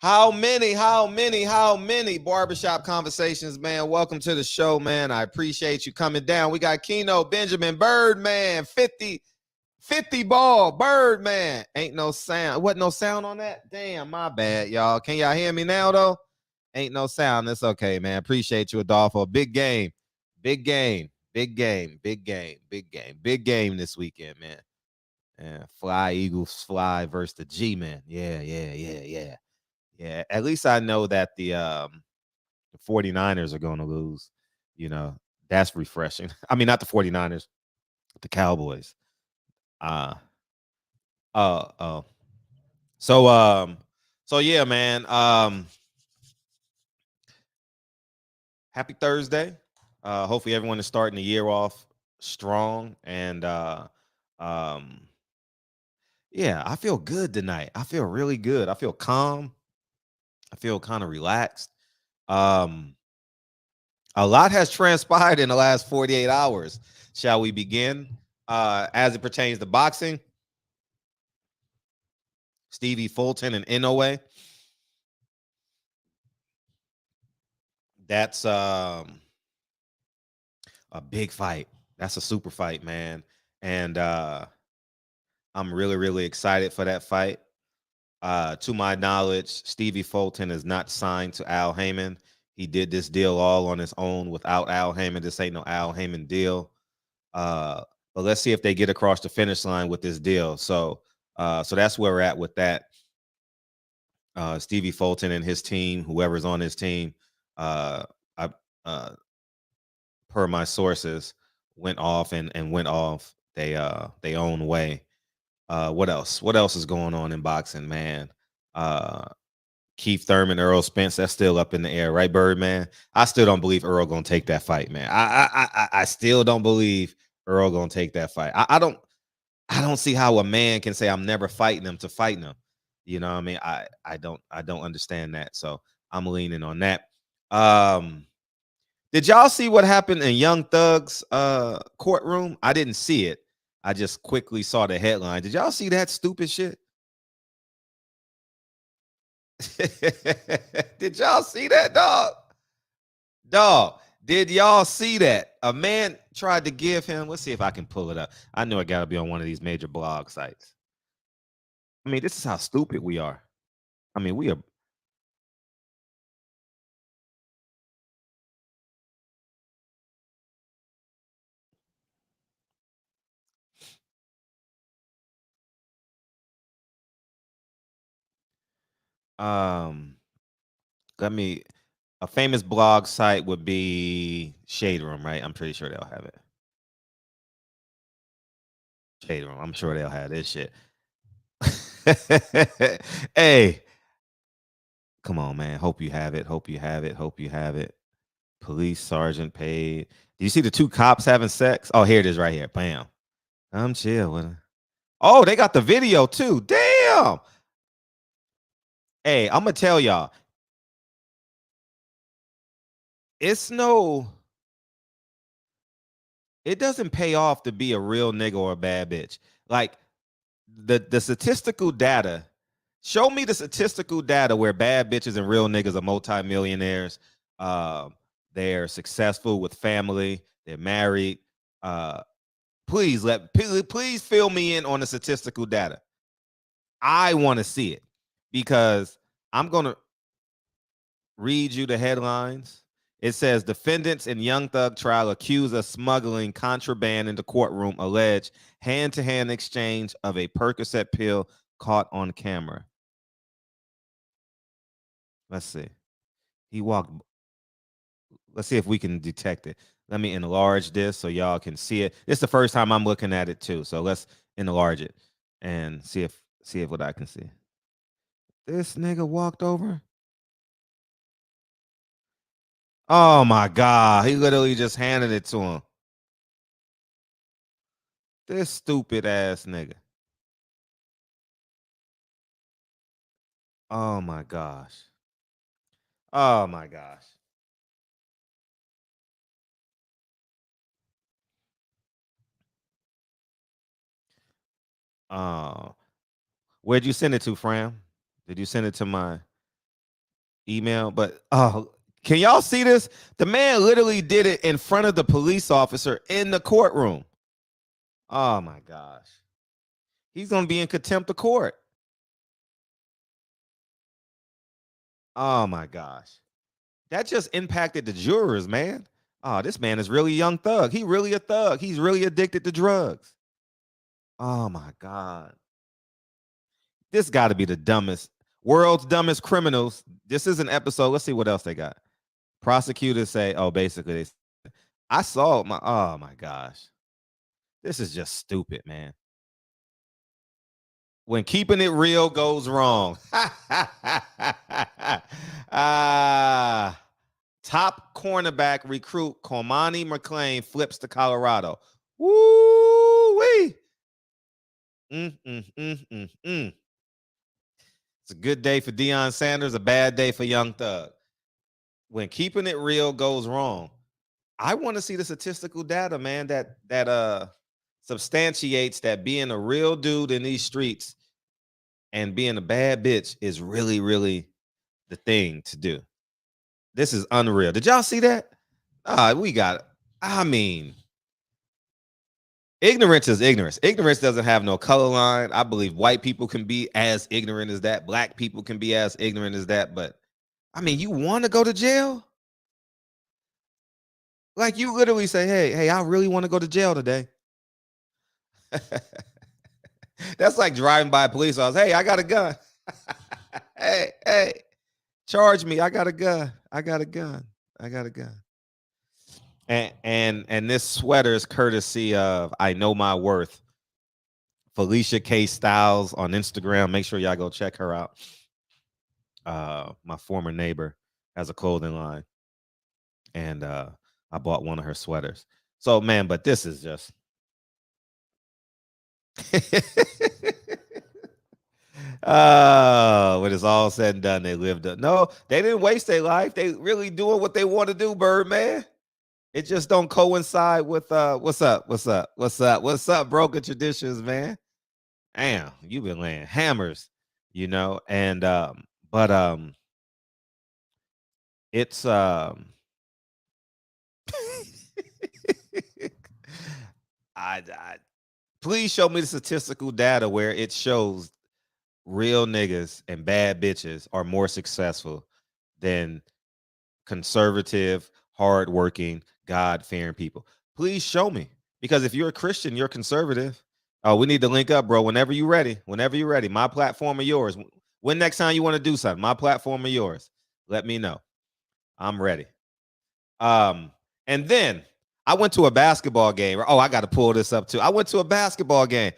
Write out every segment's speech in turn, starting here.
How many barbershop conversations, man? Welcome to the show, man. I appreciate you coming down. We got Keno, Benjamin, Birdman, 50 ball, Birdman. Ain't no sound. What, no sound on that? Damn, my bad, y'all. Can y'all hear me now, though? Ain't no sound. That's okay, man. Appreciate you, Adolfo. Big game. Big game. Big game. Big game. Big game. Big game this weekend, man. Yeah, fly, Eagles, fly versus the G-Men. Yeah. Yeah, at least I know that the 49ers are going to lose. You know, that's refreshing. I mean, not the 49ers, the Cowboys. Uh oh. So so yeah, man. Happy Thursday. Hopefully everyone is starting the year off strong and um yeah, I feel good tonight. I feel really good. I feel calm. I feel kind of relaxed. Um A lot has transpired in the last 48 hours. Shall we begin? As it pertains to boxing, Stevie Fulton and Inoue. That's a big fight. That's a super fight, man. And I'm really, really excited for that fight. To my knowledge, Stevie Fulton is not signed to Al Haymon. He did this deal all on his own without Al Haymon. This ain't no Al Haymon deal. But let's see if they get across the finish line with this deal. So that's where we're at with that. Stevie Fulton and his team, whoever's on his team, I per my sources, went off and went off they own way. What else? What else is going on in boxing, man? Keith Thurman, Earl Spence, that's still up in the air, right, Birdman? I still don't believe Earl gonna take that fight, man. I still don't believe Earl gonna take that fight. I don't see how a man can say I'm never fighting him to fighting him. You know what I mean? I don't understand that. So I'm leaning on that. Did y'all see what happened in Young Thug's courtroom? I didn't see it. I just quickly saw the headline. Did y'all see that stupid shit? Did y'all see that, dog? Dog, did y'all see that? A man tried to give him, let's see if I can pull it up. I know I gotta be on one of these major blog sites. I mean, this is how stupid we are. I mean, we are um let me a famous blog site would be Shade Room, right? I'm pretty sure they'll have it. Shade Room. I'm sure they'll have this shit. Hey, come on, man. Hope you have it. Hope you have it. Hope you have it. Police sergeant paid. Do you see the two cops having sex? Oh, here it is right here. Bam. I'm chill with her. Oh, they got the video too. Damn. Hey, I'm gonna tell y'all. It's no. It doesn't pay off to be a real nigga or a bad bitch. Like the statistical data. Show me the statistical data where bad bitches and real niggas are multimillionaires. They're successful with family. They're married. Uh, please fill me in on the statistical data. I want to see it because I'm gonna read you the headlines. It says defendants in Young Thug trial accused of smuggling contraband into courtroom allege hand-to-hand exchange of a Percocet pill caught on camera. Let's see. He walked. Let's see if we can detect it. Let me enlarge this so y'all can see it. It's the first time I'm looking at it too. So let's enlarge it and see if what I can see. This nigga walked over. Oh my god, he literally just handed it to him. This stupid ass nigga. Oh my gosh. Oh my gosh. Oh, where'd you send it to, Fram? Did you send it to my? email, but can y'all see this? The man literally did it in front of the police officer in the courtroom. Oh my gosh. He's going to be in contempt of court. Oh my gosh. That just impacted the jurors, man. Oh, this man is really a young thug. He really a thug. He's really addicted to drugs. Oh my God. This got to be the world's dumbest criminals. This is an episode. Let's see what else they got. Prosecutors say, basically, I saw oh my gosh. This is just stupid, man. When keeping it real goes wrong. Top cornerback recruit Cormani McClain flips to Colorado. Woo-wee. It's a good day for Deion Sanders, a bad day for Young Thug. When keeping it real goes wrong. I want to see the statistical data, man, that substantiates that being a real dude in these streets and being a bad bitch is really, really the thing to do. This is unreal. Did y'all see that? We got it. I mean, ignorance is ignorance. Ignorance doesn't have no color line. I believe white people can be as ignorant as that. Black people can be as ignorant as that. But, I mean, you want to go to jail? Like, you literally say, hey, I really want to go to jail today. That's like driving by a police officer. Hey, I got a gun. hey, charge me. I got a gun. And this sweater is courtesy of I Know My Worth. Felicia K. Styles on Instagram. Make sure y'all go check her out. My former neighbor has a clothing line. And I bought one of her sweaters. So, man, but this is just... when it's all said and done, they lived up. No, they didn't waste their life. They really doing what they want to do, Birdman. It just don't coincide with what's up, broken traditions, man. Damn, you've been laying hammers, and it's please show me the statistical data where it shows real niggas and bad bitches are more successful than conservative, hardworking, God-fearing people. Please show me. Because if you're a Christian, you're conservative. Oh, we need to link up, bro. Whenever you're ready. My platform or yours. When next time you want to do something, my platform or yours. Let me know. I'm ready. And then I went to a basketball game. Oh, I got to pull this up too. I went to a basketball game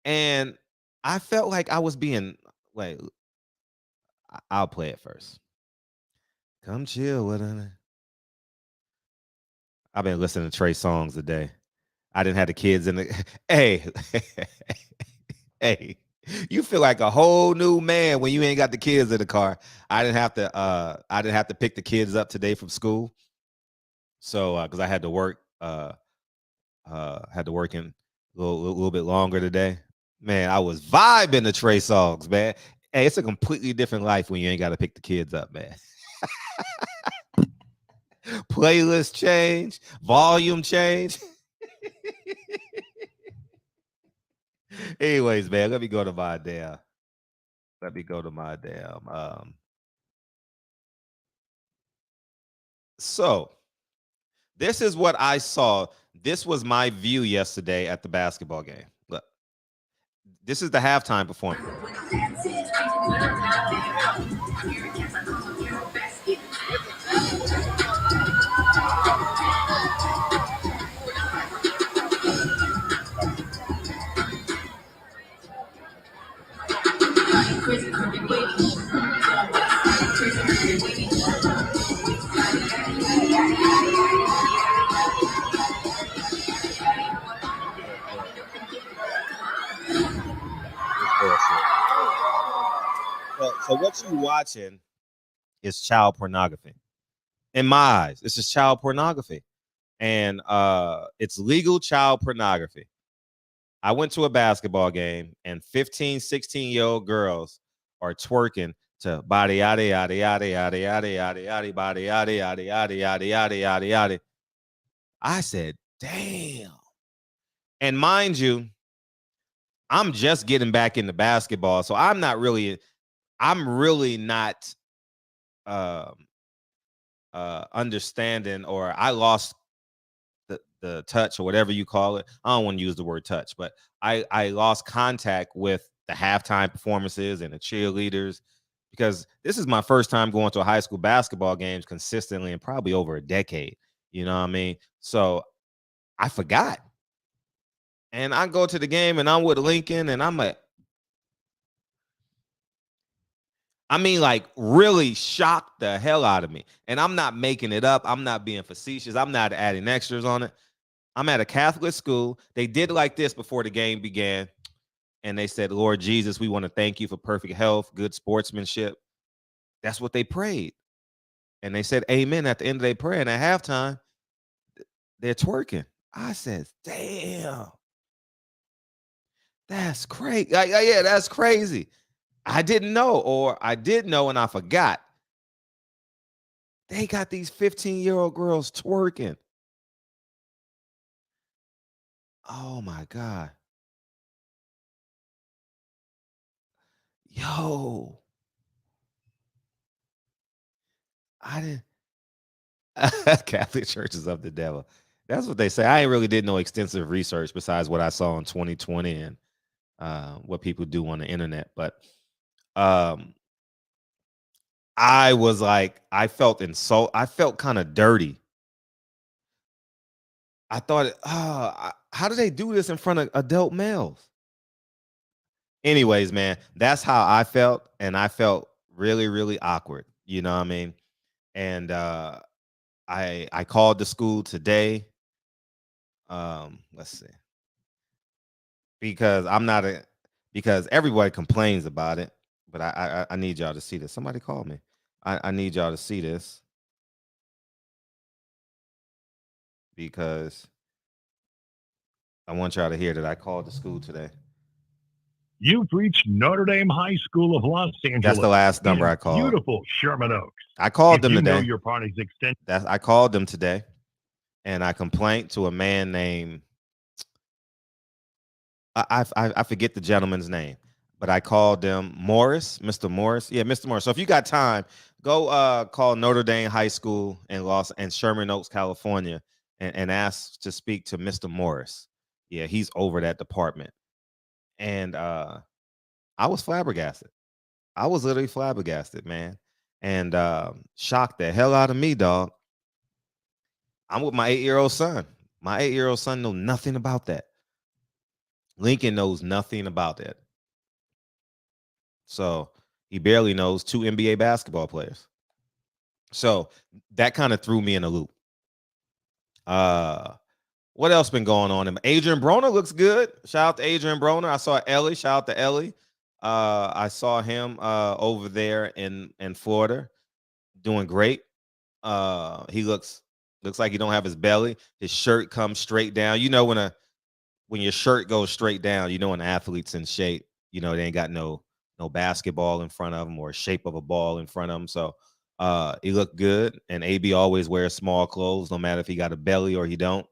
and I felt like I was being, wait, I'll play it first. Come chill with it. I've been listening to Trey songs today. I didn't have the kids in the, hey, you feel like a whole new man when you ain't got the kids in the car. I didn't have to pick the kids up today from school. So, because I had to work in a little bit longer today. Man, I was vibing to Trey songs, man. Hey, it's a completely different life when you ain't got to pick the kids up, man. Playlist change, volume change. Anyways, man, let me go to my damn. So, this is what I saw. This was my view yesterday at the basketball game. Look, this is the halftime performance. So what you watching is child pornography. In my eyes, this is child pornography. And it's legal child pornography. I went to a basketball game and 15, 16-year-old girls are twerking to body yada yada yada yada yada yada yada body yada yada yada yada yada yada yada. I said, damn. And mind you, I'm just getting back into basketball, so I'm really not understanding, or I lost the touch or whatever you call it. I don't want to use the word touch, but I lost contact with the halftime performances and the cheerleaders, because this is my first time going to a high school basketball games consistently in probably over a decade. You know what I mean? So I forgot. And I go to the game and I'm with Lincoln and I'm like, like really shocked the hell out of me. And I'm not making it up. I'm not being facetious. I'm not adding extras on it. I'm at a Catholic school. They did like this before the game began. And they said, Lord Jesus, we want to thank you for perfect health, good sportsmanship. That's what they prayed. And they said amen at the end of their prayer. And at halftime, they're twerking. I said, damn. That's crazy. Yeah, that's crazy. I didn't know, or I did know and I forgot. They got these 15-year-old girls twerking. Oh my God. Yo. I didn't. Catholic Church is of the devil. That's what they say. I ain't really did no extensive research besides what I saw in 2020 and what people do on the internet. But I was like, I felt I felt kind of dirty. I thought, how do they do this in front of adult males? Anyways, man, that's how I felt. And I felt really, really awkward. You know what I mean? And I called the school today. Let's see. Because because everybody complains about it. But I need y'all to see this. Somebody called me. I need y'all to see this. Because I want y'all to hear that I called the school today. You've reached Notre Dame High School of Los Angeles. That's the last number I called. Beautiful Sherman Oaks. I called them today. You know your party's extension. I called them today, and I complained to a man named I forget the gentleman's name, but I called them Morris, Mr. Morris. Yeah, Mr. Morris. So if you got time, go call Notre Dame High School in Sherman Oaks, California, and ask to speak to Mr. Morris. Yeah, he's over that department. And I was flabbergasted. I was literally flabbergasted, man. And shocked the hell out of me, dog. I'm with my 8-year-old son. My 8-year-old son knows nothing about that. Lincoln knows nothing about that. So he barely knows 2 NBA basketball players. So that kind of threw me in a loop. What else been going on? Adrian Broner looks good. Shout out to Adrian Broner. I saw Ellie. Shout out to Ellie. I saw him over there in Florida doing great. He looks like he don't have his belly. His shirt comes straight down. You know, when your shirt goes straight down, you know an athlete's in shape. You know, they ain't got no basketball in front of them or shape of a ball in front of them. So he looked good. And AB always wears small clothes, no matter if he got a belly or he don't.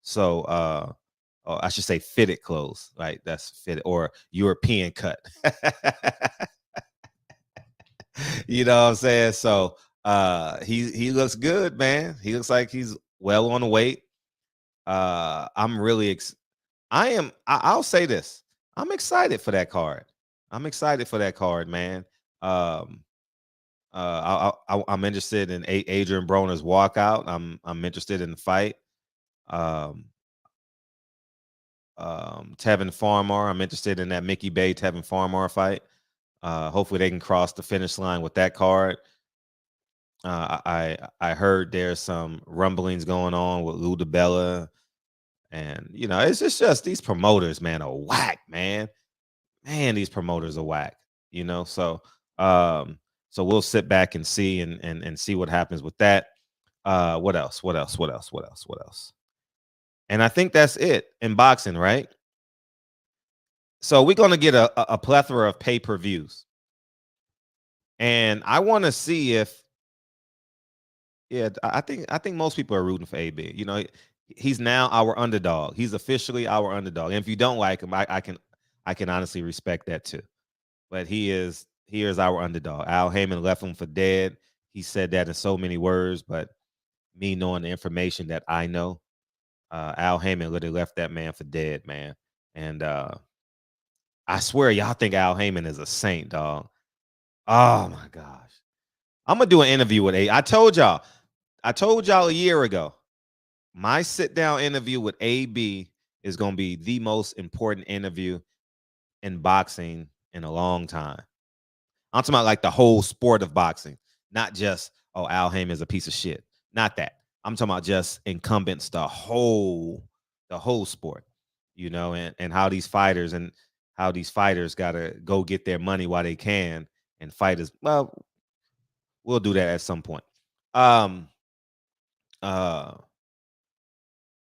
So I should say fitted clothes, right? That's fitted, or European cut. You know what I'm saying? So he looks good, man. He looks like he's well on the weight. I'm really I'll say this. I'm excited for that card. I'm excited for that card, man. I'm interested in Adrian Broner's walkout. I'm interested in the fight. Tevin Farmar. I'm interested in that Mickey Bay Tevin Farmar fight. Hopefully they can cross the finish line with that card. I heard there's some rumblings going on with Lou DiBella, and you know it's just these promoters, man, are whack, man. These promoters are whack. You know, so we'll sit back and see and see what happens with that. What else? And I think that's it in boxing, right? So we're gonna get a plethora of pay-per-views. And I want to see if, yeah, I think most people are rooting for AB. You know, he's now our underdog. He's officially our underdog. And if you don't like him, I can honestly respect that too. But he is our underdog. Al Haymon left him for dead. He said that in so many words, but me knowing the information that I know, Al Haymon literally left that man for dead, man. And I swear, y'all think Al Haymon is a saint, dog. Oh my gosh. I'm gonna do an interview with A. I told y'all a year ago, my sit down interview with AB is gonna be the most important interview in boxing in a long time. I'm talking about like the whole sport of boxing, not just, oh, Al Haymon is a piece of shit. Not that. I'm talking about just incumbents, the whole sport, you know, and how these fighters gotta go get their money while they can, and fighters, well, we'll do that at some point.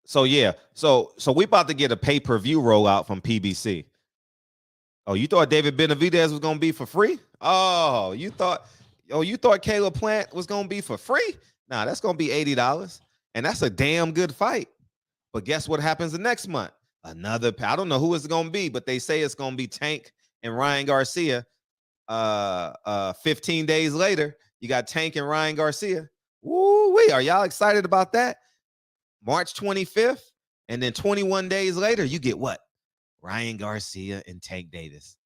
So yeah, so we about to get a pay-per-view rollout from PBC. Oh, you thought David Benavidez was gonna be for free? Oh, you thought Caleb Plant was gonna be for free? Nah, that's gonna be $80, and that's a damn good fight. But guess what happens the next month? Another, I don't know who it's gonna be, but they say it's gonna be Tank and Ryan Garcia. 15 days later, you got Tank and Ryan Garcia. Woo wee! Are y'all excited about that? March 25th, and then 21 days later, you get what? Ryan Garcia and Tank Davis.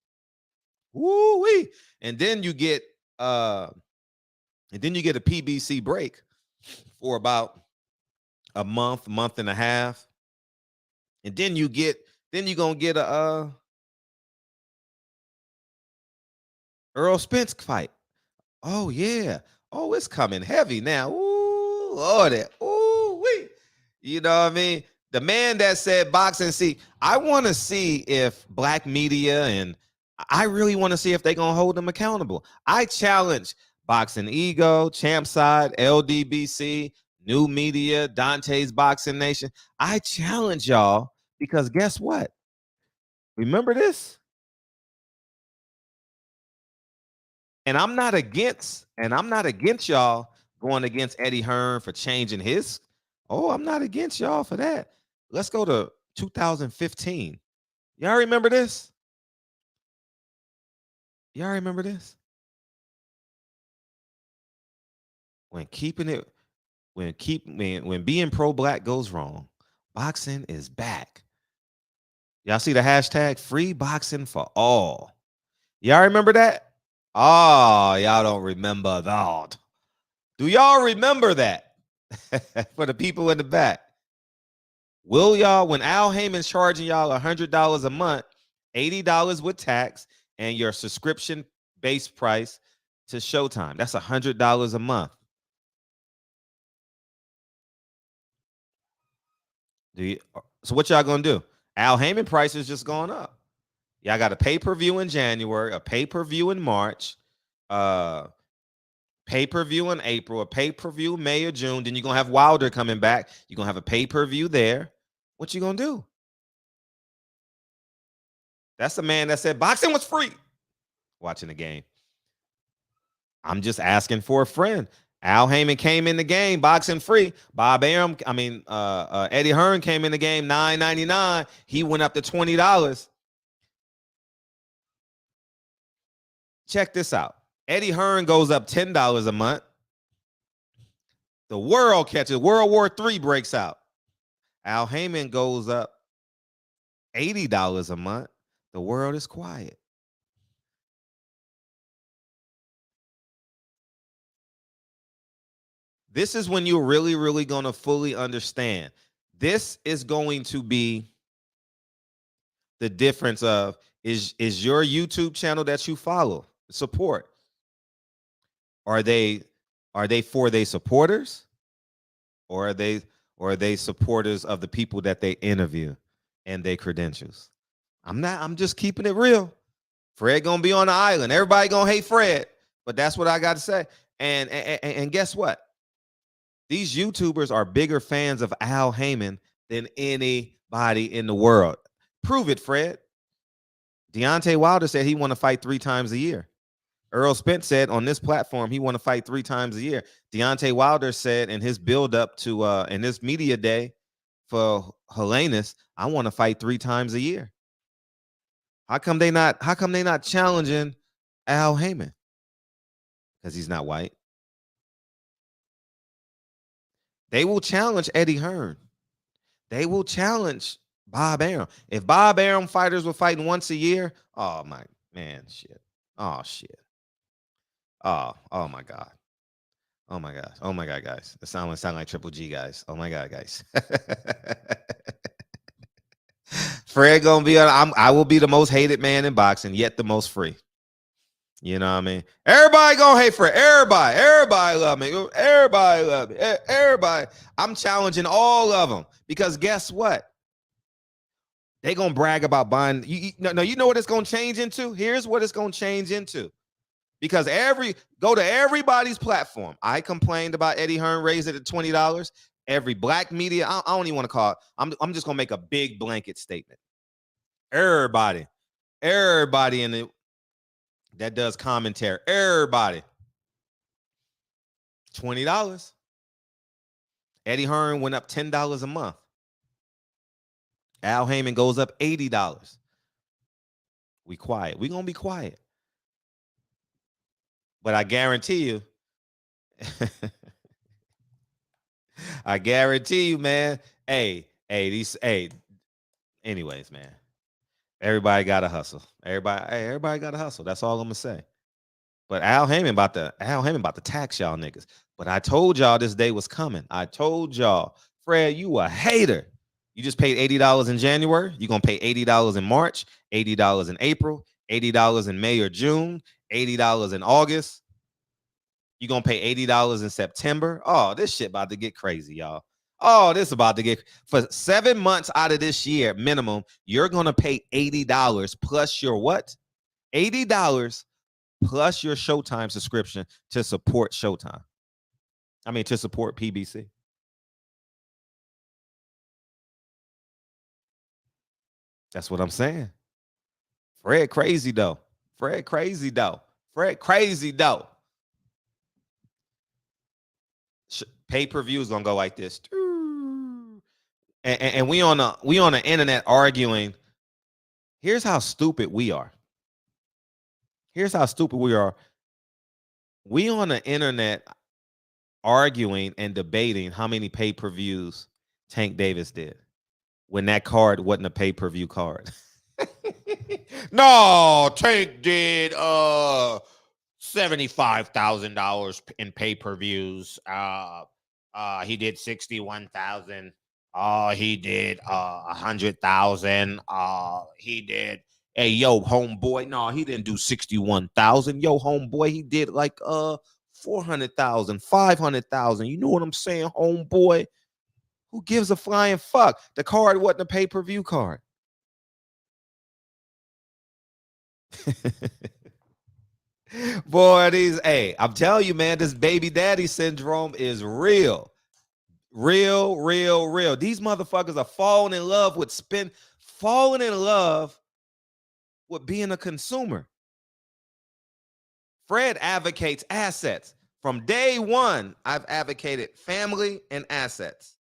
Woo wee! And then you get a PBC break for about a month and a half, and then you're gonna get a Earl Spence fight. Oh yeah. Oh, it's coming heavy now. Ooh, Lord. Ooh wee. You know what I mean? The man that said boxing. See, I want to see if black media, and I really want to see if they're gonna hold them accountable. I challenge Boxing Ego, Champ Side, LDBC, New Media, Dante's Boxing Nation. I challenge y'all, because guess what? Remember this? And I'm not against y'all going against Eddie Hearn for changing his. Oh, I'm not against y'all for that. Let's go to 2015. Y'all remember this? Y'all remember this? When being pro-black goes wrong, boxing is back. Y'all see the hashtag free boxing for all. Y'all remember that? Oh, y'all don't remember that. Do y'all remember that? For the people in the back. Will y'all, when Al Haymon's charging y'all $100 a month, $80 with tax, and your subscription base price to Showtime, that's $100 a month. So what y'all gonna do? Al Haymon price is just going up. Y'all got a pay-per-view in January, a pay-per-view in March, pay-per-view in April, a pay-per-view May or June. Then you're gonna have Wilder coming back. You're gonna have a pay-per-view there. What you gonna do? That's the man that said boxing was free. Watching the game. I'm just asking for a friend. Al Haymon came in the game, boxing free. Eddie Hearn came in the game, $9.99. He went up to $20. Check this out. Eddie Hearn goes up $10 a month. The world catches. World War III breaks out. Al Haymon goes up $80 a month. The world is quiet. This is when you're really, really going to fully understand. This is going to be the difference of, is your YouTube channel that you follow, support, are they for their supporters, or are they supporters of the people that they interview and their credentials? I'm just keeping it real. Fred gonna be on the island. Everybody gonna hate Fred, but that's what I got to say. And guess what? These YouTubers are bigger fans of Al Haymon than anybody in the world. Prove it, Fred. Deontay Wilder said he want to fight 3 times a year. Earl Spence said on this platform he want to fight 3 times a year. Deontay Wilder said in his build up to in this media day for Helenius, I want to fight 3 times a year. How come they not challenging Al Haymon? Because he's not white. They will challenge Eddie Hearn. They will challenge Bob Arum. If Bob Arum fighters were fighting once a year, oh my man, shit. Oh shit. Oh my God. Oh my gosh. Oh my God, guys. It sound like Triple G, guys. Oh my God, guys. Fred gonna be on. I will be the most hated man in boxing, yet the most free. You know what I mean? Everybody gonna hate Fred. Everybody love me. Everybody love me. Everybody. I'm challenging all of them because guess what? They gonna brag about buying. You know what it's gonna change into? Here's what it's gonna change into. Because go to everybody's platform. I complained about Eddie Hearn raised it at $20. Every black media, I don't even want to call it. I'm just gonna make a big blanket statement. Everybody in it that does commentary, everybody, $20. Eddie Hearn went up $10 a month. Al Haymon goes up $80. We quiet. We gonna be quiet. But I guarantee you, man. Anyways, man. Everybody got to hustle. Everybody got to hustle. That's all I'm gonna say. But Al Haymon about to tax y'all niggas. But I told y'all this day was coming. I told y'all, Fred, you a hater. You just paid $80 in January. You're gonna pay $80 in March, $80 in April, $80 in May or June, $80 in August. You're gonna pay $80 in September. Oh, this shit about to get crazy, y'all. Oh, this is about to get for 7 months out of this year minimum. You're gonna pay $80 plus your what? $80 plus your Showtime subscription to support Showtime. I mean, to support PBC. That's what I'm saying. Fred crazy though. Pay-per-view is gonna go like this. And we on the internet arguing. Here's how stupid we are. We on the internet arguing and debating how many pay-per-views Tank Davis did when that card wasn't a pay-per-view card. No, Tank did $75,000 in pay-per-views. He did 61,000. He did 100,000. He did. Hey, yo, homeboy. No, he didn't do 61,000. Yo, homeboy, he did like 400,000, 500,000. You know what I'm saying, homeboy? Who gives a flying fuck? The card wasn't a pay-per-view card. Boy, I'm telling you, man, this baby daddy syndrome is real. Real. These motherfuckers are falling in love with being a consumer. Fred advocates assets. From day one, I've advocated family and assets.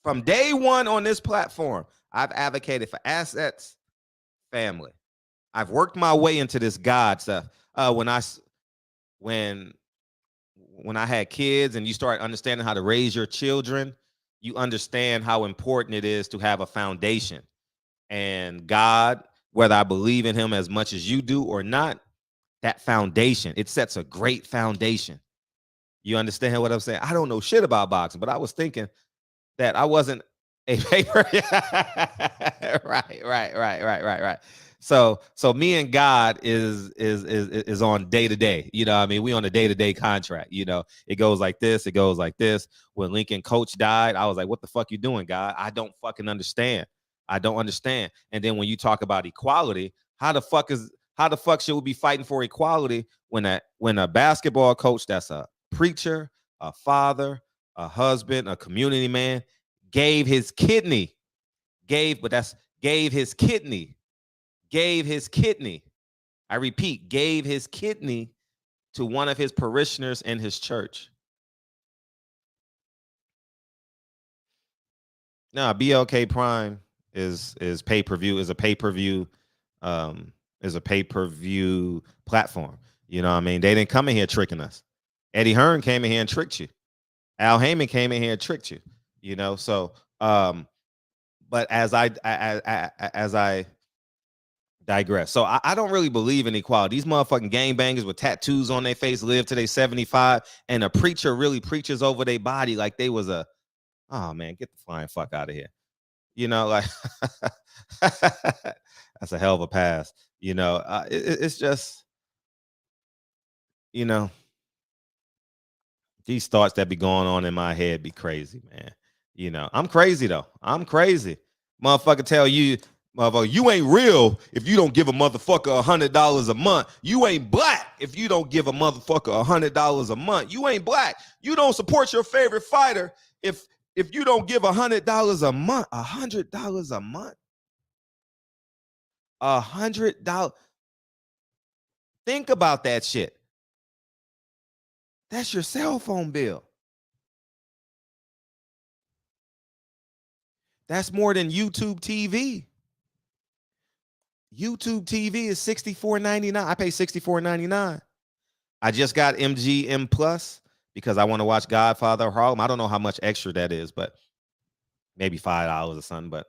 From day one on this platform, I've advocated for assets, family. I've worked my way into this God stuff. When I had kids and you start understanding how to raise your children, you understand how important it is to have a foundation. And God, whether I believe in him as much as you do or not, that foundation, it sets a great foundation. You understand what I'm saying? I don't know shit about boxing, but I was thinking that I wasn't a paper. Right. So me and God is on day to day. You know what I mean? We on a day-to-day contract. You know, it goes like this. When Lincoln Coach died, I was like, what the fuck you doing, God? I don't fucking understand. And then when you talk about equality, how the fuck should we be fighting for equality when a basketball coach that's a preacher, a father, a husband, a community man, gave his kidney. I repeat, gave his kidney to one of his parishioners in his church. Now, BLK Prime is pay-per-view, is a pay-per-view platform. You know what I mean? They didn't come in here tricking us. Eddie Hearn came in here and tricked you. Al Haymon came in here and tricked you. You know, so but as I digress. So I don't really believe in equality. These motherfucking gangbangers with tattoos on their face live till they 75, and a preacher really preaches over their body like they was a, oh man, get the flying fuck out of here. You know, like that's a hell of a pass. You know, it's just, you know, these thoughts that be going on in my head be crazy, man. You know, I'm crazy though. I'm crazy. Motherfucker tell you, motherfucker, you ain't real if you don't give a motherfucker $100 a month. You ain't black if you don't give a motherfucker $100 a month. You ain't black. You don't support your favorite fighter if you don't give $100 a month. $100 a month. $100. Think about that shit. That's your cell phone bill. That's more than YouTube TV. YouTube TV is $64.99. I pay $64.99. I just got MGM Plus because I want to watch Godfather of Harlem. I don't know how much extra that is, but maybe $5 or something.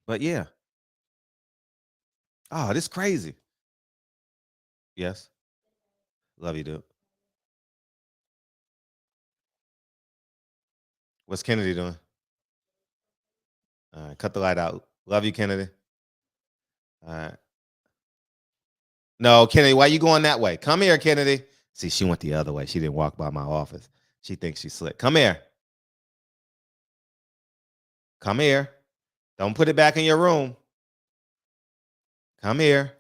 But yeah. Oh, this is crazy. Yes. Love you, dude. What's Kennedy doing? All right, cut the light out. Love you, Kennedy. All right. No, Kennedy, why you going that way? Come here, Kennedy. See, she went the other way. She didn't walk by my office. She thinks she's slick. Come here. Come here. Don't put it back in your room. Come here.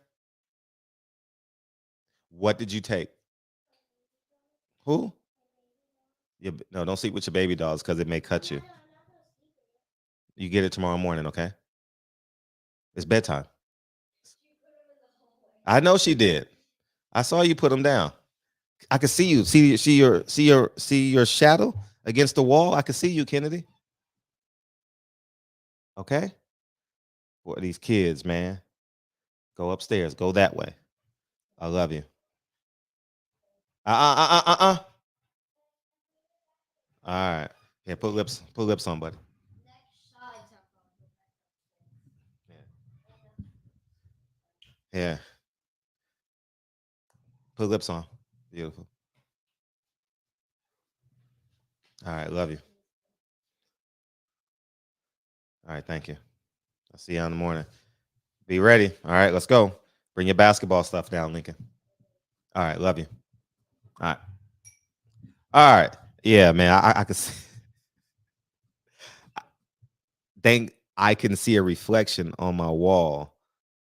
What did you take? Who? No, don't sleep with your baby dolls because it may cut you. You get it tomorrow morning, okay? It's bedtime. I know she did. I saw you put them down. I can see you. See your shadow against the wall. I can see you, Kennedy. Okay. What are these kids, man? Go upstairs. Go that way. I love you. All right. Yeah, put lips on, buddy. Yeah. Put lips on. Beautiful. All right, love you. All right, thank you. I'll see you in the morning. Be ready. All right, let's go. Bring your basketball stuff down, Lincoln. All right, love you. All right. All right. Yeah, man. I can see. Think I can see a reflection on my wall,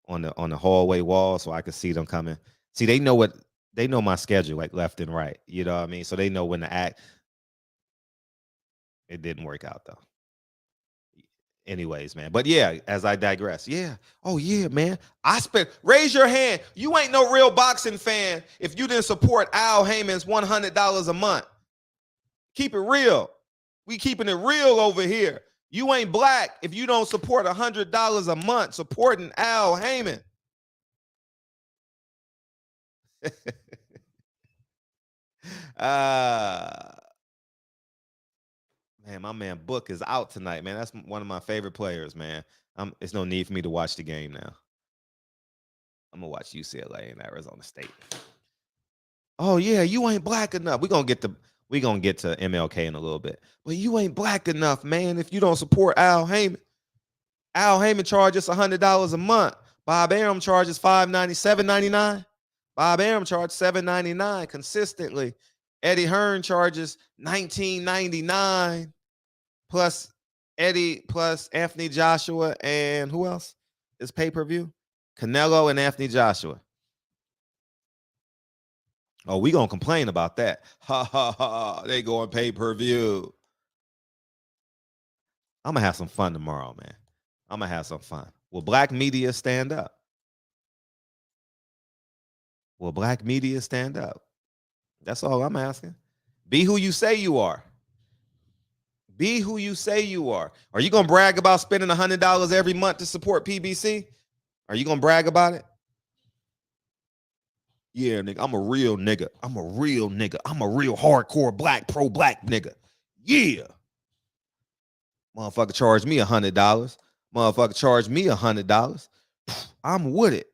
on the hallway wall, so I can see them coming. See, they know my schedule, like left and right. You know what I mean? So they know when to act. It didn't work out though. Anyways, man. But yeah, as I digress. Yeah. Oh yeah, man. Raise your hand. You ain't no real boxing fan if you didn't support Al Haymon's $100 a month. Keep it real. We keeping it real over here. You ain't black if you don't support $100 a month supporting Al Haymon. Man, my man Book is out tonight, man. That's one of my favorite players, man. It's no need for me to watch the game now. I'm gonna watch UCLA and Arizona State. Oh yeah, you ain't black enough. We're gonna get to MLK in a little bit. But you ain't black enough, man, if you don't support Al Haymon. Al Haymon charges $100 a month. Bob Arum charges $7.99. Bob Arum charges $7.99 consistently. Eddie Hearn charges $19.99 plus Eddie plus Anthony Joshua and who else is pay-per-view? Canelo and Anthony Joshua. Oh, we gonna complain about that. Ha ha ha! They going pay-per-view. I'm gonna have some fun tomorrow, man. I'm gonna have some fun. Will black media stand up? Will black media stand up? That's all I'm asking. Be who you say you are. Be who you say you are. Are you going to brag about spending $100 every month to support PBC? Are you going to brag about it? Yeah, nigga, I'm a real nigga. I'm a real nigga. I'm a real hardcore black, pro-black nigga. Yeah. Motherfucker charge me $100. Motherfucker charge me $100. I'm with it.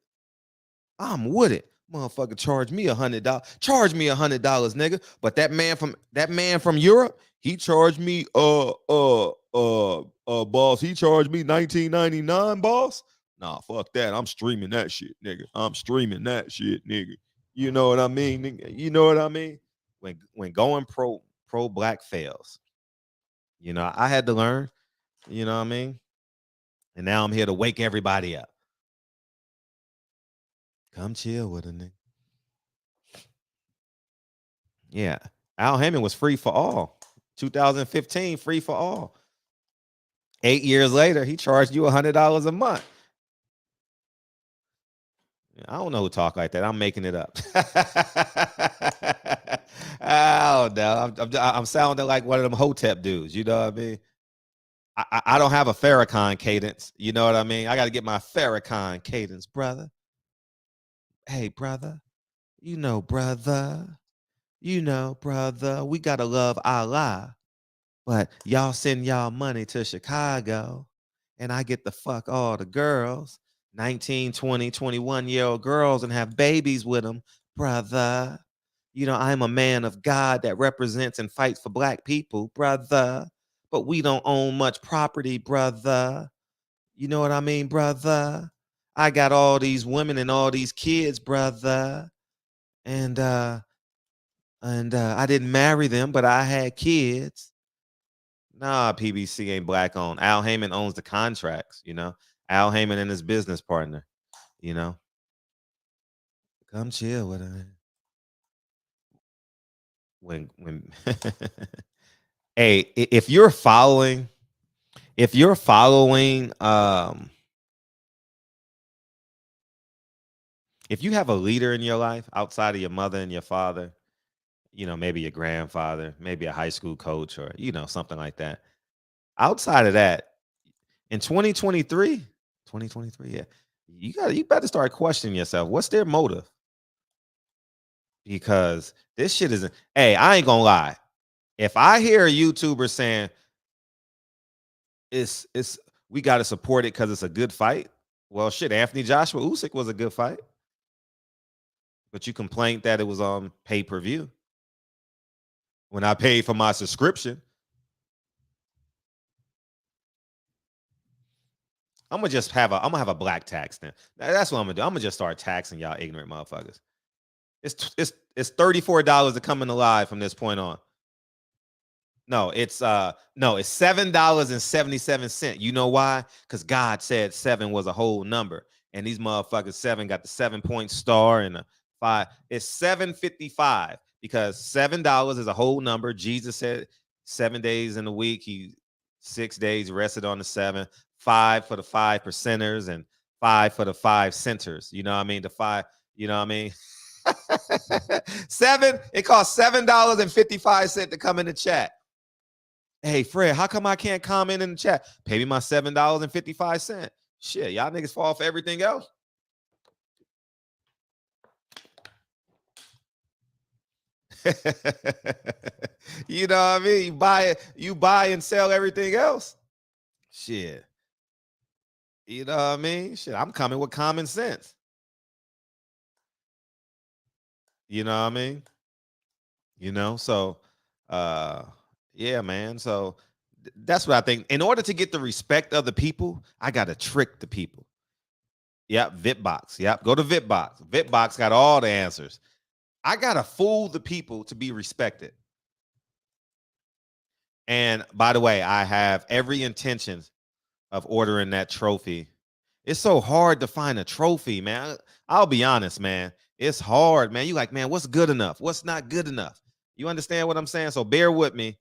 I'm with it. Motherfucker charge me $100. Charge me $100, nigga. But that man from Europe, he charged me boss. He charged me $19.99, boss. Nah, fuck that. I'm streaming that shit, nigga. I'm streaming that shit, nigga. You know what I mean, nigga? You know what I mean? When going pro black fails, you know, I had to learn. You know what I mean? And now I'm here to wake everybody up. Come chill with a nigga. Yeah. Al Haymon was free for all. 2015, free for all. 8 years later, he charged you $100 a month. I don't know who talk like that. I'm making it up. I don't know. I'm sounding like one of them Hotep dudes. You know what I mean? I don't have a Farrakhan cadence. You know what I mean? I got to get my Farrakhan cadence, brother. Hey, brother. You know, brother. You know, brother. We got to love Allah. But y'all send y'all money to Chicago, and I get to fuck all the girls, 19, 20, 21-year-old girls, and have babies with them, brother. You know, I'm a man of God that represents and fights for black people, brother. But we don't own much property, brother. You know what I mean, brother? I got all these women and all these kids, brother. And I didn't marry them, but I had kids. Nah, PBC ain't black owned. Al Haymon owns the contracts, you know. Al Haymon and his business partner, you know. Come chill with him. When hey, if you're following if you have a leader in your life outside of your mother and your father, you know, maybe your grandfather, maybe a high school coach, or you know, something like that. Outside of that, in 2023, yeah, you better start questioning yourself. What's their motive? Because this shit isn't. Hey, I ain't gonna lie. If I hear a YouTuber saying it's we got to support it because it's a good fight, well, shit, Anthony Joshua Usyk was a good fight, but you complained that it was on pay-per-view when I paid for my subscription. I'm gonna have a black tax then. That's what I'm gonna do. I'm gonna just start taxing y'all ignorant motherfuckers. It's $34 to come in alive from this point on. No, it's $7.77. You know why? Because God said 7 was a whole number, and these motherfuckers 7 got the 7-point star and a 5. It's $7.55 because $7 is a whole number. Jesus said 7 days in a week. He 6 days rested on the 7. 5 for the 5 percenters and 5 for the 5 centers. You know what I mean? The 5. You know what I mean? 7. It costs $7.55 to come in the chat. Hey, Fred, how come I can't comment in the chat? Pay me my $7.55. Shit, y'all niggas fall for everything else. You know what I mean? You buy and sell everything else. Shit. You know what I mean? Shit, I'm coming with common sense. You know what I mean? You know, so yeah, man. So that's what I think. In order to get the respect of the people, I gotta trick the people. Yep, VipBox. Yep, go to VipBox. VipBox got all the answers. I gotta fool the people to be respected. And by the way, I have every intention of ordering that trophy. It's so hard to find a trophy, man. I'll be honest, man. It's hard, man. You like, man, what's good enough? What's not good enough? You understand what I'm saying? So bear with me.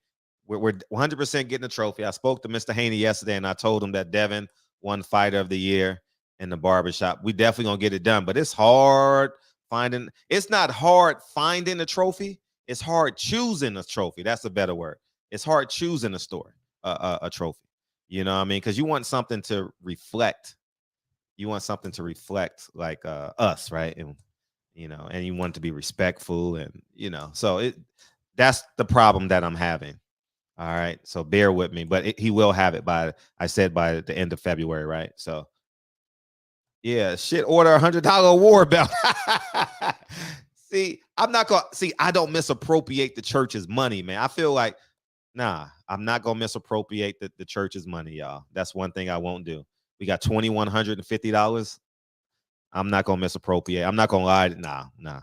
We're 100% getting a trophy. I spoke to Mr. Haney yesterday, and I told him that Devin won Fighter of the Year in the barbershop. We definitely gonna get it done, but it's hard It's not hard finding a trophy. It's hard choosing a trophy. That's a better word. It's hard choosing a trophy. You know what I mean? Because you want something to reflect. You want something to reflect like us, right? And and you want it to be respectful, and so that's the problem that I'm having. All right, so bear with me, but he will have it by the end of February, right? So yeah, shit, order $100 award belt. See, I don't misappropriate the church's money, man. I feel like, nah, I'm not gonna misappropriate the church's money, y'all. That's one thing I won't do. We got $2,150. I'm not gonna misappropriate. I'm not gonna lie. Nah.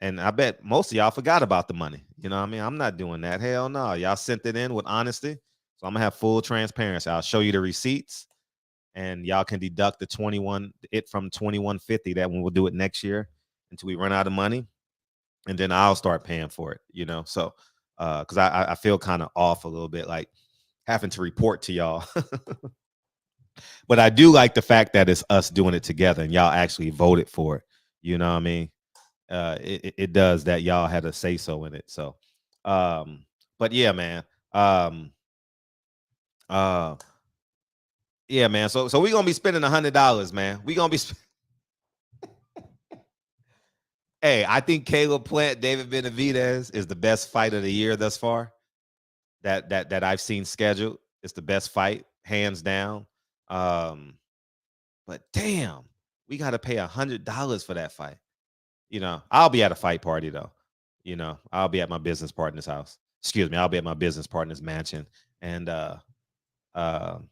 And I bet most of y'all forgot about the money. You know what I mean? I'm not doing that. Hell no. Y'all sent it in with honesty. So I'm gonna have full transparency. I'll show you the receipts, and y'all can deduct from 2150. That one we'll do it next year until we run out of money. And then I'll start paying for it, So because I feel kind of off a little bit, like having to report to y'all. But I do like the fact that it's us doing it together and y'all actually voted for it. You know what I mean? It does that. Y'all had a say so in it. So, but yeah, man. Yeah, man. So we're gonna be spending $100, man. We're gonna be. Hey, I think Caleb Plant, David Benavidez is the best fight of the year thus far. That I've seen scheduled. It's the best fight, hands down. But damn, we got to pay $100 for that fight. I'll be at a fight party though. I'll be at my business partner's house. Excuse me, I'll be at my business partner's mansion, and and I'll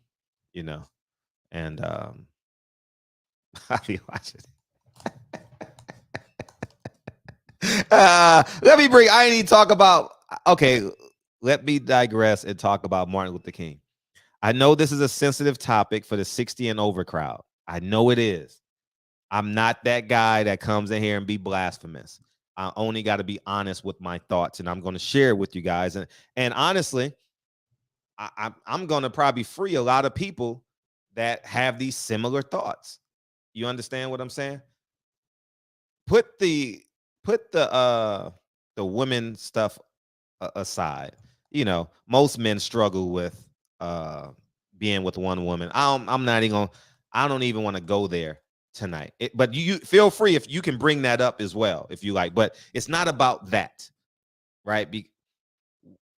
be watching. I ain't even talk about. Okay, let me digress and talk about Martin Luther King. I know this is a sensitive topic for the 60 and over crowd. I know it is. I'm not that guy that comes in here and be blasphemous. I only got to be honest with my thoughts, and I'm going to share it with you guys. And honestly, I'm going to probably free a lot of people that have these similar thoughts. You understand what I'm saying? Put the women stuff aside. Most men struggle with being with one woman. I don't even want to go there tonight. But you feel free if you can bring that up as well, if you like. But it's not about that, right?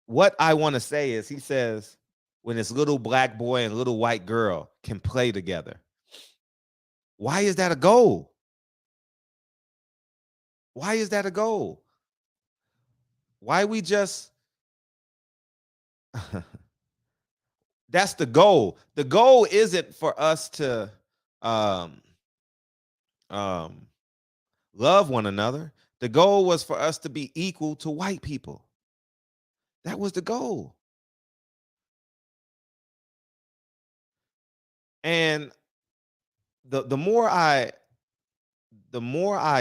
What I want to say is, he says, when this little black boy and little white girl can play together. Why is that a goal? Why is that a goal? Why we just that's the goal. The goal isn't for us to love one another. The goal was for us to be equal to white people. That was the goal. And the more I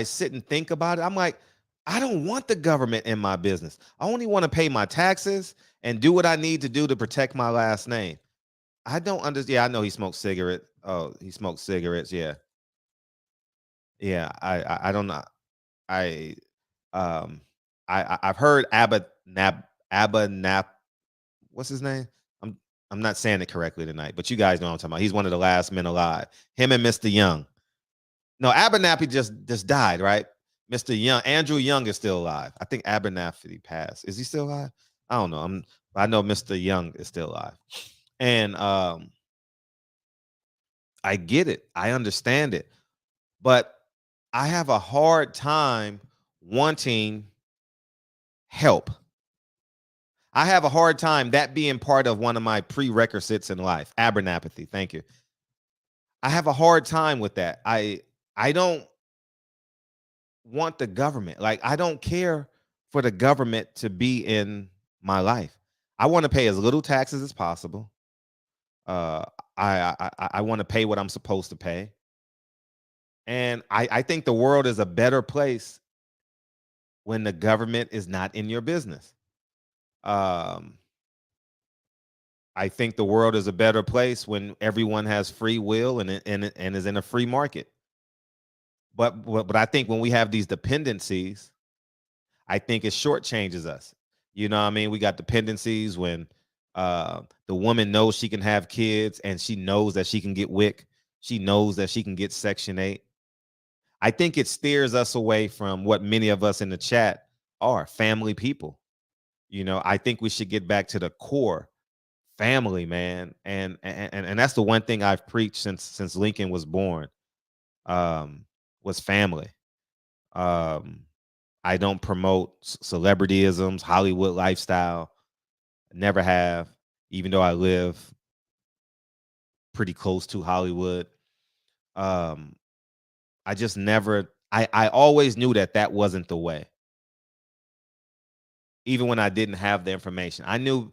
sit and think about it, I'm like, I don't want the government in my business. I only want to pay my taxes and do what I need to do to protect my last name. I don't understand. Yeah, I know he smokes cigarettes. Oh, he smokes cigarettes. Yeah. Yeah. I don't know. I I've heard Abba Nap. What's his name? I'm not saying it correctly tonight, but you guys know what I'm talking about. He's one of the last men alive. Him and Mr. Young. No, Abernathy just died, right? Mr. Young, Andrew Young is still alive. I think Abernathy passed. Is he still alive? I don't know. I know Mr. Young is still alive. And I get it. I understand it. But I have a hard time wanting help. I have a hard time that being part of one of my prerequisites in life. Abernathy, thank you. I have a hard time with that. I don't want the government. Like, I don't care for the government to be in my life. I want to pay as little taxes as possible. I want to pay what I'm supposed to pay. And I think the world is a better place when the government is not in your business. I think the world is a better place when everyone has free will and is in a free market. But I think when we have these dependencies, I think it shortchanges us. You know what I mean? We got dependencies when the woman knows she can have kids and she knows that she can get WIC. She knows that she can get Section 8. I think it steers us away from what many of us in the chat are, family people. You know, I think we should get back to the core family, man. And that's the one thing I've preached since Lincoln was born, was family. I don't promote celebrityisms, Hollywood lifestyle. Never have, even though I live pretty close to Hollywood. I just never, I always knew that wasn't the way. Even when I didn't have the information, I knew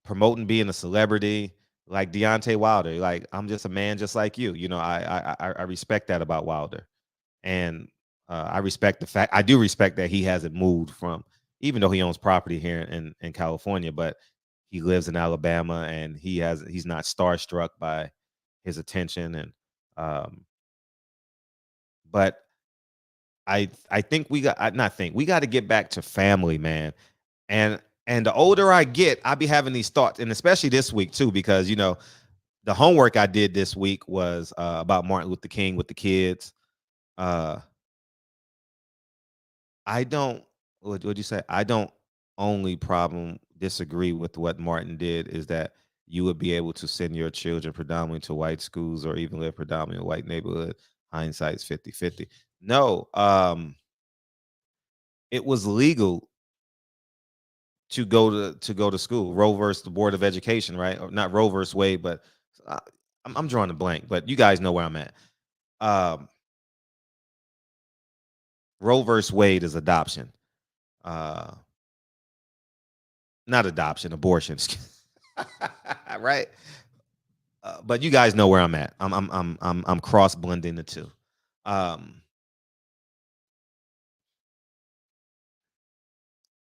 promoting being a celebrity like Deontay Wilder, like I'm just a man just like you. You know, I respect that about Wilder. And I respect the fact, I do respect that he hasn't moved from, even though he owns property here in California, but he lives in Alabama and he's not starstruck by his attention. And but I think we got to get back to family, man. And the older I get, I be having these thoughts, and especially this week too, because you know, the homework I did this week was about Martin Luther King with the kids. I don't. What'd you say? I don't only disagree with what Martin did is that you would be able to send your children predominantly to white schools or even live predominantly in a white neighborhood. Hindsight's 50-50. No, it was legal to go to school. Roe versus the Board of Education, right? Or not Roe versus Wade, but I'm drawing a blank. But you guys know where I'm at. Roe versus Wade is adoption. Not adoption, abortion. Right? But you guys know where I'm at. I'm cross blending the two.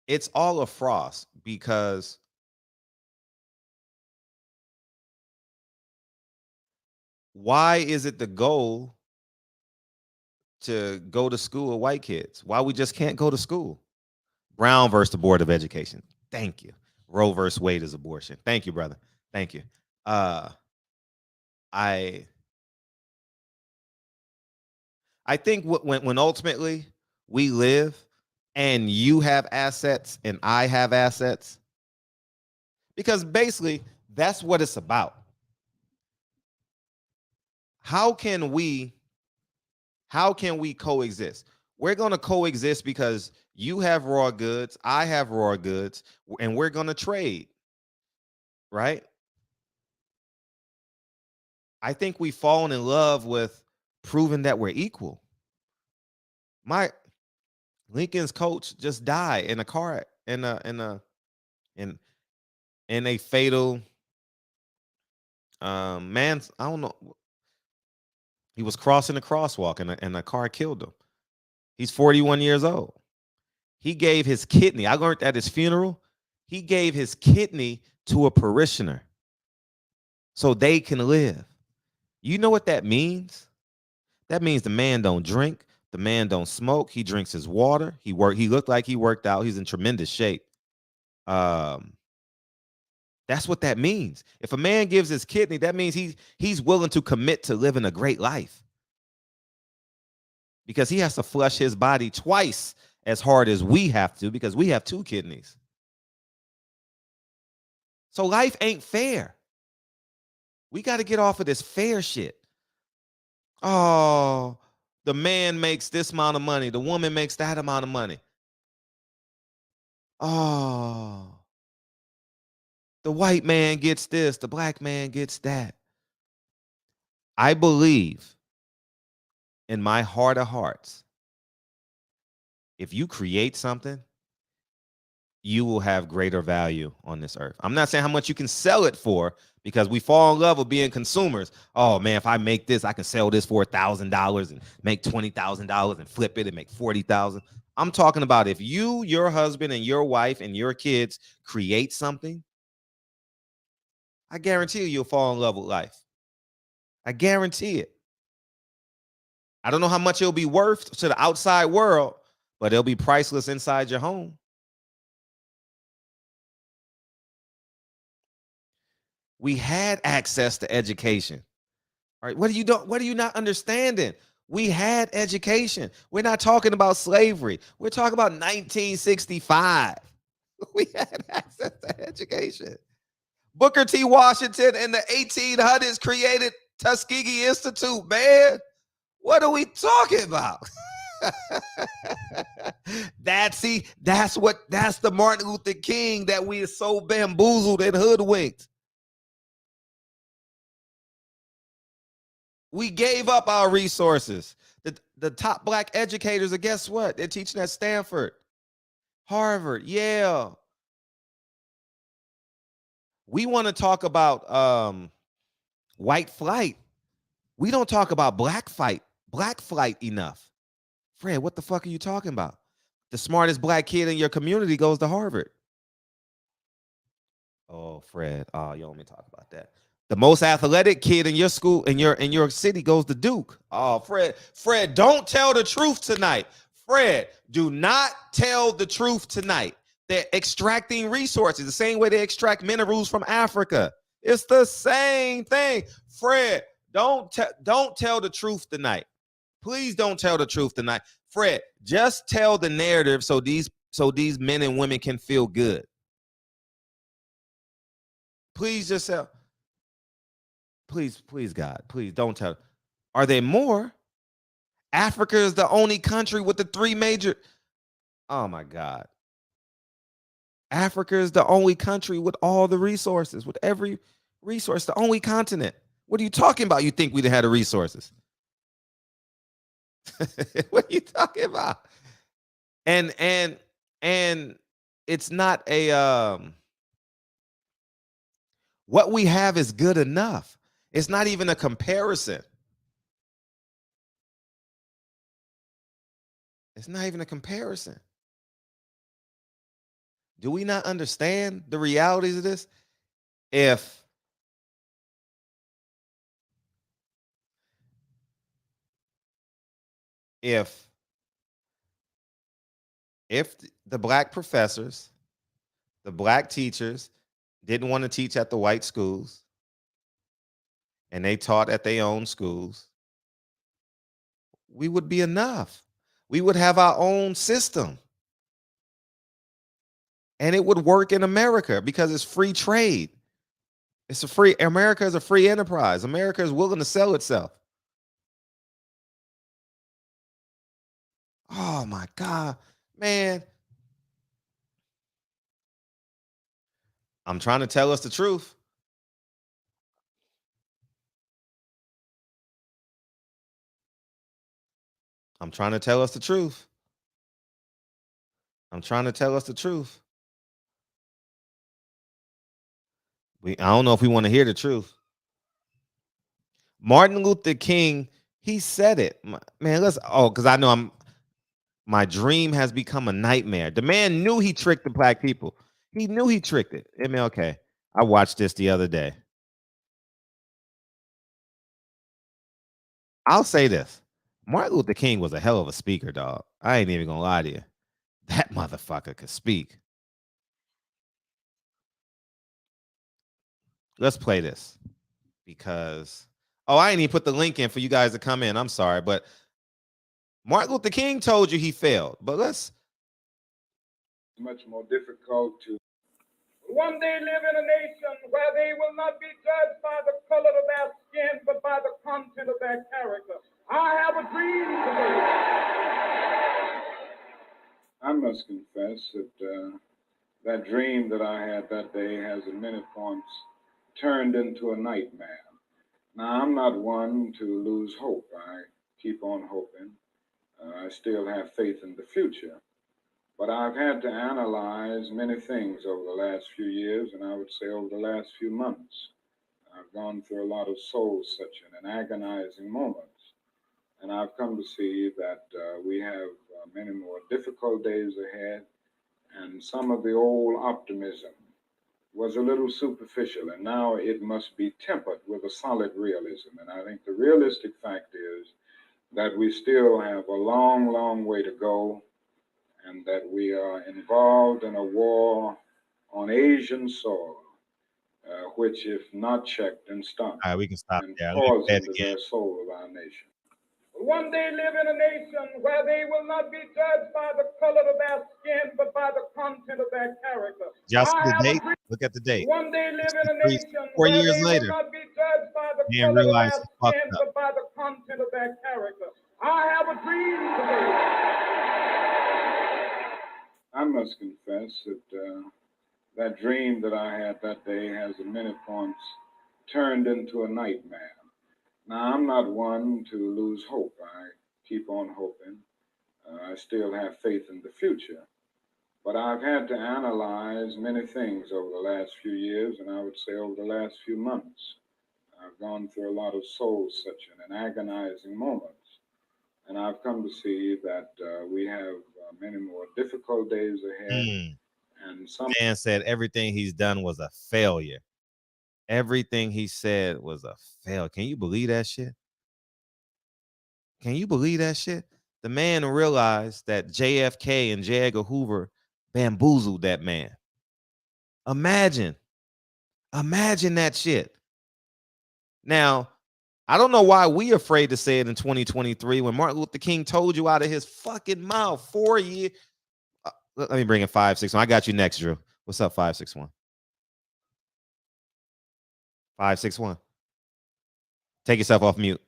It's all a frost because why is it the goal to go to school with white kids? Why we just can't go to school? Brown versus the Board of Education. Thank you. Roe versus Wade is abortion. Thank you, brother. Thank you. I think when ultimately we live and you have assets and I have assets, because basically that's what it's about. How can we coexist? We're going to coexist because you have raw goods, I have raw goods, and we're going to trade, right? I think we've fallen in love with proving that we're equal. My Lincoln's coach just died in a car in a fatal man. I don't know. He was crossing the crosswalk and a car killed him. He's 41 years old. He gave his kidney. I learned at his funeral. He gave his kidney to a parishioner so they can live. You know what that means? That means the man don't drink. The man don't smoke. He drinks his water. He looked like he worked out. He's in tremendous shape. That's what that means. If a man gives his kidney, that means he's willing to commit to living a great life. Because he has to flush his body twice as hard as we have to because we have 2 kidneys. So life ain't fair. We got to get off of this fair shit. Oh, the man makes this amount of money. The woman makes that amount of money. Oh, the white man gets this. The black man gets that. I believe in my heart of hearts, if you create something, you will have greater value on this earth. I'm not saying how much you can sell it for because we fall in love with being consumers. Oh man, if I make this, I can sell this for $1,000 and make $20,000 and flip it and make $40,000. I'm talking about if you, your husband, and your wife and your kids create something, I guarantee you'll fall in love with life. I guarantee it. I don't know how much it'll be worth to the outside world, but it'll be priceless inside your home. We had access to education. All right, what are you not understanding? We had education. We're not talking about slavery. We're talking about 1965. We had access to education. Booker T. Washington in the 1800s created Tuskegee Institute, man. What are we talking about? That's the Martin Luther King that we are so bamboozled and hoodwinked. We gave up our resources. The top black educators are, guess what? They're teaching at Stanford, Harvard, Yale. We want to talk about white flight. We don't talk about black flight enough. Fred, what the fuck are you talking about? The smartest black kid in your community goes to Harvard. Oh, Fred. Oh, you don't want me to talk about that. The most athletic kid in your school, in your city, goes to Duke. Oh, Fred, don't tell the truth tonight. Fred, do not tell the truth tonight. They're extracting resources the same way they extract minerals from Africa. It's the same thing. Fred, don't tell the truth tonight. Please don't tell the truth tonight. Fred, just tell the narrative so these men and women can feel good. Please just tell. Please, God, please don't tell. Are there more? Africa is the only country with the three major. Oh my God. Africa is the only country with all the resources, with every resource, the only continent. What are you talking about? You think we'd have had the resources? What are you talking about? And it's not a what we have is good enough. It's not even a comparison. It's not even a comparison. Do we not understand the realities of this? If the black professors, the black teachers didn't want to teach at the white schools and they taught at their own schools, we would be enough. We would have our own system. And it would work in America because it's free trade. America is a free enterprise. America is willing to sell itself. Oh my God, man. I'm trying to tell us the truth. I'm trying to tell us the truth. I'm trying to tell us the truth. I don't know if we want to hear the truth. Martin Luther King, he said it. Man, because I know my dream has become a nightmare. The man knew he tricked the black people. He knew he tricked it. MLK. I watched this the other day. I'll say this. Martin Luther King was a hell of a speaker, dog. I ain't even gonna lie to you. That motherfucker could speak. Let's play this because I ain't even put the link in for you guys to come in. I'm sorry, but Martin Luther King told you he failed. But let's much more difficult to one day live in a nation where they will not be judged by the color of their skin, but by the content of their character. I have a dream today. I must confess that that dream that I had that day has at many points turned into a nightmare. Now, I'm not one to lose hope. I keep on hoping. I still have faith in the future. But I've had to analyze many things over the last few years, and I would say over the last few months. I've gone through a lot of soul-searching and agonizing moments, and I've come to see that we have many more difficult days ahead, and some of the old optimism was a little superficial, and now it must be tempered with a solid realism. And I think the realistic fact is that we still have a long, long way to go, and that we are involved in a war on Asian soil, which, if not checked and stopped, All right, we can stop and there. Let me play poison it the again. very soul of our nation. One day live in a nation where they will not be judged by the color of their skin, but by the content of their character. Y'all see the date? Look at the date. One day live in a 63, nation 4 where years they later, will not be judged by the man color of realized their he fucked skin, up. but by the content of their character. I have a dream today. I must confess that that dream that I had that day has at many points turned into a nightmare. Now, I'm not one to lose hope. I keep on hoping. I still have faith in the future. But I've had to analyze many things over the last few years, and I would say over the last few months. I've gone through a lot of soul-searching and agonizing moments, and I've come to see that we have many more difficult days ahead. And some man said everything he's done was a failure. Everything he said was a fail. Can you believe that shit? Can you believe that shit? The man realized that JFK and J. Edgar Hoover bamboozled that man. Imagine that shit. Now, I don't know why we afraid to say it in 2023 when Martin Luther King told you out of his fucking mouth 4 years. Let me bring in 561. I got you next, Drew. What's up, 561? 561. Take yourself off mute.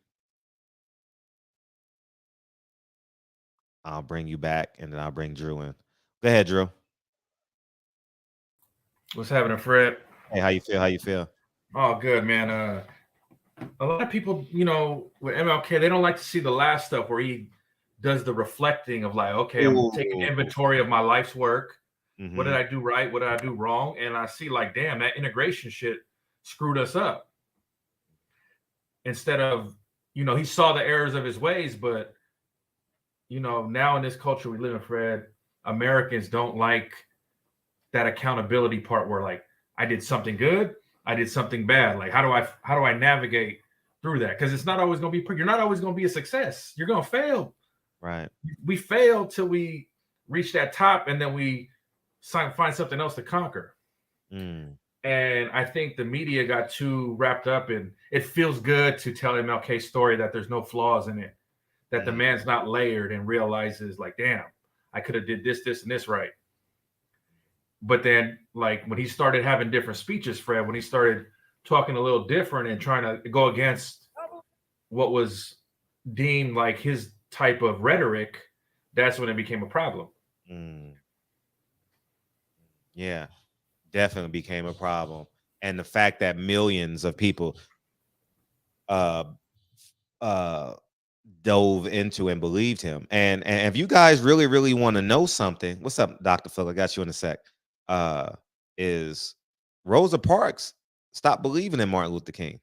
I'll bring you back, and then I'll bring Drew in. Go ahead, Drew. What's happening, Fred? Hey, how you feel? How you feel? Oh, good, man. A lot of people, you know, with MLK, they don't like to see the last stuff where he does the reflecting of like, okay, I'm taking inventory of my life's work. Mm-hmm. What did I do right? What did I do wrong? And I see like, damn, that integration shit screwed us up. Instead of, you know, he saw the errors of his ways, but, you know, now in this culture we live in, Fred, Americans don't like that accountability part where like, I did something good, I did something bad. Like, how do I navigate through that? Because it's not always going to be, you're not always going to be a success. You're going to fail. Right. We fail till we reach that top, and then we find something else to conquer. And I think the media got too wrapped up in, it feels good to tell MLK's story that there's no flaws in it, that the man's not layered and realizes like, damn, I could have did this, and this right. But then, like, when he started having different speeches, Fred, when he started talking a little different and trying to go against what was deemed like his type of rhetoric, that's when it became a problem. Yeah, definitely became a problem. And the fact that millions of people dove into and believed him. And if you guys really, really want to know something, what's up, Dr. Phil? I got you in a sec. Is Rosa Parks stopped believing in Martin Luther King.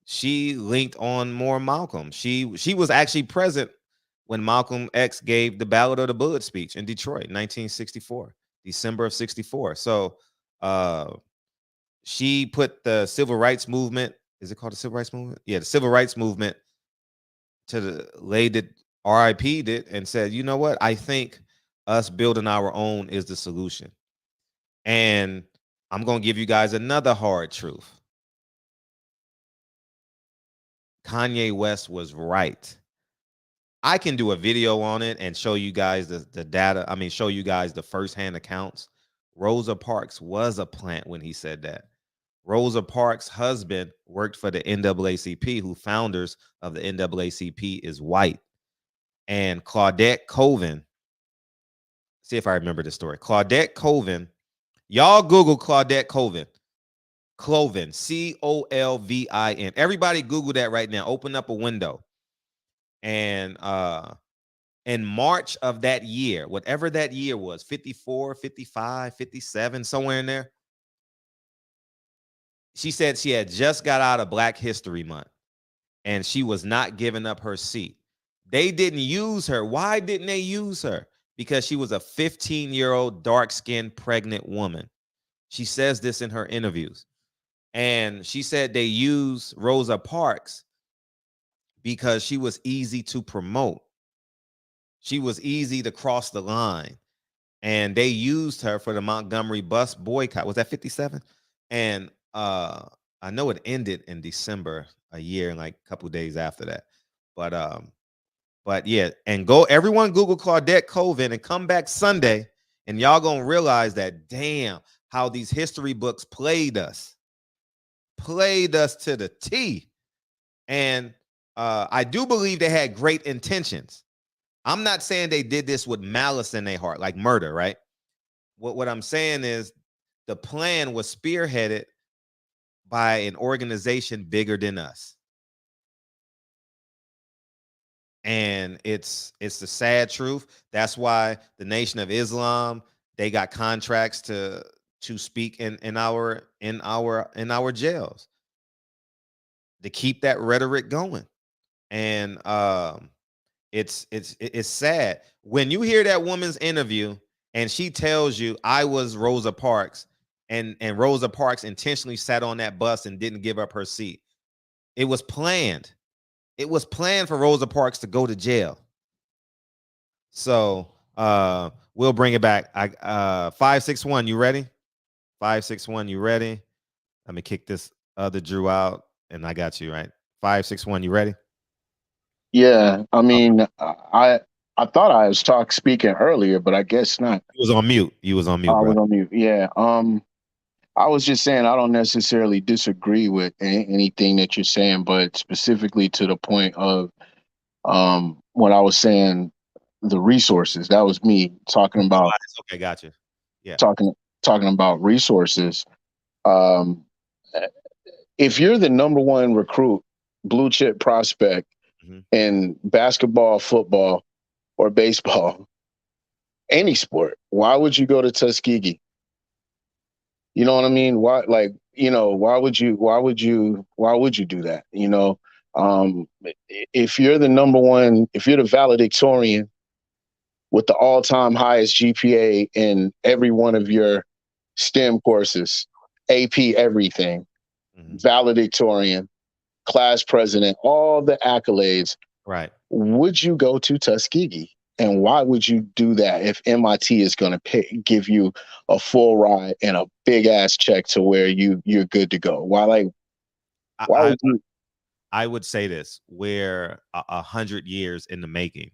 She linked on more Malcolm. She was actually present when Malcolm X gave the Ballad of the Bullet speech in Detroit, 1964, December of 64. So she put the civil rights movement, is it called the civil rights movement? Yeah, the civil rights movement to the lady that RIP'd it and said, you know what? I think us building our own is the solution. And I'm going to give you guys another hard truth. Kanye West was right. I can do a video on it and show you guys the data. I mean, show you guys the firsthand accounts. Rosa Parks was a plant when he said that. Rosa Parks' husband worked for the NAACP, who founders of the NAACP is white. And Claudette Colvin, see if I remember the story. Claudette Colvin, y'all Google Claudette Colvin. Cloven, Colvin. Everybody Google that right now. Open up a window. And in March of that year, whatever that year was, 54, 55, 57, somewhere in there, she said she had just got out of Black History Month and she was not giving up her seat. They didn't use her. Why didn't they use her? Because she was a 15-year-old dark-skinned pregnant woman. She says this in her interviews. And she said they use Rosa Parks because she was easy to promote. She was easy to cross the line. And they used her for the Montgomery bus boycott. Was that 57? And I know it ended in December, a year and like a couple days after that. But yeah, and everyone Google Claudette Colvin and come back Sunday, and y'all gonna realize that damn how these history books played us to the T. And I do believe they had great intentions. I'm not saying they did this with malice in their heart, like murder, right? What I'm saying is the plan was spearheaded by an organization bigger than us. And it's the sad truth. That's why the Nation of Islam, they got contracts to speak in our jails, to keep that rhetoric going. And it's sad when you hear that woman's interview and she tells you, I was Rosa Parks, and Rosa Parks intentionally sat on that bus and didn't give up her seat. It was planned. It was planned for Rosa Parks to go to jail. So we'll bring it back. 561, you ready? 561, you ready? Let me kick this other Drew out, and I got you, right? 561, you ready? Yeah, I mean, I thought I was speaking earlier, but I guess not. You was on mute. You was on mute, I bro. was on mute. Yeah. I was just saying I don't necessarily disagree with anything that you're saying, but specifically to the point of when I was saying the resources. That was me talking about. Okay, gotcha. Yeah. Talking about resources. If you're the number one recruit, blue chip prospect in basketball, football, or baseball, any sport, why would you go to Tuskegee? You know what I mean? Why, like, you know, why would you do that? You know, if you're the number one, if you're the valedictorian with the all-time highest GPA in every one of your STEM courses, AP everything, valedictorian, class president, all the accolades, right? Would you go to Tuskegee? And why would you do that if MIT is going to give you a full ride and a big ass check to where you're good to go? Why would you? I would say this: we're 100 years in the making,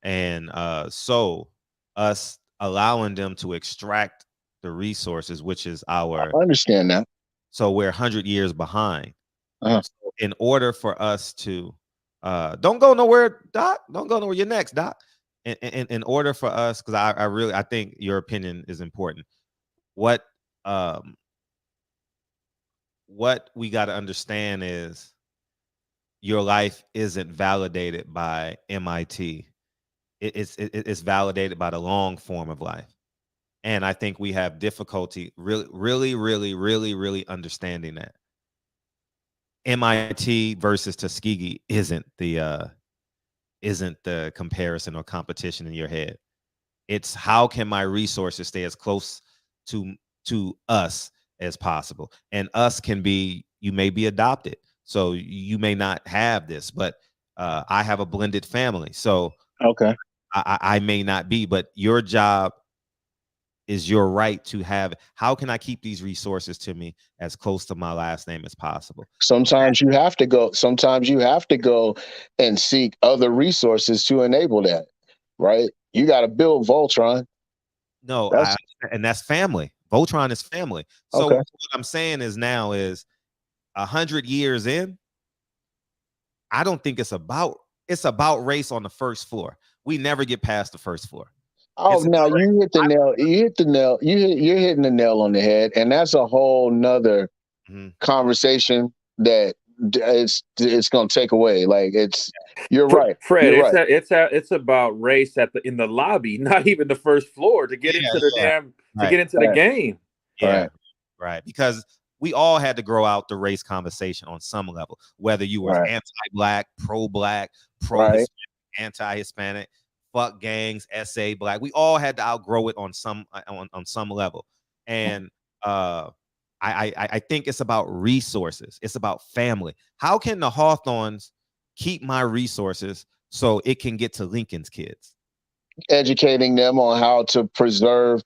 and so us allowing them to extract the resources, which is our. I understand that. So we're 100 years behind. So in order for us to, don't go nowhere, Doc. Don't go nowhere. You're next, Doc. In order for us, because I think your opinion is important. What we got to understand is your life isn't validated by MIT. It's validated by the long form of life. And I think we have difficulty really understanding that. MIT versus Tuskegee isn't the comparison or competition in your head. It's how can my resources stay as close to us as possible. And us can be, you may be adopted, so you may not have this, but I have a blended family, so okay, I may not be, but your job is your right to have. How can I keep these resources to me as close to my last name as possible? Sometimes you have to go and seek other resources to enable that, right? You got to build Voltron. No, and that's family. Voltron is family. So what I'm saying is now is 100 years in, I don't think it's about race on the first floor. We never get past the first floor. Oh, now you hit the nail. You're hitting the nail on the head, and that's a whole nother conversation that it's going to take away. Like you're right, Fred. You're it's about race in the lobby, not even the first floor to get into the get into the game. Yeah, right. Because we all had to grow out the race conversation on some level, whether you were anti-black, pro-black, pro-Hispanic, anti-Hispanic. Fuck gangs, SA black. We all had to outgrow it on some level. And I think it's about resources. It's about family. How can the Hawthorns keep my resources so it can get to Lincoln's kids? Educating them on how to preserve,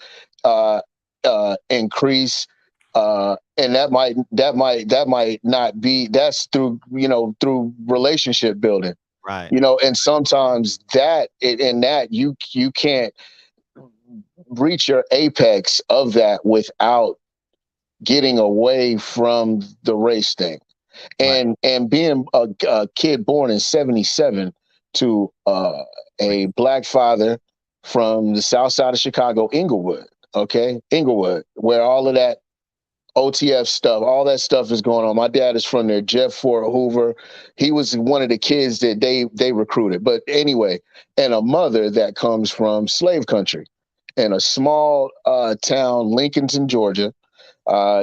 increase, and that might not be, that's through, through relationship building, right? And sometimes that you can't reach your apex of that without getting away from the race thing. And being a kid born in 77 to a black father from the south side of Chicago, Inglewood, where all of that OTF stuff, all that stuff is going on. My dad is from there, Jeff Fort Hoover. He was one of the kids that they recruited. But anyway, and a mother that comes from slave country in a small town, Lincolnton, Georgia.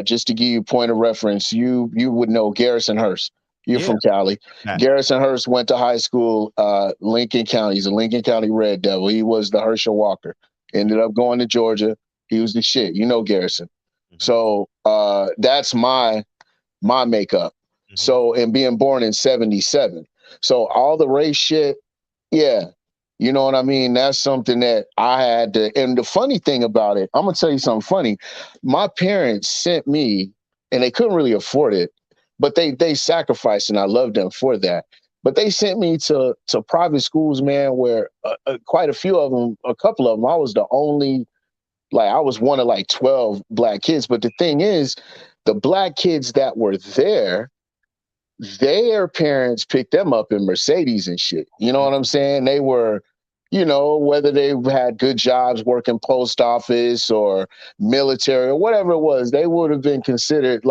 Just to give you a point of reference, you would know Garrison Hearst. You're from Cali. Yeah. Garrison Hearst went to high school, Lincoln County. He's a Lincoln County Red Devil. He was the Herschel Walker. Ended up going to Georgia. He was the shit. Garrison. Mm-hmm. So that's my makeup. Mm-hmm. So, and being born in 77. So all the race shit, yeah. You know what I mean? That's something that I had to. And the funny thing about it, I'm going to tell you something funny. My parents sent me, and they couldn't really afford it, but they sacrificed, and I loved them for that. But they sent me to private schools, man, where quite a few of them, a couple of them, I was the only, I was one of 12 black kids. But the thing is, the black kids that were there, their parents picked them up in Mercedes and shit. You know what I'm saying? They were, whether they had good jobs working post office or military or whatever it was, they would have been considered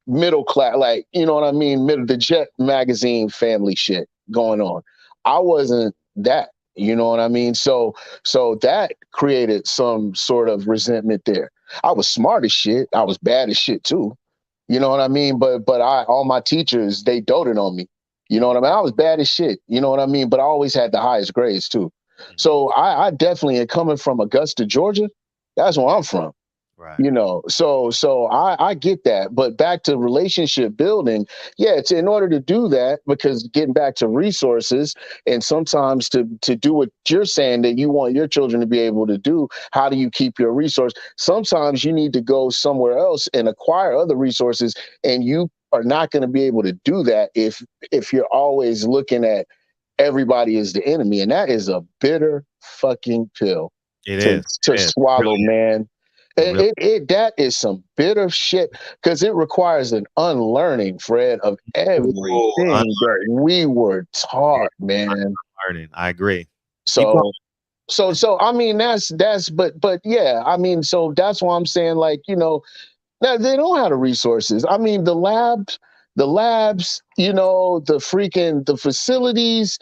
middle class, you know what I mean? The Jet magazine family shit going on. I wasn't that, you know what I mean? So that created some sort of resentment there. I was smart as shit. I was bad as shit too. You know what I mean? But all my teachers, they doted on me. You know what I mean? I was bad as shit. You know what I mean? But I always had the highest grades too. Mm-hmm. So I definitely, and coming from Augusta, Georgia, that's where I'm from. Right. So I get that. But back to relationship building, it's in order to do that, because getting back to resources, and sometimes to do what you're saying that you want your children to be able to do, how do you keep your resource? Sometimes you need to go somewhere else and acquire other resources, and you are not going to be able to do that if you're always looking at everybody as the enemy. And that is a bitter fucking pill to swallow, really, man. That is some bitter shit, because it requires an unlearning, Fred, of everything that we were taught, man. Unlearning. I agree. So I mean, but yeah, I mean, so that's why I'm saying, now they don't have the resources. I mean, the labs, the facilities,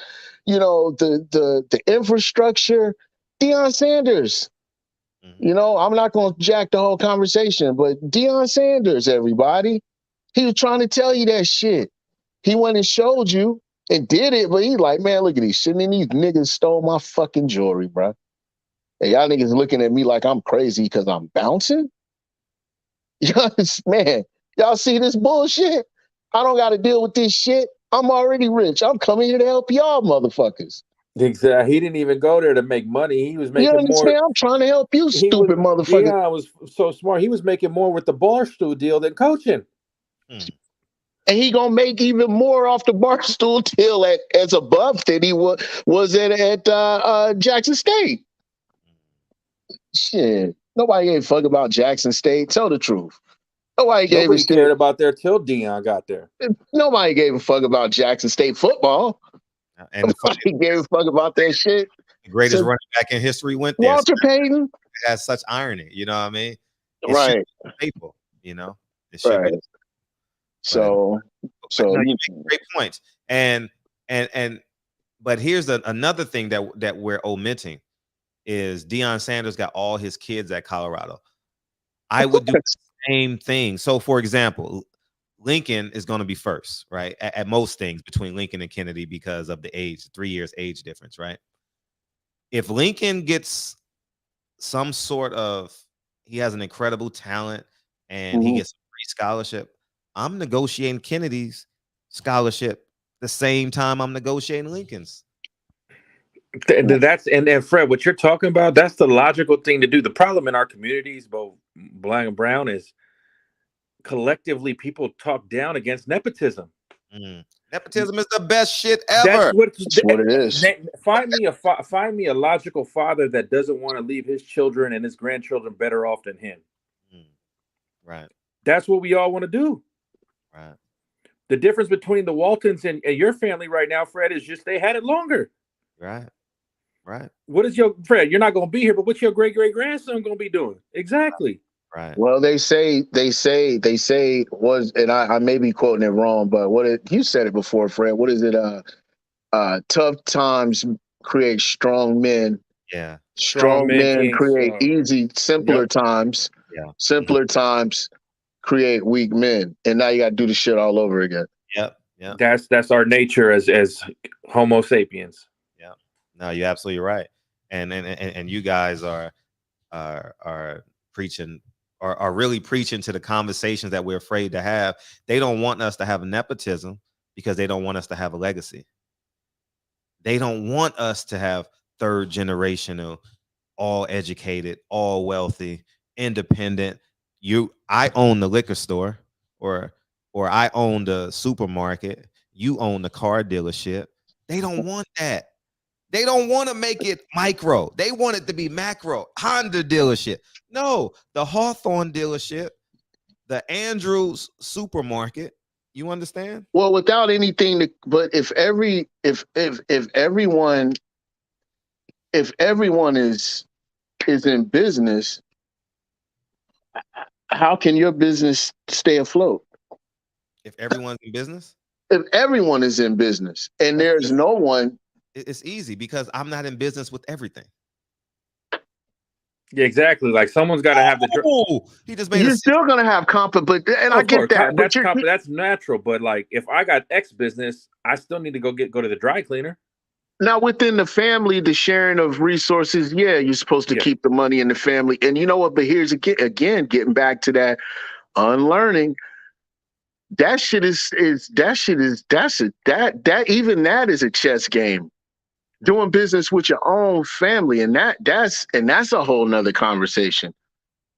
the infrastructure. Deion Sanders. I'm not going to jack the whole conversation, but Deion Sanders, everybody, he was trying to tell you that shit. He went and showed you and did it, but he's like, man, look at these shit. And these niggas stole my fucking jewelry, bro. And y'all niggas looking at me like I'm crazy because I'm bouncing? Man, y'all see this bullshit? I don't got to deal with this shit. I'm already rich. I'm coming here to help y'all motherfuckers. Exactly. He didn't even go there to make money. He was making more. I'm trying to help you, stupid motherfucker. Yeah, I was so smart. He was making more with the Barstool deal than coaching. And he gonna make even more off the Barstool deal as a buff than he was at Jackson State. Shit, nobody gave a fuck about Jackson State. Tell the truth. Nobody cared about there till Deion got there. Nobody gave a fuck about Jackson State football. And nobody gave a fuck about that shit. The greatest running back in history went there. Walter Payton. It has such irony, you know what I mean? Right. People, It right. Be. So you make great points. And but here's another thing that we're omitting is Deion Sanders got all his kids at Colorado. I would do the same thing. So, for example, Lincoln is going to be first, right? At most things between Lincoln and Kennedy because of the age, 3 years age difference, right? If Lincoln gets some sort of, he has an incredible talent and he gets a free scholarship, I'm negotiating Kennedy's scholarship the same time I'm negotiating Lincolns. That's and Fred, what you're talking about, that's the logical thing to do. The problem in our communities, both black and brown, is collectively people talk down against nepotism. Nepotism is the best shit ever. That's what it is. Find me a logical father that doesn't want to leave his children and his grandchildren better off than him. Right. That's what we all want to do. Right. The difference between the Waltons and your family right now, Fred, is just they had it longer. Right. Right. What is your Fred? You're not going to be here, but what's your great grandson going to be doing? Exactly. Right. Well, they say was, and I may be quoting it wrong, but you said it before, Fred. What is it? Tough times create strong men. Yeah. Strong men create easy, simpler times. Yeah. Simpler times create weak men, and now you got to do the shit all over again. Yep. Yeah. That's our nature as Homo sapiens. Yeah. No, you're absolutely right. And you guys are preaching. Are really preaching to the conversations that we're afraid to have. They don't want us to have nepotism because they don't want us to have a legacy. They don't want us to have third generational, all educated, all wealthy, independent. I own the liquor store, or I own the supermarket. You own the car dealership. They don't want that. They don't want to make it micro. They want it to be macro. Honda dealership. No, the Hawthorne dealership, the Andrews supermarket. You understand? Well, without anything but if everyone is in business, how can your business stay afloat? If everyone's in business? If everyone is in business and there's no one. It's easy because I'm not in business with everything. Yeah, exactly. Like someone's got to have the. He just made. You're still gonna have I get that. That's natural. But like, if I got X business, I still need to go to the dry cleaner. Now, within the family, the sharing of resources, yeah, you're supposed to keep the money in the family. And you know what? But here's again, getting back to that unlearning. That shit is a chess game. Doing business with your own family, and that's a whole nother conversation.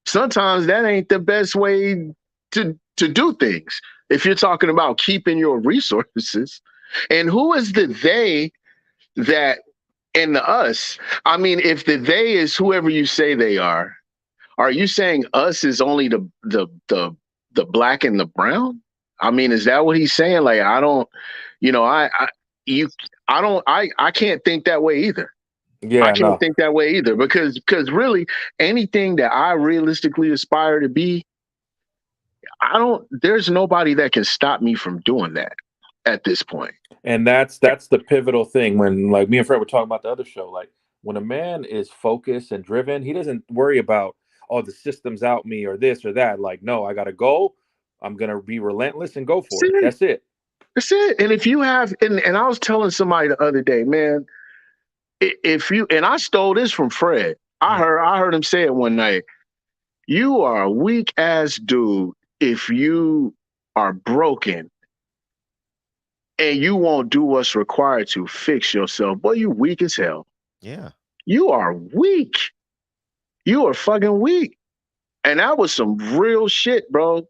Sometimes that ain't the best way to do things. If you're talking about keeping your resources, and who is the they that and the us? I mean, if the they is whoever you say they are you saying us is only the black and the brown? I mean, is that what he's saying? Like, I don't, I can't think that way either. Yeah, I can't think that way either because really anything that I realistically aspire to be, there's nobody that can stop me from doing that at this point. And that's the pivotal thing when, like, me and Fred were talking about the other show, like when a man is focused and driven, he doesn't worry about, the system's out me or this or that. Like, no, I got to go. I'm going to be relentless and go for it. That's it. That's it. And if you have, and I was telling somebody the other day, man, if you, and I stole this from Fred, I heard him say it one night. You are a weak ass dude if you are broken and you won't do what's required to fix yourself. Boy, you weak as hell. Yeah. You are weak. You are fucking weak. And that was some real shit, bro.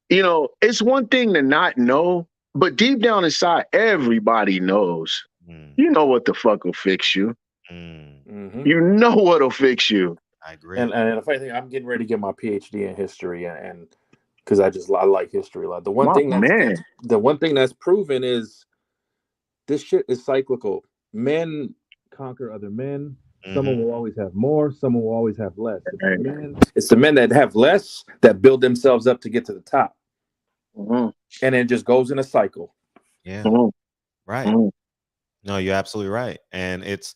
It's one thing to not know, but deep down inside, everybody knows. You know what the fuck will fix you. You know what'll fix you. I agree. And the funny thing, I'm getting ready to get my PhD in history, and because I like history a lot. The one thing that's proven is this shit is cyclical. Men conquer other men. Someone will always have more. Someone will always have less. It's the men that have less that build themselves up to get to the top. And it just goes in a cycle. Yeah. Right. No, you're absolutely right. And it's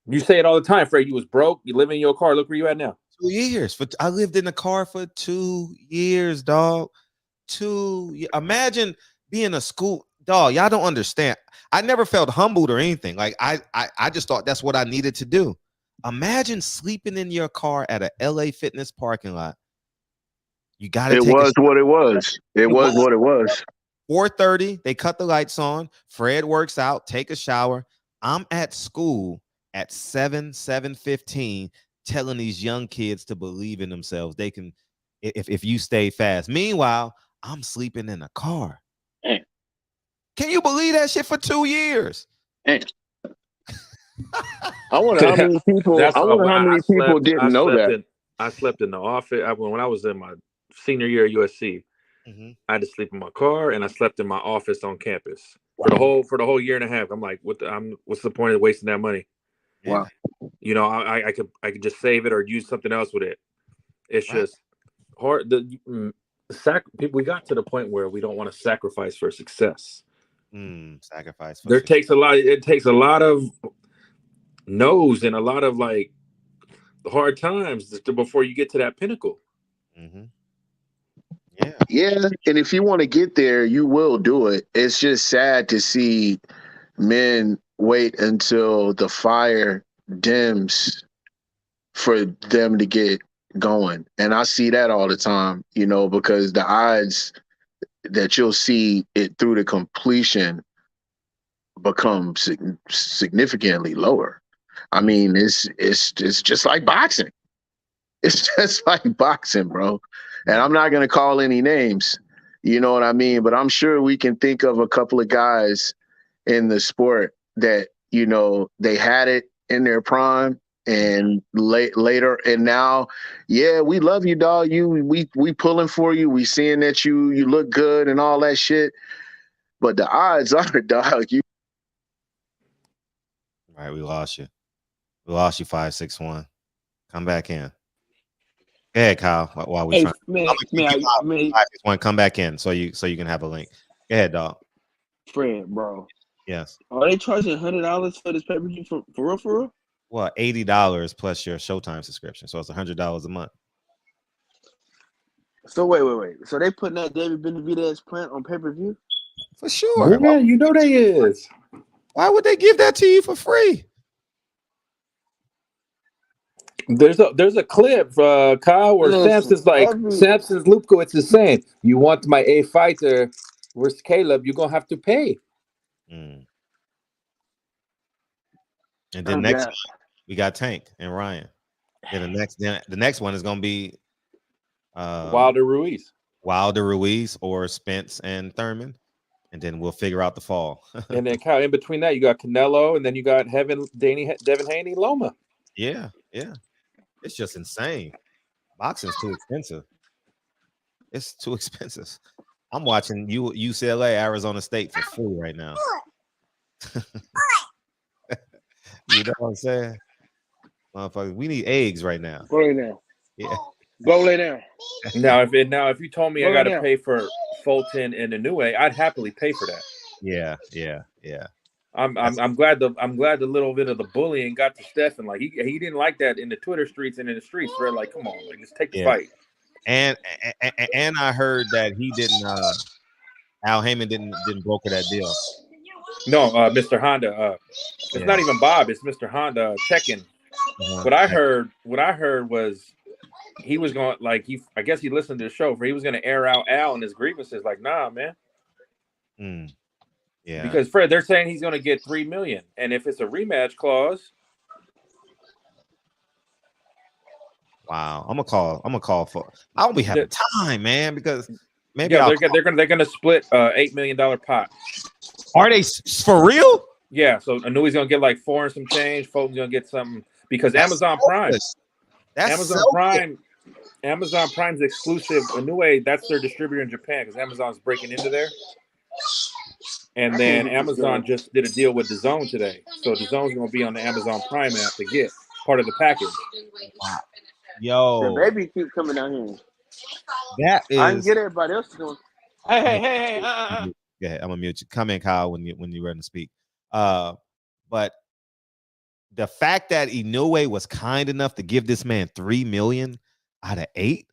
You say it all the time, Fred. You was broke. You live in your car. Look where you at now. 2 years. I lived in the car for 2 years, dog. Imagine being a school dog. Y'all don't understand. I never felt humbled or anything. Like I just thought that's what I needed to do. Imagine sleeping in your car at a LA Fitness parking lot. You got to. It was what it was. It was what it was. 4:30, they cut the lights on. Fred works out, take a shower. I'm at school at 7:15, telling these young kids to believe in themselves. They can, if you stay fast. Meanwhile, I'm sleeping in a car. Damn. Can you believe that shit for 2 years? Damn. I wonder how many people. Didn't know that. I slept in the office when I was in my senior year at USC. Mm-hmm. I had to sleep in my car, and I slept in my office on campus for the whole year and a half. I'm like, what's the point of wasting that money? Wow. You know, I could just save it or use something else with it. It's just hard. We got to the point where we don't want to sacrifice for success. Sacrifice. It takes a lot of no's and a lot of like hard times before you get to that pinnacle. Mm-hmm. Yeah, and if you want to get there, you will do it. It's just sad to see men wait until the fire dims for them to get going. And I see that all the time, you know, because the odds that you'll see it through the completion become significantly lower. I mean, it's just like boxing. It's just like boxing, bro. And I'm not going to call any names, you know what I mean? But I'm sure we can think of a couple of guys in the sport that, you know, they had it in their prime and later. And now, yeah, we love you, dog. We pulling for you. We seeing that you look good and all that shit. But the odds are, dog, you. All right, we lost you. We lost you, 561. Come back in. Go ahead, Kyle. While we trying, come back in so you can have a link. Go ahead, dog. Fred, bro. Yes. Are they charging $100 for this pay-per-view for real? For real? Well, $80 plus your Showtime subscription, so it's $100 a month. So wait. So they putting that David Benavidez plant on pay-per-view? For sure. Yeah, you know they is. Why would they give that to you for free? There's a clip, Kyle, where Samson's Lupkowitz is saying, "You want my A fighter versus Caleb? You're gonna have to pay." And then next we got Tank and Ryan. Then the next one is gonna be Wilder Ruiz or Spence and Thurman, and then we'll figure out the fall. And then Kyle, in between that, you got Canelo, and then you got Devin Haney, Loma. Yeah. It's just insane. Boxing's too expensive. It's too expensive. I'm watching UCLA, Arizona State for free right now. You know what I'm saying? Motherfuckers, we need eggs right now. Go lay down. Yeah. Go lay down. Now, if you told me I got to pay for Fulton and Inoue, I'd happily pay for that. Yeah. I'm glad the little bit of the bullying got to Stephen. Like he didn't like that in the Twitter streets and in the streets. Where like, come on, like just take the fight. And I heard that he didn't. Al Haymon didn't broker that deal. No, Mr. Honda. It's not even Bob. It's Mr. Honda checking. What I heard was he was going I guess he listened to the show for he was going to air out Al and his grievances. Like, nah, man. Yeah. Because Fred, they're saying he's going to get $3 million, and if it's a rematch clause. Wow, I'm gonna call for. I won't be having time, man, because maybe they're gonna split $8 million pot. Are they for real? Yeah, so Inouye's gonna get like 4 and some change. Fulton's gonna get something because Amazon Prime. Amazon Prime's exclusive Inoue. That's their distributor in Japan because Amazon's breaking into there. And then Amazon just did a deal with DAZN today, so DAZN's gonna be on the Amazon Prime app to get part of the package. Wow. Yo, the baby keep coming down here. That is. I can get everybody else doing. Hey. Go ahead. I'm gonna mute you. Come in, Kyle, when you're ready to speak. But the fact that Inoue was kind enough to give this man $3 million out of 8,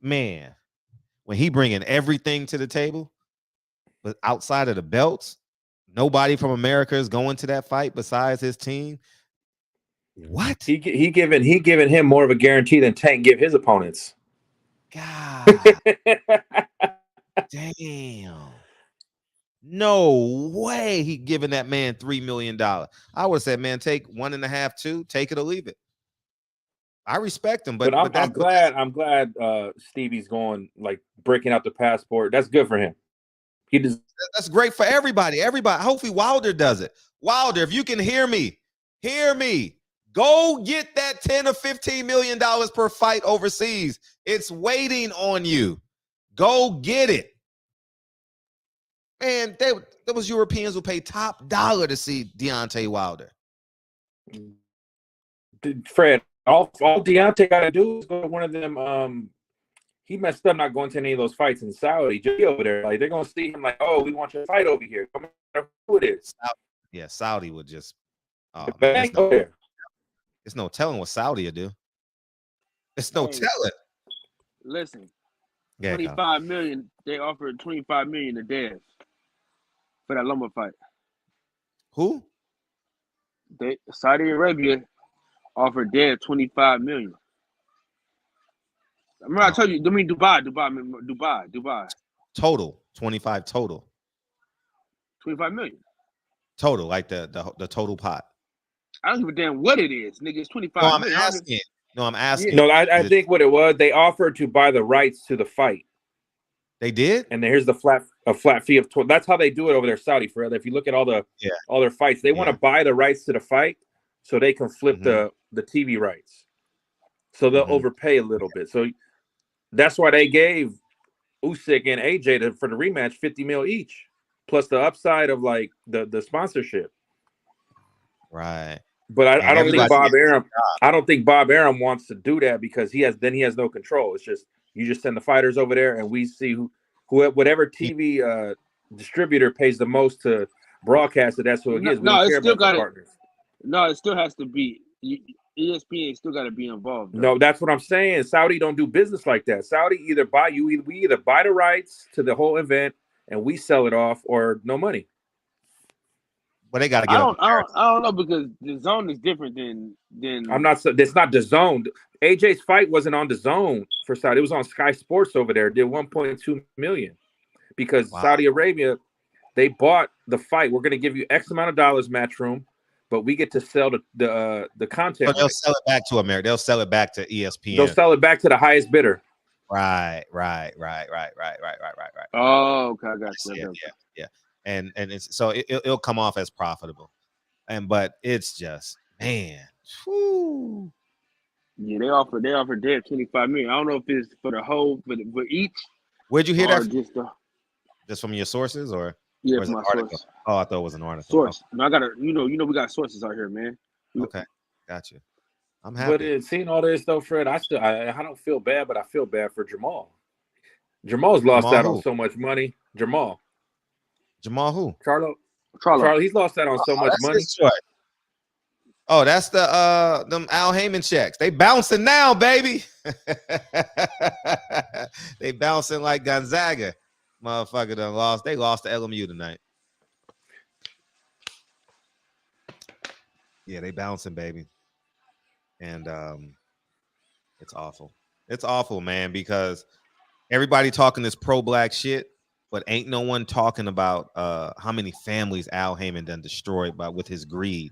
man, when he bringing everything to the table, but outside of the belts, nobody from America is going to that fight besides his team. What? He giving him more of a guarantee than Tank give his opponents. God. Damn. No way he giving that man $3 million. I would have said, man, take 1.5, 2, take it or leave it. I respect him, but I'm glad Stevie's going, like, breaking out the passport. That's good for him. That's great for everybody. Hopefully Wilder does it. Wilder, if you can hear me. Go get that $10 or $15 million per fight overseas. It's waiting on you. Go get it. Man, there was Europeans who paid top dollar to see Deontay Wilder. Fred, all Deontay got to do is go to one of them. He messed up not going to any of those fights in Saudi. Just over there, like, they're gonna see him like, oh, we want your fight over here. Come on, who it is? Yeah, Saudi would just. There's no telling what Saudi would do. It's no telling. Listen, yeah, 25 million. They offered 25 million to Dez for that Loma fight. Who? Saudi Arabia offered Dez 25 million. Remember I told you, I mean Dubai. Total, 25 total. 25 million. Total, like the total pot. I don't give a damn what it is, nigga. It's 25 million. I'm asking. No, I think what it was, they offered to buy the rights to the fight. They did? And here's a flat fee of 12. That's how they do it over there, Saudi, Fred. If you look at all their fights, they want to buy the rights to the fight so they can flip the TV rights. So they'll overpay a little bit. So that's why they gave Usyk and AJ for the rematch $50 million each, plus the upside of like the sponsorship. Right. But I don't think Bob Arum. I don't think Bob Arum wants to do that because he has no control. It's just you just send the fighters over there and we see whatever TV distributor pays the most to broadcast it. That's who it is. No, it still got partners. No, it still has to be. ESPN still got to be involved. Though. No, that's what I'm saying. Saudi don't do business like that. Saudi we either buy the rights to the whole event and we sell it off, or no money. But they got to get. I don't know because the zone is different than. I'm not. It's not the zone. AJ's fight wasn't on the zone for Saudi. It was on Sky Sports over there. It did 1.2 million because Saudi Arabia, they bought the fight. We're going to give you X amount of dollars, Matchroom. But we get to sell the content. But they'll sell it back to America. They'll sell it back to ESPN. They'll sell it back to the highest bidder. Right. Oh, okay, I got you. Yeah. And it's so it'll come off as profitable. But it's just, man. Whew. Yeah, they offered Dez 25 million. I don't know if it's for the whole, for each. Where'd you hear that? Just from your sources, or? Yeah, from my source. Oh, I thought it was an article. Source. No, I gotta, you know, we got sources out here, man. Okay, got you. I'm happy. But seeing all this though, Fred, I don't feel bad, but I feel bad for Jamal. Jamal's lost out on so much money. Jamal who? Charlo. He's lost out on so much money. Oh, that's the them Al Haymon checks. They bouncing now, baby. They bouncing like Gonzaga. Motherfucker done lost. They lost to LMU tonight. Yeah, they bouncing, baby. And it's awful. It's awful, man, because everybody talking this pro-black shit, but ain't no one talking about how many families Al Haymon done destroyed with his greed.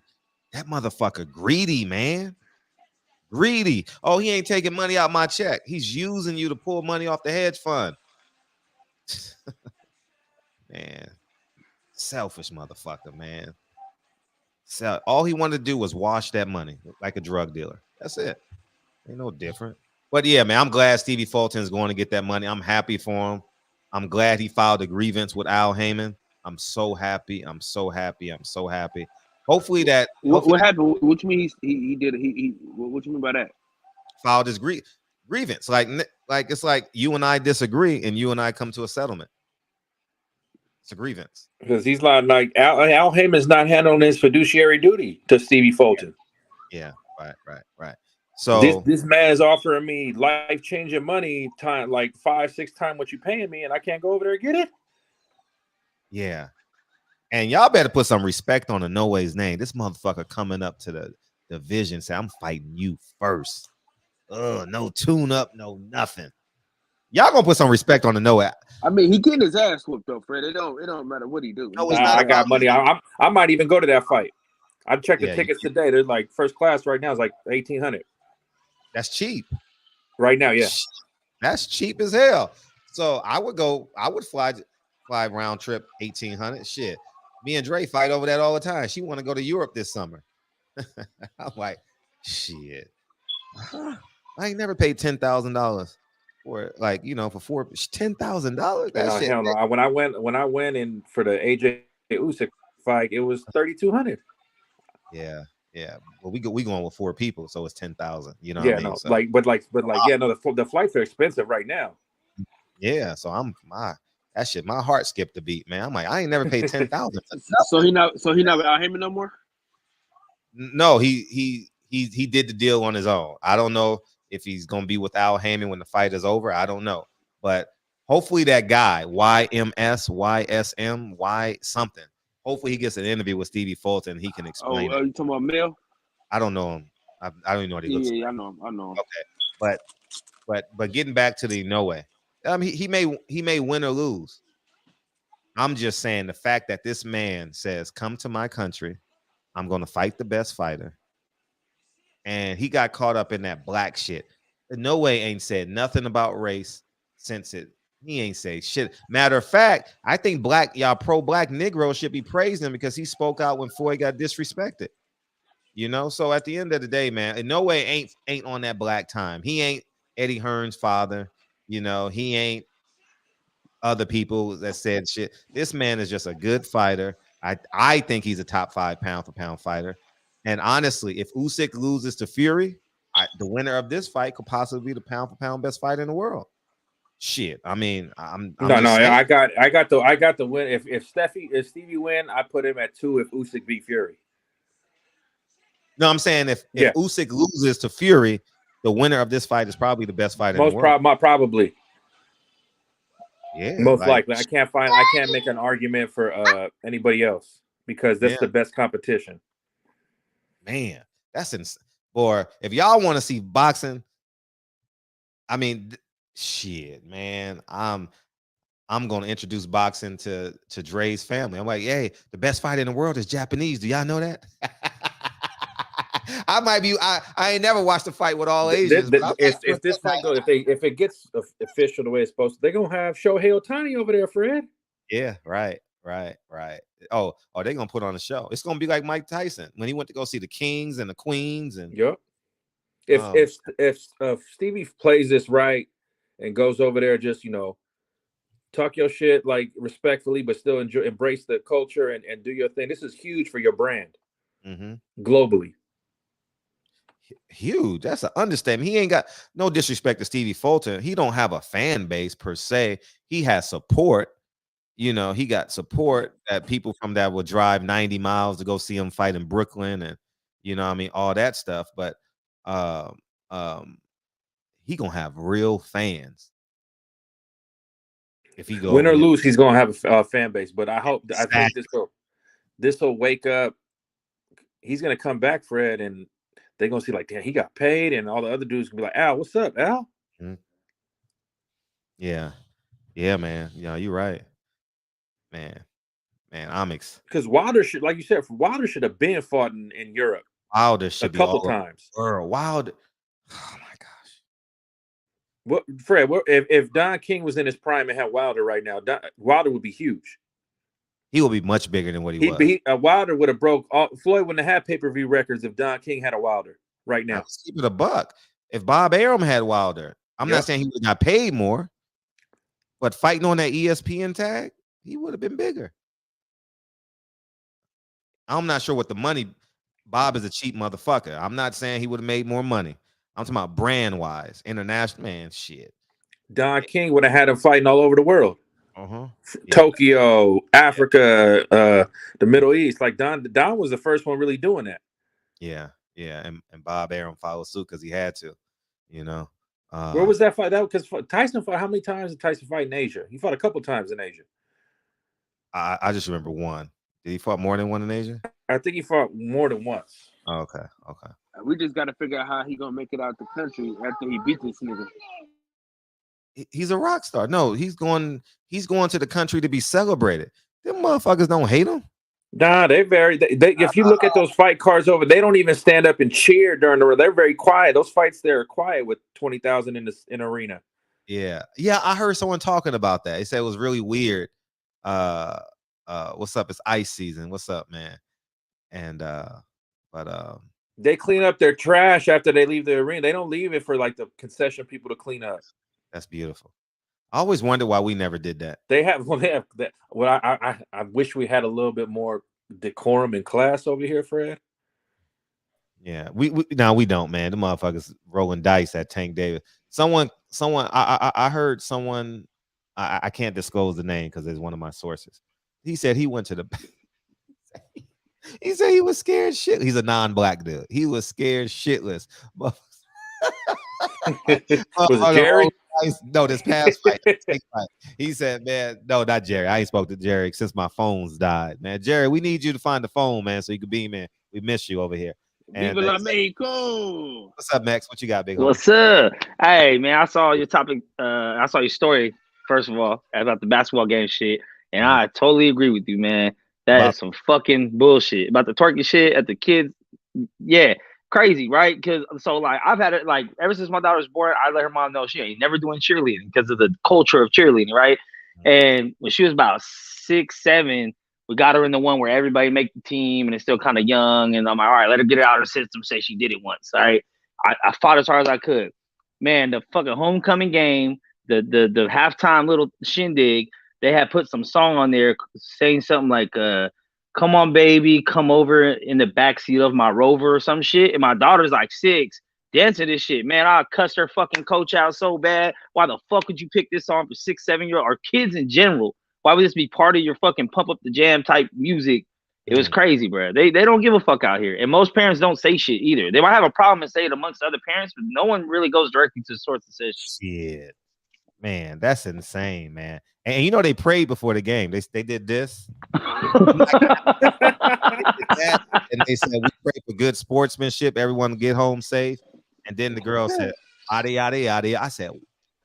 That motherfucker greedy, man. Greedy. Oh, he ain't taking money out my check. He's using you to pull money off the hedge fund. Man, selfish motherfucker, man. So all he wanted to do was wash that money like a drug dealer. That's it. Ain't no different. But yeah, man, I'm glad Stevie Fulton's going to get that money. I'm happy for him. I'm glad he filed a grievance with Al Haymon. I'm so happy. Hopefully that. What happened? What you mean he did? What you mean by that? Filed his grievance. Like it's like you and I disagree, and you and I come to a settlement. It's a grievance because he's not like Al Haymon's not handling his fiduciary duty to Stevie Fulton. Yeah, right. So this man is offering me life-changing money, time like 5-6 times what you paying me, and I can't go over there and get it. Yeah, and y'all better put some respect on the No Way's name. This motherfucker coming up to the division, say I'm fighting you first. No tune up, no nothing. Y'all gonna put some respect on the Noah. I mean, he getting his ass whooped though, Fred. It don't matter what he do. No, it's not I got money. I might even go to that fight. I checked the tickets today. They're like first class right now is like $1,800. That's cheap. Right now, yeah. That's cheap as hell. So I would fly round trip 1,800. Shit. Me and Dre fight over that all the time. She want to go to Europe this summer. I'm like, shit. I ain't never paid $10,000 for like, for $10,000. That shit. Hell no. When I went in for the AJ Usyk fight, it was $3,200. Yeah. Well, we going with 4 people, so it's 10,000. You know what I mean? No, so, the flights are expensive right now. Yeah, so my heart skipped a beat, man. I'm like, I ain't never paid 10,000. So he not with Haymon no more? No, he did the deal on his own. I don't know if he's gonna be with Al Haymon when the fight is over. I don't know, but hopefully that guy YMS, YSM, Y something. Hopefully he gets an interview with Stevie Fulton and he can explain. Oh, you talking about Mel? I don't know him. I don't even know what he looks like. Yeah, I know him. Okay, but getting back to the no way. He may win or lose. I'm just saying the fact that this man says, "Come to my country. I'm going to fight the best fighter." And he got caught up in that black shit. No way ain't said nothing about race since it. He ain't say shit. Matter of fact, I think y'all pro-black Negro should be praising him because he spoke out when Floyd got disrespected. So at the end of the day, man, in no way ain't on that black time. He ain't Eddie Hearn's father. He ain't other people that said shit. This man is just a good fighter. I think he's a top 5 pound for pound fighter. And honestly, if Usyk loses to Fury, the winner of this fight could possibly be the pound for pound best fighter in the world. Shit, I mean, I'm no. I got the win. If Stevie win, I put him at 2. If Usyk beat Fury. No, I'm saying if Usyk loses to Fury, the winner of this fight is probably the best fighter in the world. Probably. Yeah, most likely. I can't make an argument for anybody else because that's the best competition. Man, that's insane. Or if y'all want to see boxing, I mean, shit, man, I'm gonna introduce boxing to Dre's family. I'm like, hey, the best fighter in the world is Japanese. Do y'all know that? I might be. I ain't never watched a fight with all Asians. If this fight goes, if it gets official the way it's supposed to, they're gonna have Shohei Ohtani over there, Fred. Yeah, right. Oh, they're gonna put on a show. It's gonna be like Mike Tyson when he went to go see the Kings and the Queens and. Yep. If Stevie plays this right and goes over there, just talk your shit like respectfully, but still embrace the culture and do your thing. This is huge for your brand globally. Huge. That's an understatement. He ain't got no disrespect to Stevie Fulton. He don't have a fan base per se. He has support. He got support that people from that will drive 90 miles to go see him fight in Brooklyn and all that stuff. But he gonna have real fans. If he goes win or lose, he's gonna have a fan base. But I think this will wake up. He's gonna come back, Fred, and they're gonna see like, damn, he got paid, and all the other dudes gonna be like, Al, what's up, Al? Mm-hmm. Yeah, man. Yeah, you're right, man. I'm because Wilder should, like you said, Wilder should have been fought in Europe. Wilder should a couple times. Wilder. Oh my gosh. What, Fred? If Don King was in his prime and had Wilder right now, Wilder would be huge. He will be much bigger than what he was. Wilder would have broke. Floyd wouldn't have had pay-per-view records if Don King had a Wilder right now. Let's keep it a buck. If Bob Arum had Wilder, I'm not saying he would have got paid more, but fighting on that ESPN tag, he would have been bigger. I'm not sure what the money. Bob is a cheap motherfucker. I'm not saying he would have made more money. I'm talking about brand-wise, international. Man, shit. Don King would have had him fighting all over the world. Tokyo, Africa, the Middle East. Like Don was the first one really doing that. Yeah. And Bob Arum followed suit because he had to, Where was that fight? That because Tyson fought. How many times did Tyson fight in Asia? He fought a couple times in Asia. I just remember one. Did he fight more than one in Asia? I think he fought more than once. Oh, okay. We just got to figure out how he gonna make it out the country after he beat this nigga. he's a rock star. No, he's going to the country to be celebrated. Them motherfuckers don't hate him. Nah, they if you look at those fight cards over, they don't even stand up and cheer during the. They're very quiet. Those fights there are quiet with 20,000 in arena. Yeah, I heard someone talking about that. They said it was really weird. What's up? It's ice season. What's up, man? And they clean up their trash after they leave the arena. They don't leave it for like the concession people to clean up. That's beautiful. I always wondered why we never did that. They have that. Well, I wish we had a little bit more decorum and class over here, Fred. Yeah, we don't, man. The motherfuckers rolling dice at Tank Davis. Someone. I heard someone. I can't disclose the name because it's one of my sources. He said he went to the. He said he was scared shit. He's a non-black dude. He was scared shitless. Was it Jerry? No, this past fight. He said, man, no, not Jerry. I ain't spoke to Jerry since my phone's died. Man, Jerry, we need you to find the phone, man, so you can beam in. We miss you over here. Viva la Mexico. What's up, Max? What you got, big homie? What's up? Hey, man, I saw your topic. I saw your story, first of all, about the basketball game shit. And I totally agree with you, man. That is some fucking bullshit. About the twerking shit at the kids. Yeah. Crazy, right? Because like I've had it like ever since my daughter was born, I let her mom know she ain't never doing cheerleading because of the culture of cheerleading, right? And when she was about 6, 7, we got her in the one where everybody make the team and it's still kind of young. And I'm like, all right, let her get it out of her system. Say she did it once. All right. I fought as hard as I could. Man, the fucking homecoming game, the halftime little shindig, they had put some song on there saying something like come on, baby, come over in the backseat of my Rover or some shit. And my daughter's like 6, dancing this shit. Man, I cussed her fucking coach out so bad. Why the fuck would you pick this song for 6, 7-year-old or kids in general? Why would this be part of your fucking pump up the jam type music? It was crazy, bro. They don't give a fuck out here. And most parents don't say shit either. They might have a problem and say it amongst other parents, but no one really goes directly to the source and says shit. Man, that's insane, man. And you know they prayed before the game. They did this. And they said, we pray for good sportsmanship, everyone get home safe. And then the girl said, yada, yada, yada. I said,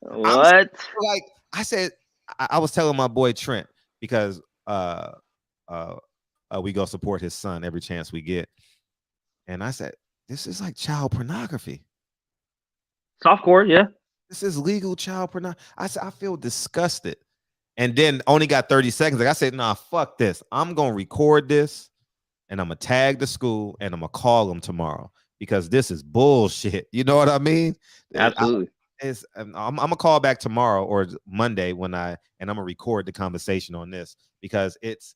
what? I was telling my boy Trent, because we go support his son every chance we get. And I said, this is like child pornography. Softcore, yeah. This is legal child pornography. I said, I feel disgusted. And then only got 30 seconds. Like I said, nah, fuck this. I'm going to record this and I'm going to tag the school and I'm going to call them tomorrow because this is bullshit. You know what I mean? Absolutely. I'm going to call back tomorrow or Monday and I'm going to record the conversation on this because it's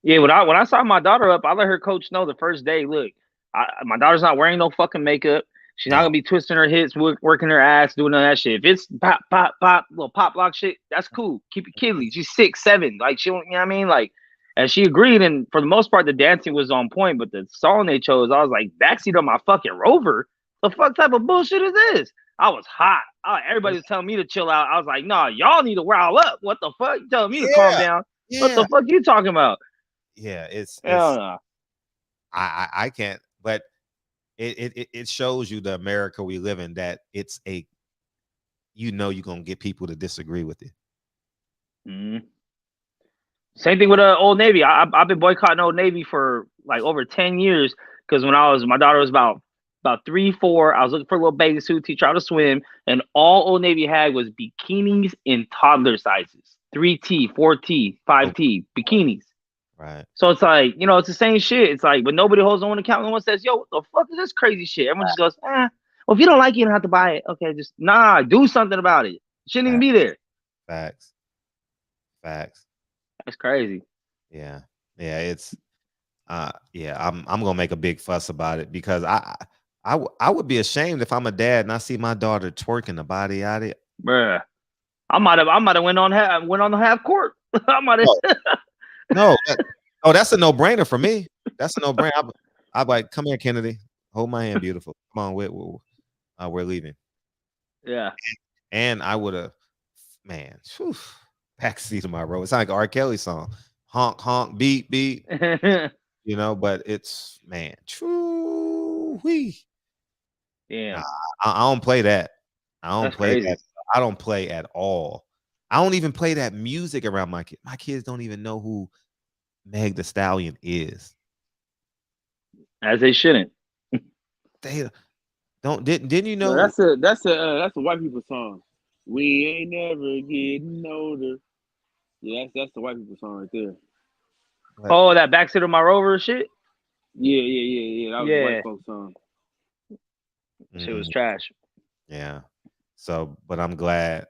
Yeah, when I saw my daughter up, I let her coach know the first day, look, my daughter's not wearing no fucking makeup. She's not gonna be twisting her hips, working her ass, doing all that shit. If it's pop, little pop lock shit, that's cool. Keep it kiddly. She's 6, 7. Like she don't, you know what I mean? Like, and she agreed. And for the most part, the dancing was on point. But the song they chose, I was like, backseat of my fucking Rover. The fuck type of bullshit is this? I was hot. Everybody was telling me to chill out. I was like, nah, y'all need to rile up. What the fuck? You telling me to calm down? Yeah. What the fuck you talking about? Yeah, it's no. I can't, but it shows you the America we live in that it's you're gonna get people to disagree with it. Mm-hmm. Same thing with Old Navy. I've been boycotting Old Navy for like over 10 years because when my daughter was about 3, 4, I was looking for a little bathing suit, teach her how to swim, and all Old Navy had was bikinis in toddler sizes, 3T, 4T, 5T bikinis. Right. So it's like, it's the same shit. It's like, but nobody holds on to account. No one says, yo, what the fuck is this crazy shit? Everyone just goes, well, if you don't like it, you don't have to buy it. Okay, just do something about it. It shouldn't even be there. Facts. That's crazy. Yeah. It's I'm gonna make a big fuss about it because I would be ashamed if I'm a dad and I see my daughter twerking the body out of it. Bruh. I might have went on the half court. I might have. No, that's a no-brainer for me. That's a no-brainer. I'm like, come here, Kennedy. Hold my hand, beautiful. Come on, we're leaving. Yeah. And I would have, man, backseat of my road. It's like an R. Kelly song. Honk, honk, beat, beat. But it's, man, true. Yeah. I don't play that. I don't play that. I don't play at all. I don't even play that music around my kids. My kids don't even know who Meg Thee Stallion is. As they shouldn't. They don't. Didn't you know? No, that's a white people song. We ain't never getting older. Yeah, that's the white people song right there. Oh, that Backseat of My Rover shit? Yeah. That was a white folk song. Shit was trash. Yeah. So, but I'm glad.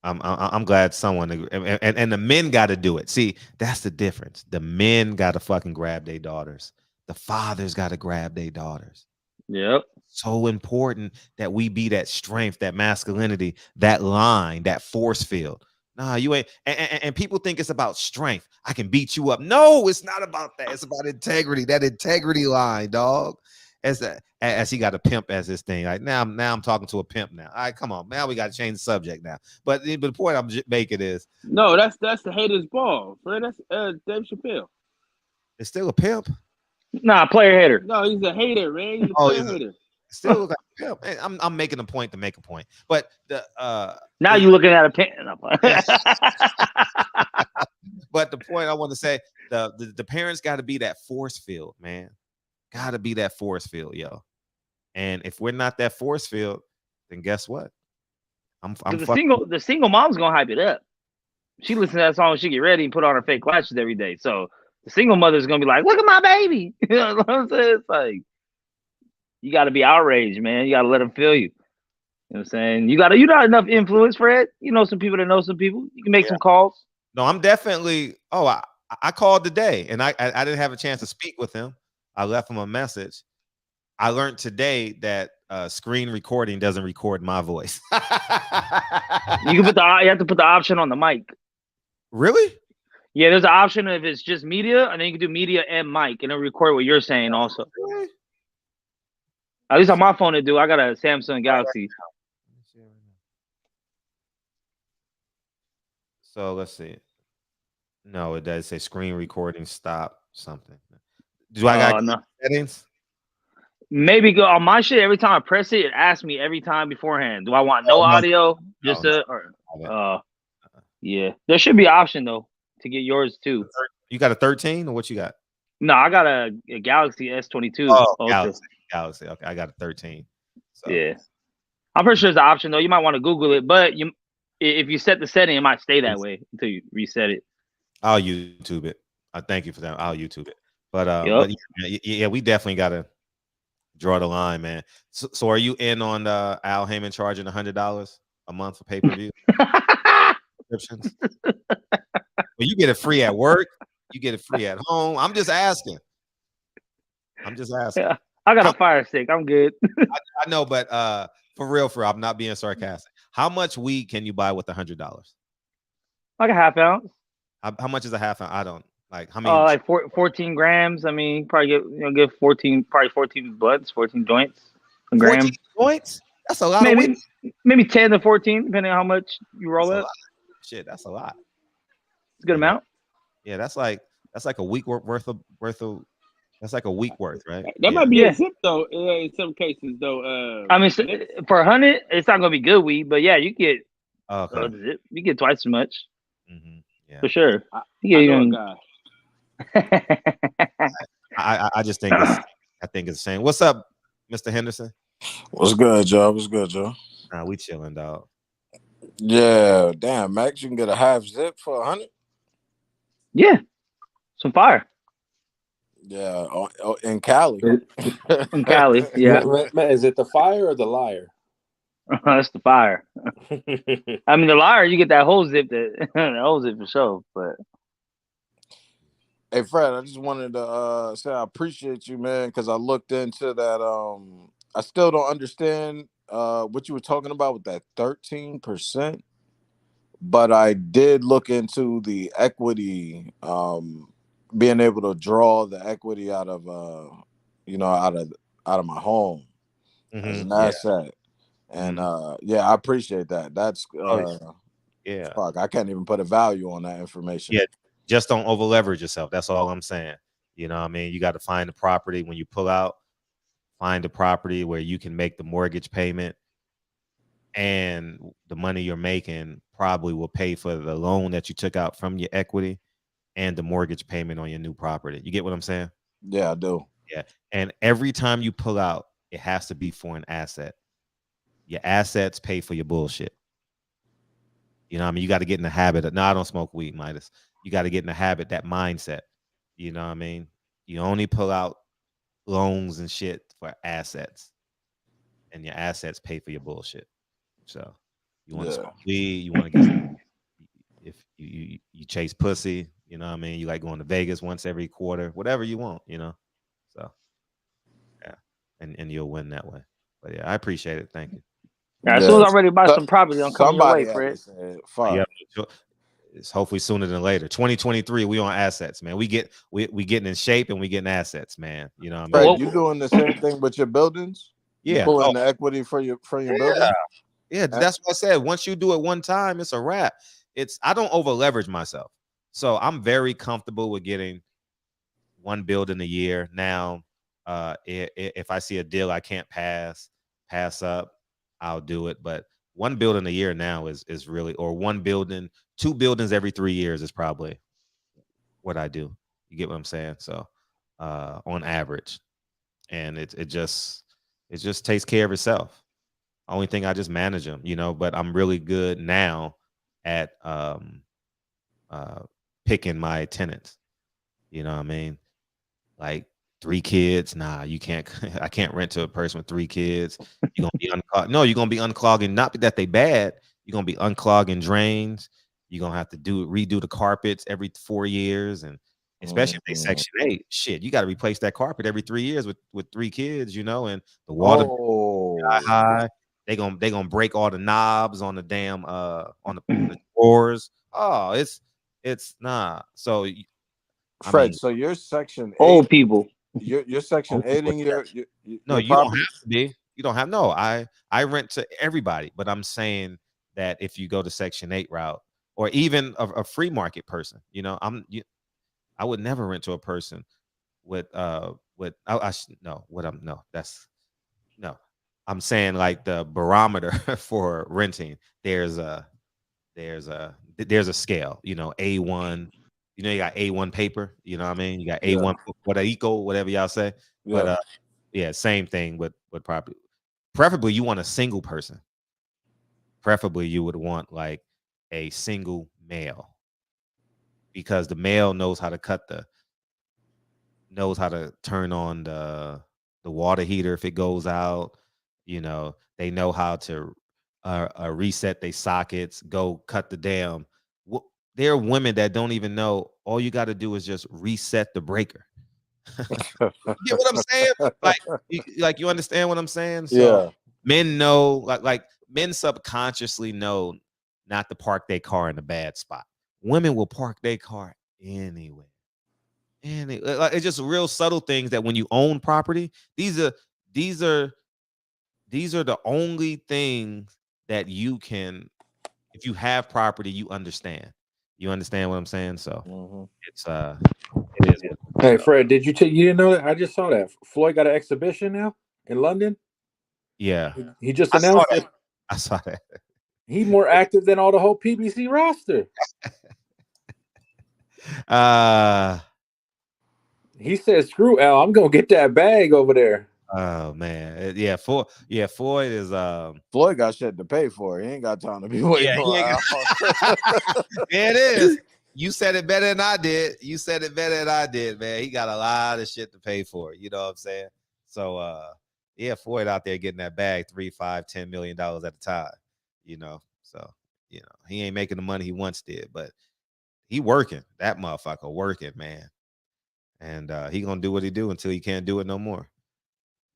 I'm glad someone and the men got to do it. See, that's the difference. The men got to fucking grab their daughters. The fathers got to grab their daughters. Yep. So important that we be that strength, that masculinity, that line, that force field. Nah, you ain't. And people think it's about strength. I can beat you up. No, it's not about that. It's about integrity. That integrity line, dog. As he got a pimp as his thing. Like now I'm talking to a pimp now. All right, come on. Now we got to change the subject now. But the point I'm making is no, that's the hater's ball. Friend, that's Dave Chappelle. It's still a pimp. Nah, player hater. No, he's a hater, man. He's a player hater. Still like a pimp. I'm making a point to make a point. But the now you're looking at a pimp. But the point I want to say, the parents got to be that force field, man. Got to be that force field, yo. And if we're not that force field, then guess what? The single mom's gonna hype it up. She listens to that song when she get ready and put on her fake lashes every day. So the single mother's gonna be like, "Look at my baby." You know what I'm saying? It's like you got to be outraged, man. You got to let them feel you. You know what I'm saying? You got enough influence, Fred. You know some people that know some people. You can make some calls. No, I'm definitely. Oh, I called today, and I didn't have a chance to speak with him. I left him a message. I learned today that screen recording doesn't record my voice. You have to put the option on the mic. Really? Yeah, there's an option if it's just media, and then you can do media and mic, and it'll record what you're saying also. Really? At least on my phone it do. I got a Samsung Galaxy. So let's see. No, it does say screen recording stop something. Do I got settings? Maybe go on my shit. Every time I press it, it asks me every time beforehand. Do I want no audio? Yeah. There should be an option though to get yours too. You got a 13 or what you got? No, I got a Galaxy S22. Oh, Galaxy. Okay, I got a 13. So. Yeah. I'm pretty sure there's an option though. You might want to Google it, but if you set the setting, it might stay that way until you reset it. I'll YouTube it. I thank you for that. I'll YouTube it. But yeah, we definitely gotta draw the line, man. So are you in on Al Haymon charging $100 a month for pay-per-view subscriptions? Well, you get it free at work, you get it free at home. I'm just asking. Yeah, I got a fire stick. I'm good. I know, but for real, I'm not being sarcastic. How much weed can you buy with $100? Like a half ounce. How much is a half ounce? I don't like how many. Like 14 grams. I mean, probably get 14 blunts, 14 joints. A gram. 14 joints? That's a lot. Maybe 10 to 14, depending on how much you roll it. Shit, that's a lot. It's a good amount. Yeah, that's like a week worth of. That's like a week worth, right? That might be a zip though. In some cases, though. I mean, for 100, it's not gonna be good weed, but yeah, you get. Okay. You get twice as much. Mm-hmm. Yeah. For sure. I just think it's the same. What's up, Mr. Henderson? What's good, Joe? What's good, Joe? Nah, we chilling, dog. Yeah, damn, Max, you can get a half zip for 100. Yeah, some fire. Yeah, in Cali. In Cali, yeah. Is it the fire or the liar? That's the fire. I mean, the liar, you get that whole zip, for sure. But hey, Fred, I just wanted to say I appreciate you, man, because I looked into that. I still don't understand what you were talking about with that 13%, but I did look into the equity, being able to draw the equity out of out of my home as an asset. And I appreciate that. That's fuck, I can't even put a value on that information. Yeah, just don't over leverage yourself. That's all I'm saying. You know what I mean? You got to find the property when you pull out, find the property where you can make the mortgage payment and the money you're making probably will pay for the loan that you took out from your equity and the mortgage payment on your new property. You get what I'm saying? Yeah, I do. Yeah. And every time you pull out, it has to be for an asset. Your assets pay for your bullshit. You know what I mean? You got to get in the habit of, no, I don't smoke weed, Midas. You got to get in the habit, that mindset. You know what I mean? You only pull out loans and shit for assets. And your assets pay for your bullshit. So you want to smoke weed, you want to get, if you chase pussy, you know what I mean? You like going to Vegas once every quarter, whatever you want, you know? So, yeah. And you'll win that way. But yeah, I appreciate it. Thank you. As soon as I'm ready to buy some property, I'm coming your way, Fred. Yeah, it's hopefully sooner than later. 2023, we on assets, man. We getting in shape and we getting assets, man. You know what I mean? Fred, you doing the same thing with your buildings? Yeah. You pulling the equity for your building? Yeah, that's what I said. Once you do it one time, it's a wrap. I don't over leverage myself. So I'm very comfortable with getting one building a year. Now, if I see a deal I can't pass up, I'll do it. But one building a year now is really, or one building, 2 buildings every 3 years is probably what I do. You get what I'm saying? So on average. And it just takes care of itself. Only thing, I just manage them, you know, but I'm really good now at picking my tenants. You know what I mean? Like 3 kids, nah, you can't. I can't rent to a person with 3 kids. You're gonna be you're gonna be unclogging. Not that they bad. You're gonna be unclogging drains. You're gonna have to redo the carpets every 4 years, and especially if they Section 8. Shit, you got to replace that carpet every 3 years with 3 kids. You know, and the water high. They gonna break all the knobs on the damn on the drawers. Oh, it's nah. So Fred, so you're Section 8. Old people. You're Section 8 in your no, you don't have to be. You don't have no. I rent to everybody, but I'm saying that if you go to Section 8 route, or even a free market person, you know, I would never rent to a person with I'm saying, like, the barometer for renting. There's a scale, you know, A1. You know, you got A1 paper, you know what I mean? You got A1, whatever y'all say. Yeah. But yeah, same thing with property. Preferably you want a single person. Preferably you would want like a single male, because the male knows how to turn on the water heater if it goes out. You know, they know how to reset their sockets, go cut the damn. There are women that don't even know. All you got to do is just reset the breaker. You get what I'm saying? Like you understand what I'm saying? So men know, like men subconsciously know not to park their car in a bad spot. Women will park their car anywhere. And it's just real subtle things that when you own property, these are the only things that you can, if you have property, you understand. You understand what I'm saying? So it is. Hey Fred, you didn't know that? I just saw that Floyd got an exhibition now in London. Yeah, he just announced it. I saw that. He's more active than all the whole PBC roster. He said, "Screw Al, I'm gonna get that bag over there." Oh man, yeah. Floyd is Floyd got shit to pay for. He ain't got time to be waiting on Al. Yeah, it is. You said it better than I did. Man. He got a lot of shit to pay for. You know what I'm saying? So yeah, Floyd out there getting that bag, $3, $5, $10 million at a time. You know, so you know he ain't making the money he once did, but he working. That motherfucker working, man. And he gonna do what he do until he can't do it no more.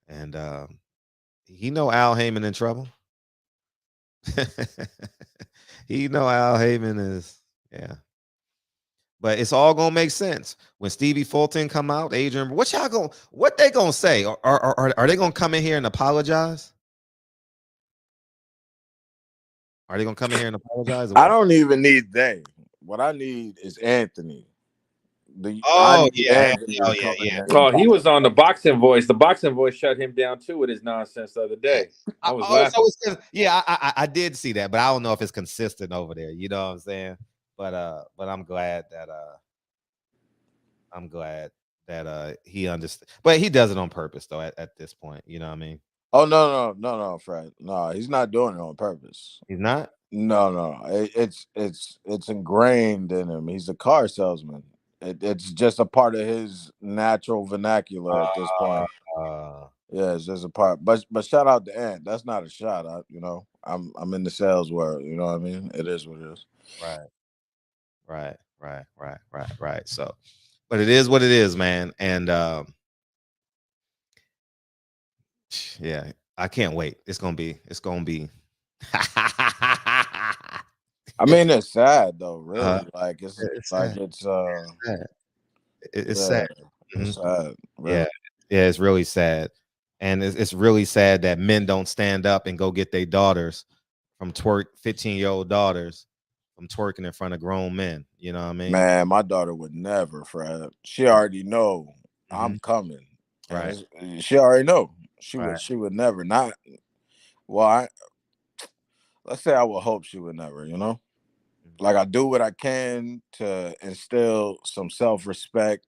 And he know Al Haymon in trouble. He know Al Haymon is, yeah. But it's all gonna make sense when Stevie Fulton come out. Adrian, what they gonna say? Are they gonna come in here and apologize? Are they gonna come in here and apologize? I don't even need they. What I need is Anthony. Oh Angela yeah. Oh, he was on the boxing voice. The boxing voice shut him down too with his nonsense the other day. I was laughing. So I did see that, but I don't know if it's consistent over there. You know what I'm saying? But I'm glad that he understands. But he does it on purpose though. At this point, you know what I mean? Oh no, Fred. No, he's not doing it on purpose. He's not. No. It's ingrained in him. He's a car salesman. It's just a part of his natural vernacular at this point. Yeah, it's just a part. But shout out to Ant. That's not a shot. I'm in the sales world. You know what I mean? It is what it is. Right. So, but it is what it is, man. And yeah, I can't wait. It's gonna be. I mean, it's sad though, really. It's sad. It's sad. It's sad. Really. Yeah, it's really sad. And it's really sad that men don't stand up and go get their daughters from 15-year-old daughters from twerking in front of grown men. You know what I mean? Man, my daughter would never, Fred. She already know I'm coming. Right. She already know. She would never not. Well, let's say I would hope she would never, you know? Like, I do what I can to instill some self-respect,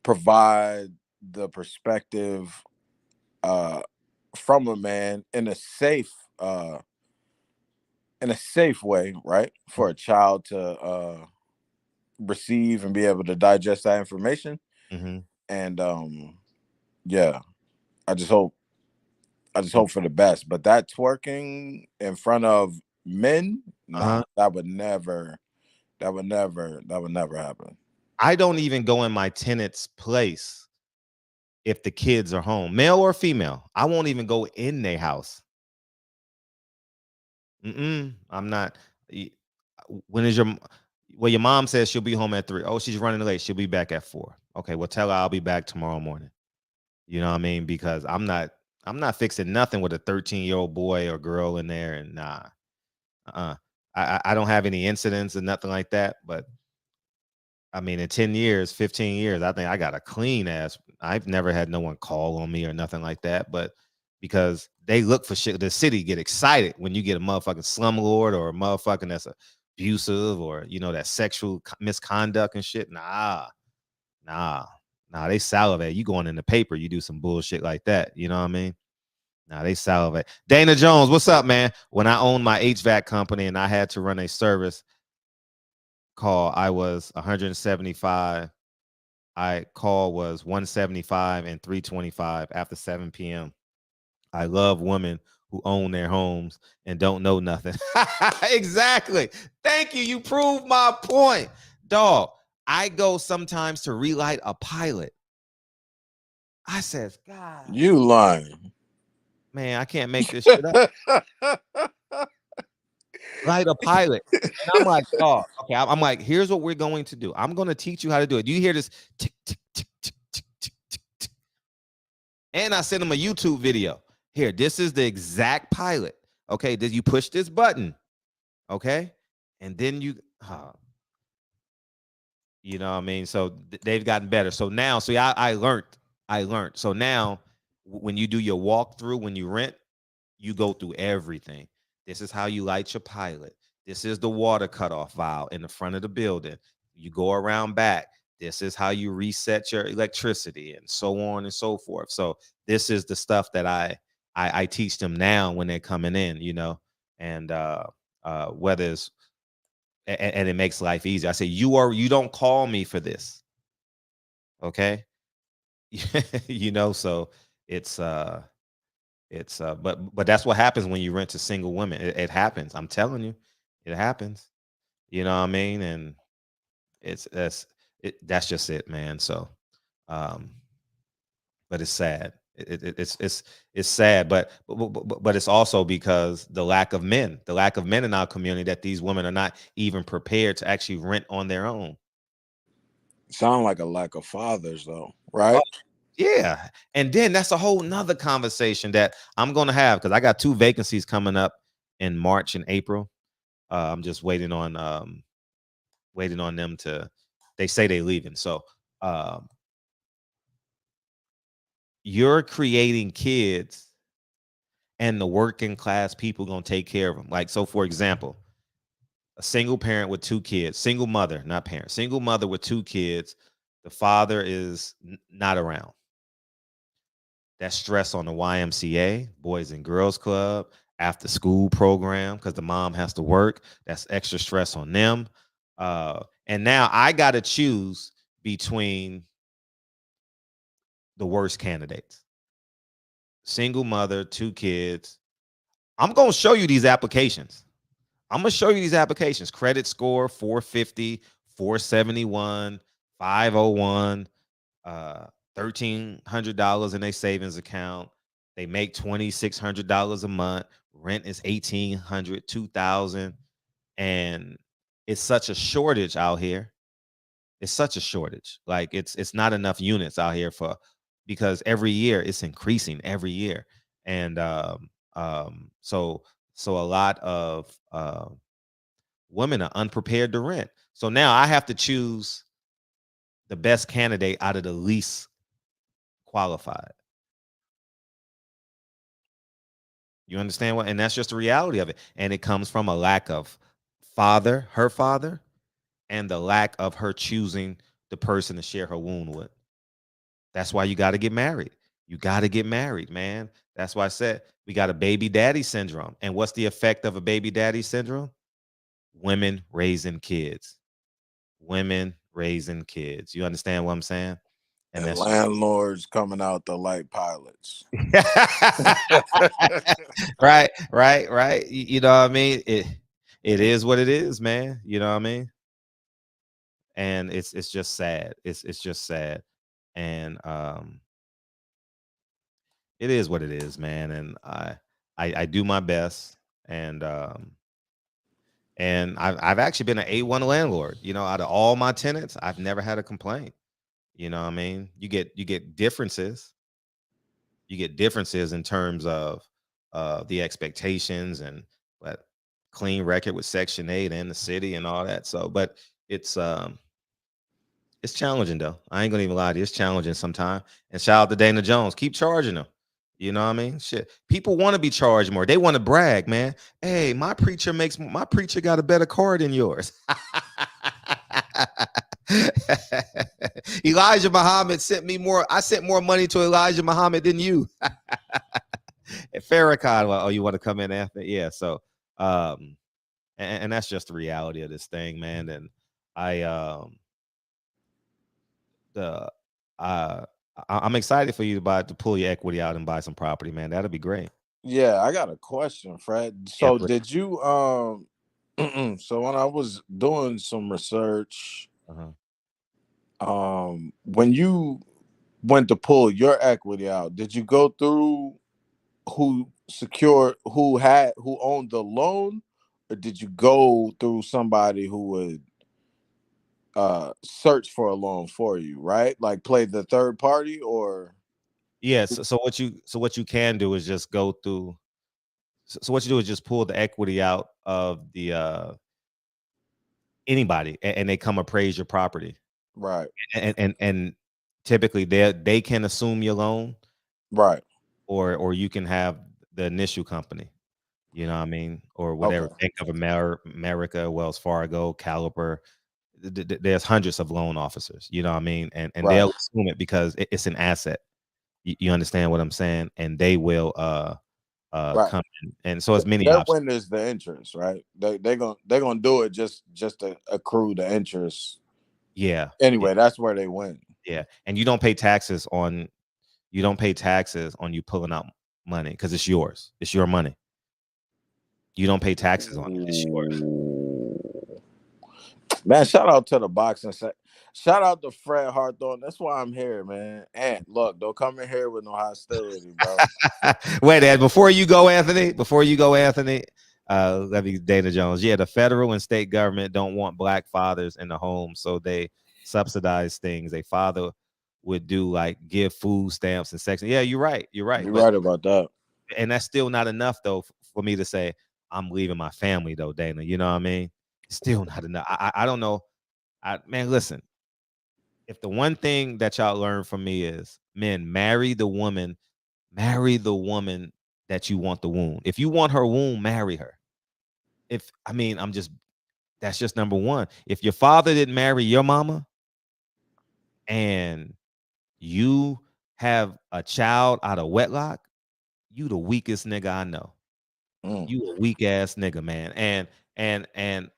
provide the perspective from a man in a safe way, right? For a child to receive and be able to digest that information. And yeah, I just hope for the best. But that twerking in front of men, that would never happen. I don't even go in my tenant's place if the kids are home, male or female. I won't even go in their house. I'm not. When is your mom says she'll be home at 3? Oh, she's running late. She'll be back at 4. Okay, well, tell her I'll be back tomorrow morning. You know what I mean? Because I'm not fixing nothing with a 13-year-old boy or girl in there. And I don't have any incidents or nothing like that. But I mean, in 10 years, 15 years, I think I got a clean ass. I've never had no one call on me or nothing like that. But because they look for shit, the city get excited when you get a motherfucking slumlord or a motherfucking that's abusive or, you know, that sexual misconduct and shit. Nah, they salivate. You going in the paper, you do some bullshit like that. You know what I mean? Nah, they salivate. Dana Jones, what's up, man? When I owned my HVAC company and I had to run a service call, I was 175. Call was 175 and 325 after 7 p.m. I love women who own their homes and don't know nothing. Exactly. Thank you. You proved my point. Dog, I go sometimes to relight a pilot. I says, God. You lying. Man, I can't make this shit up. Light a pilot. And I'm like, oh, okay. I'm like, here's what we're going to do. I'm going to teach you how to do it. Do you hear this? Tick, tick, tick, tick, tick, tick, tick, tick. And I sent him a YouTube video. Here, this is the exact pilot. Okay, did you push this button? Okay, and then you know what I mean? So they've gotten better. So now, I learned. So now when you do your walkthrough, when you rent, you go through everything. This is how you light your pilot. This is the water cutoff valve in the front of the building. You go around back. This is how you reset your electricity and so on and so forth. So this is the stuff that I teach them now when they're coming in, you know, and whether it's, and it makes life easy. I say, you don't call me for this. Okay. You know, so it's but that's what happens when you rent to single women. It happens. I'm telling you, it happens. You know what I mean? And that's just it, man. So, but it's sad. It's sad, but it's also because the lack of men in our community, that these women are not even prepared to actually rent on their own. Sound like a lack of fathers, though, right? Yeah, and then that's a whole nother conversation that I'm gonna have, because I got 2 vacancies coming up in March and April. I'm just waiting on them to. they say they leaving. So you're creating kids, and the working class people gonna take care of them. Like, so for example, a single parent with 2 kids, single mother, not parent, single mother with 2 kids, the father is not around. That's stress on the YMCA, Boys and Girls Club, after school program, because the mom has to work. That's extra stress on them. And now I got to choose between the worst candidates. Single mother, 2 kids. I'm going to show you these applications. Credit score 450, 471, 501, $1,300 in their savings account. They make $2,600 a month. Rent is $1,800, $2,000, and it's such a shortage out here. It's such a shortage. Like, it's not enough units out here because every year it's increasing every year, and so a lot of women are unprepared to rent. So now I have to choose the best candidate out of the least qualified. You understand what? And that's just the reality of it. And it comes from a lack of her father, and the lack of her choosing the person to share her wound with. That's why you got to get married. You got to get married, man. That's why I said we got a baby daddy syndrome. And what's the effect of a baby daddy syndrome? Women raising kids. Women raising kids. You understand what I'm saying? And that's landlords coming out the light pilots. Right. You know what I mean? It is what it is, man. You know what I mean? And it's just sad. It's just sad. And it is what it is, man. And I do my best. And I've actually been an A1 landlord. You know, out of all my tenants, I've never had a complaint. You know what I mean? You get differences. You get differences in terms of the expectations, and but clean record with Section 8 and the city and all that. So, but it's challenging though. I ain't gonna even lie to you. It's challenging sometimes. And shout out to Dana Jones. Keep charging them. You know what I mean? Shit. People want to be charged more. They want to brag, man. Hey, my preacher got a better car than yours. Elijah Muhammad sent me more. I sent more money to Elijah Muhammad than you. Farrakhan, well, oh, you want to come in after? Yeah. So, and that's just the reality of this thing, man. And I'm excited for you to pull your equity out and buy some property, man. That'll be great. Yeah, I got a question, Fred. So did you so when I was doing some research, when you went to pull your equity out, did you go through who owned the loan, or did you go through somebody who would search for a loan for you, right? Like play the third party? Or yes. So what you can do is just go through. So what you do is just pull the equity out of the anybody, and they come appraise your property, right? And typically they can assume your loan, right? Or you can have the initial company, you know what I mean, or whatever. Okay. Bank of America, Wells Fargo, Caliper. There's hundreds of loan officers, you know what I mean, and right. They'll assume it because it's an asset. You understand what I'm saying? And they will right. Come in. And so it's many that options. When is the interest, right? They're gonna do it just to accrue the interest. Yeah. Anyway, that's where they win. Yeah, and you don't pay taxes on you pulling out money because it's yours. It's your money. You don't pay taxes on it. It's yours. Man, shout out to the boxing set. Shout out to Fred Hawthorne. That's why I'm here, man. And look, don't come in here with no hostility, bro. Wait, Ed, before you go, Anthony, let me Dana Jones. Yeah, the federal and state government don't want black fathers in the home, so they subsidize things. A father would do, like give food stamps and section. Yeah, you're right. You're right about that. And that's still not enough, though, for me to say I'm leaving my family, though, Dana. You know what I mean? Still not enough. I don't know. Man, listen. if the one thing that y'all learn from me is, men, marry the woman that you want the womb. If you want her womb, marry her. That's just number one. If your father didn't marry your mama and you have a child out of wedlock, you the weakest nigga I know. You a weak ass nigga, man. And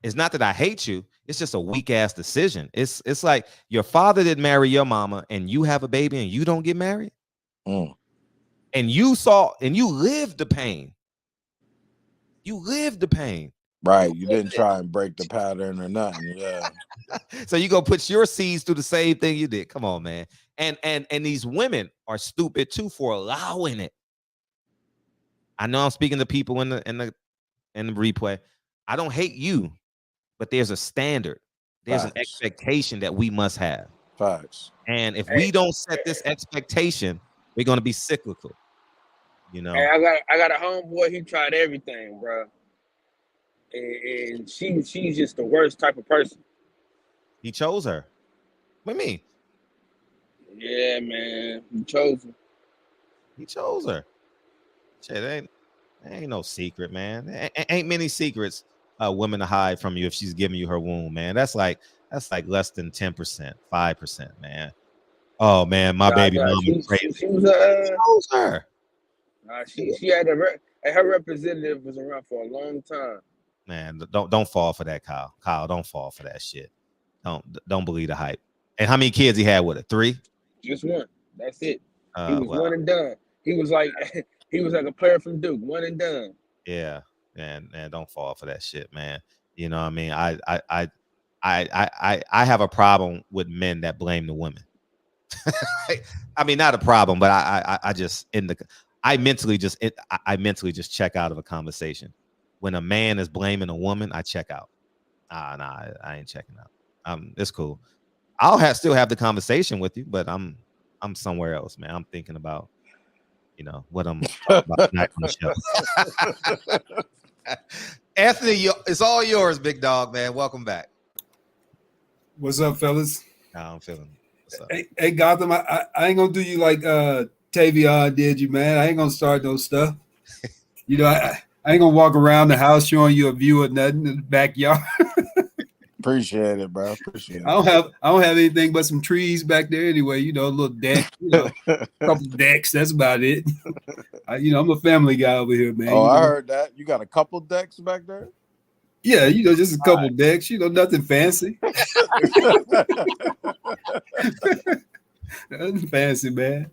it's not that I hate you. It's just a weak ass decision. It's like your father didn't marry your mama and you have a baby and you don't get married. And you lived the pain. You lived the pain. Right. You didn't try and break the pattern or nothing. Yeah. So you go put your seeds through the same thing you did. Come on, man. And these women are stupid too for allowing it. I know I'm speaking to people in the replay. I don't hate you, but there's a standard. There's an expectation that we must have. Facts. And if we don't set this expectation, we're gonna be cyclical. You know. Hey, I got a homeboy. He tried everything, bro. And she's just the worst type of person. He chose her. What do you mean? Yeah, man. He chose her. He chose her. Shit, ain't no secret, man. Ain't many secrets women to hide from you if she's giving you her womb, man. That's like less than 10%, 5%, man. Oh man, my baby mama crazy. She was chose her. She had her representative was around for a long time. Man, don't fall for that, Kyle. Kyle, don't fall for that shit. Don't believe the hype. And how many kids he had with her? 3? Just one. That's it. He was one and done. He was like a player from Duke, one and done. Yeah, and don't fall for that shit, man. You know what I mean? I have a problem with men that blame the women. I mean, not a problem, but I mentally just check out of a conversation. When a man is blaming a woman, I check out. Nah, I ain't checking out. It's cool. I'll still have the conversation with you, but I'm somewhere else, man. I'm thinking about, what I'm talking about tonight on the show. Anthony, it's all yours, big dog, man. Welcome back. What's up, fellas? I'm feeling it. What's up? Hey, Gotham, I ain't gonna do you like Tavion did you, man. I ain't gonna start no stuff. I ain't gonna walk around the house showing you a view of nothing in the backyard. Appreciate it, bro. Appreciate it. I don't have anything but some trees back there anyway. A little deck, a couple decks. That's about it. I'm a family guy over here, man. Oh, I heard that. You got a couple decks back there? Yeah, just a couple decks. Nothing fancy. Nothing fancy, man.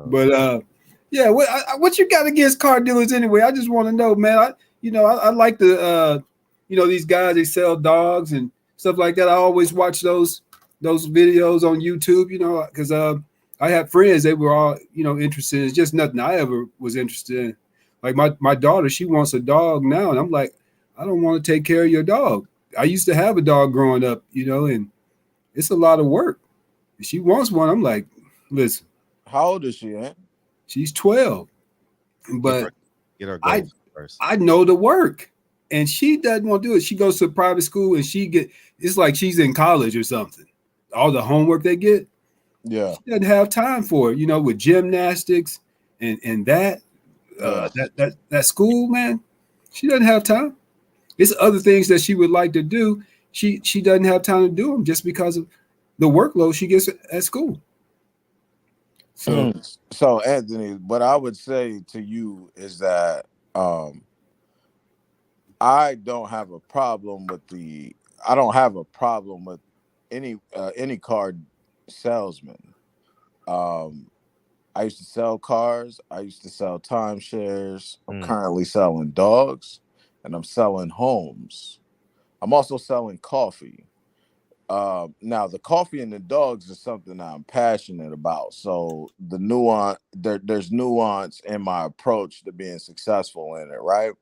But yeah, what you got against car dealers anyway? I just want to know, man. I like the these guys, they sell dogs and stuff like that. I always watch those videos on YouTube, because I have friends, they were all, interested. It's just nothing I ever was interested in. Like my daughter, she wants a dog now, and I'm like, I don't want to take care of your dog. I used to have a dog growing up, and it's a lot of work. If she wants one, I'm like, listen. How old is she, man? She's 12. But get her first. I know the work. And she doesn't want to do it. She goes to a private school and it's like she's in college or something. All the homework they get. Yeah. She doesn't have time for it, with gymnastics and that school, man. She doesn't have time. It's other things that she would like to do. She doesn't have time to do them just because of the workload she gets at school. So Anthony, what I would say to you is that I don't have a problem with any car salesman. I used to sell cars. I used to sell timeshares. I'm currently selling dogs, and I'm selling homes. I'm also selling coffee. Now the coffee and the dogs is something I'm passionate about. So the nuance, there's nuance in my approach to being successful in it, right?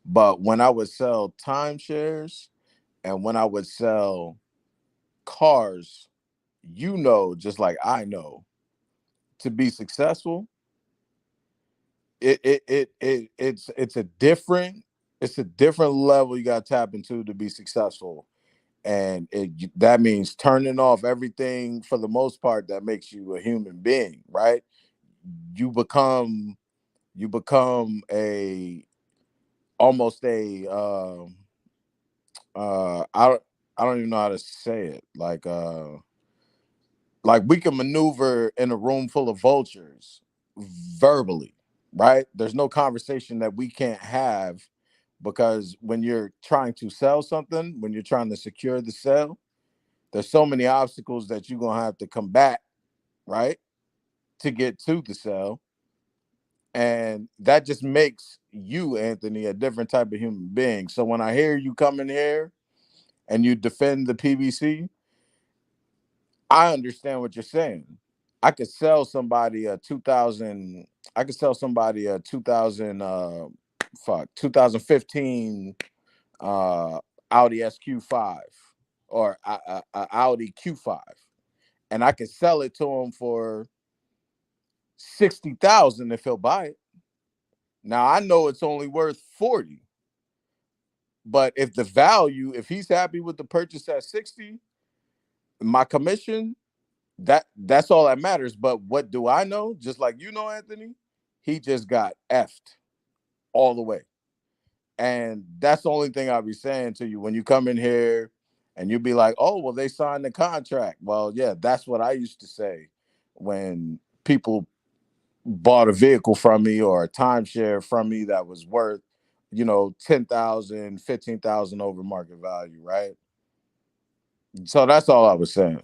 But when I would sell timeshares and when I would sell cars, just like I know, to be successful, it's a different level you got to tap into to be successful And that means turning off everything for the most part that makes you a human being, right? You become almost a I don't even know how to say it. Like we can maneuver in a room full of vultures verbally, right? There's no conversation that we can't have, because when you're trying to sell something, when you're trying to secure the sale, there's so many obstacles that you're going to have to combat, right, to get to the sale. And that just makes you, Anthony, a different type of human being. So when I hear you come in here and you defend the PBC, I understand what you're saying. I could sell somebody a 2015 Audi SQ5 or a Audi Q5, and I could sell it to him for $60,000 if he'll buy it. Now I know it's only worth 40, but if he's happy with the purchase at 60, my commission, that's all that matters. But what do I know? Just like you know, Anthony, he just got effed all the way. And that's the only thing I'll be saying to you when you come in here and you be like, oh, well, they signed the contract. Well, yeah, that's what I used to say when people bought a vehicle from me or a timeshare from me that was worth, $10,000, $15,000 over market value, right? So that's all I was saying.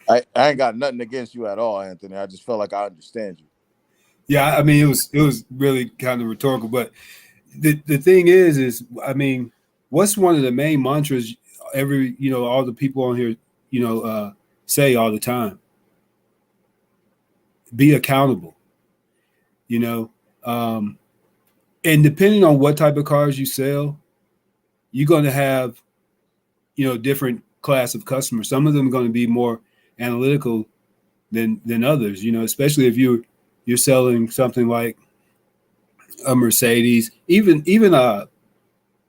I ain't got nothing against you at all, Anthony. I just felt like I understand you. Yeah, I mean, it was really kind of rhetorical, but the thing is, I mean, what's one of the main mantras all the people on here, say all the time? Be accountable, and depending on what type of cars you sell, you're going to have, different class of customers. Some of them are going to be more analytical than others, especially if you're selling something like a Mercedes, even a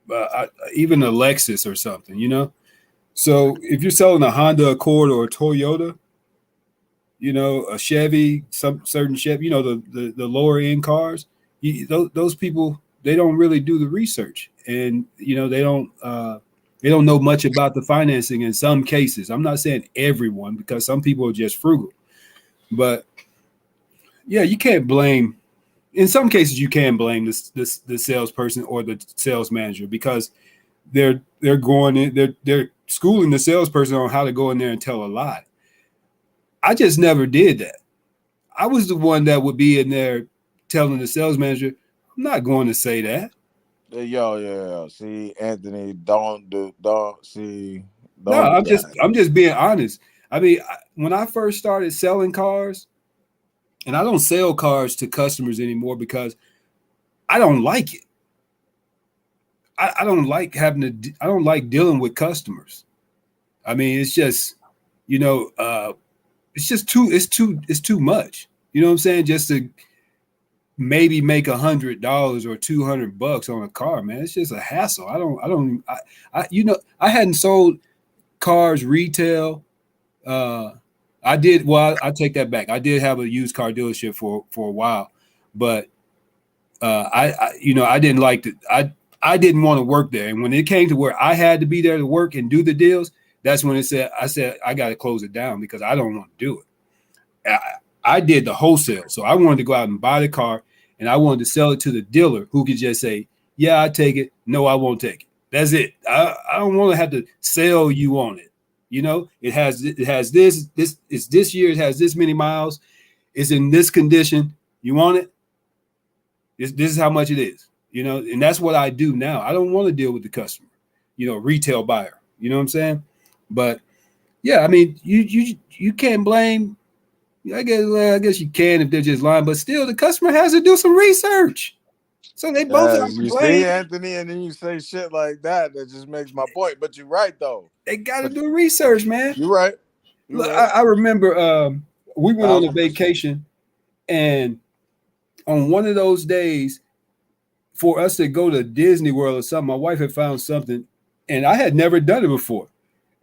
Lexus or something, So if you're selling a Honda Accord or a Toyota, a Chevy, some certain Chevy, the lower end cars, those people, they don't really do the research, and they don't know much about the financing in some cases. I'm not saying everyone, because some people are just frugal, but yeah, you can't blame. In some cases, you can blame the salesperson or the sales manager, because they're going in, they're schooling the salesperson on how to go in there and tell a lie. I just never did that. I was the one that would be in there telling the sales manager, I'm not going to say that. Yo. See, Anthony, don't. No, I'm just being honest. I mean, when I first started selling cars, and I don't sell cars to customers anymore because I don't like it. I don't like I don't like dealing with customers. I mean, it's just, it's too much. You know what I'm saying? Just to maybe make $100 or $200 on a car, man. It's just a hassle. I hadn't sold cars retail. I did. Well, I take that back. I did have a used car dealership for a while, but I didn't like it. I didn't want to work there. And when it came to where I had to be there to work and do the deals, that's when I said I got to close it down, because I don't want to do it. I did the wholesale, so I wanted to go out and buy the car, and I wanted to sell it to the dealer, who could just say, "Yeah, I take it. No, I won't take it." That's it. I don't want to have to sell you on it. It has this it's this year, it has this many miles, it's in this condition. You want it? This is how much it is, and that's what I do now. I don't want to deal with the customer, retail buyer. You know what I'm saying? But yeah, I mean, you can't blame. I guess you can if they're just lying, but still, the customer has to do some research. So they both have to you see, Anthony, and then you say shit like that just makes my point. But you're right, though. They got to do research, man. You're right. Look, I remember we went on a vacation, and on one of those days, for us to go to Disney World or something, my wife had found something And I had never done it before.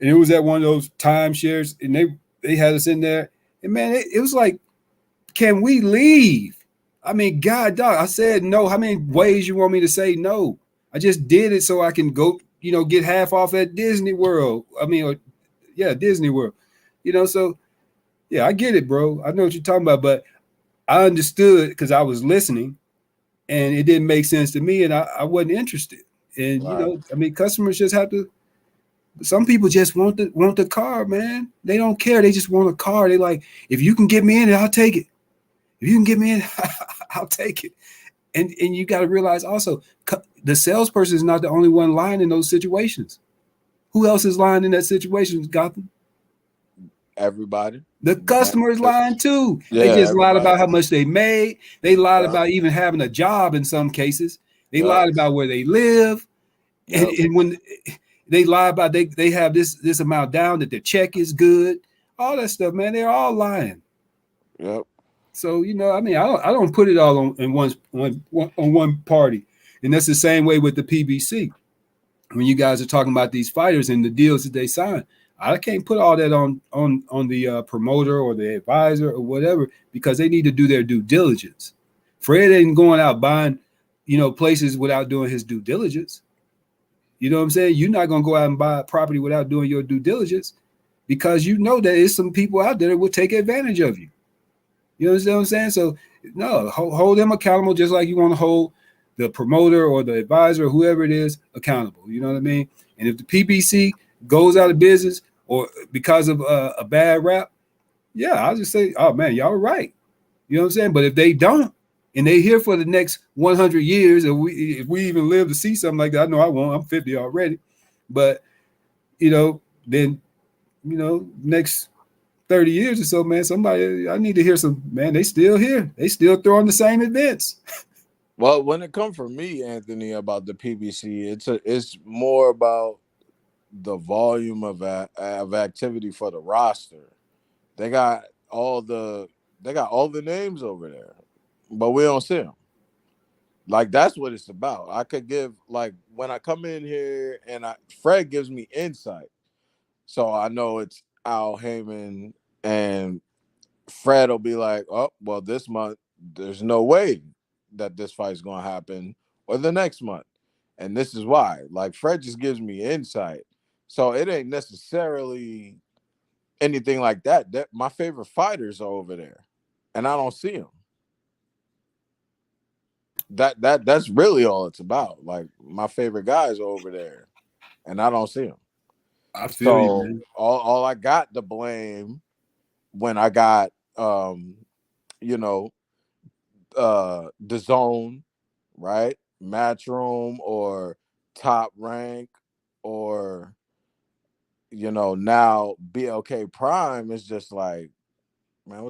And it was at one of those timeshares, and they had us in there. And man, it was like, can we leave? I mean, God, dog, I said no. How many ways you want me to say no? I just did it so I can go, get half off at Disney World. Disney World. So yeah, I get it, bro. I know what you're talking about, but I understood because I was listening, and it didn't make sense to me, and I wasn't interested. And Right. Customers just have to. Some people just want the car, man. They don't care. They just want a car. They like, if you can get me in, I'll take it. If you can get me in, I'll take it. And you got to realize also, the salesperson is not the only one lying in those situations. Who else is lying in that situation, Gotham? Everybody. The customer is lying too. Yeah, they just lied about everybody. how much they made. They lied about even having a job in some cases. They lied about where they live. And when they lie about they have this amount down, that the check is good, all that stuff, man. They're all lying. Yep. So I don't put it all on one party, and that's the same way with the PBC. When you guys are talking about these fighters and the deals that they sign, I can't put all that on the promoter or the advisor or whatever, because they need to do their due diligence. Fred ain't going out buying, places without doing his due diligence. You know what I'm saying? You're not going to go out and buy a property without doing your due diligence, because that there's some people out there that will take advantage of you. You understand what I'm saying? So, no, hold them accountable just like you want to hold the promoter or the advisor or whoever it is accountable. You know what I mean? And if the PBC goes out of business or because of a bad rap, yeah, I'll just say, oh, man, y'all are right. You know what I'm saying? But if they don't, and they here for the next 100 years, if we even live to see something like that, I know I won't. I'm 50 already. But, then, next 30 years or so, man, I need to hear some, man, they still here. They still throwing the same events. Well, when it comes from me, Anthony, about the PBC, it's more about the volume of activity for the roster. They got all the names over there, but we don't see them. Like, that's what it's about. I could give, like, when I come in here and Fred gives me insight, so I know it's Al Haymon, and Fred will be like, oh, well, this month there's no way that this fight's gonna happen, or the next month, and this is why. Like, Fred just gives me insight, so it ain't necessarily anything like that. That my favorite fighters are over there, and I don't see them. That's really all it's about. Like, my favorite guys are over there, and I don't see them. I feel you, man. All I got to blame when I got the zone, right? Matchroom or Top Rank, or now BLK Prime is just like, man,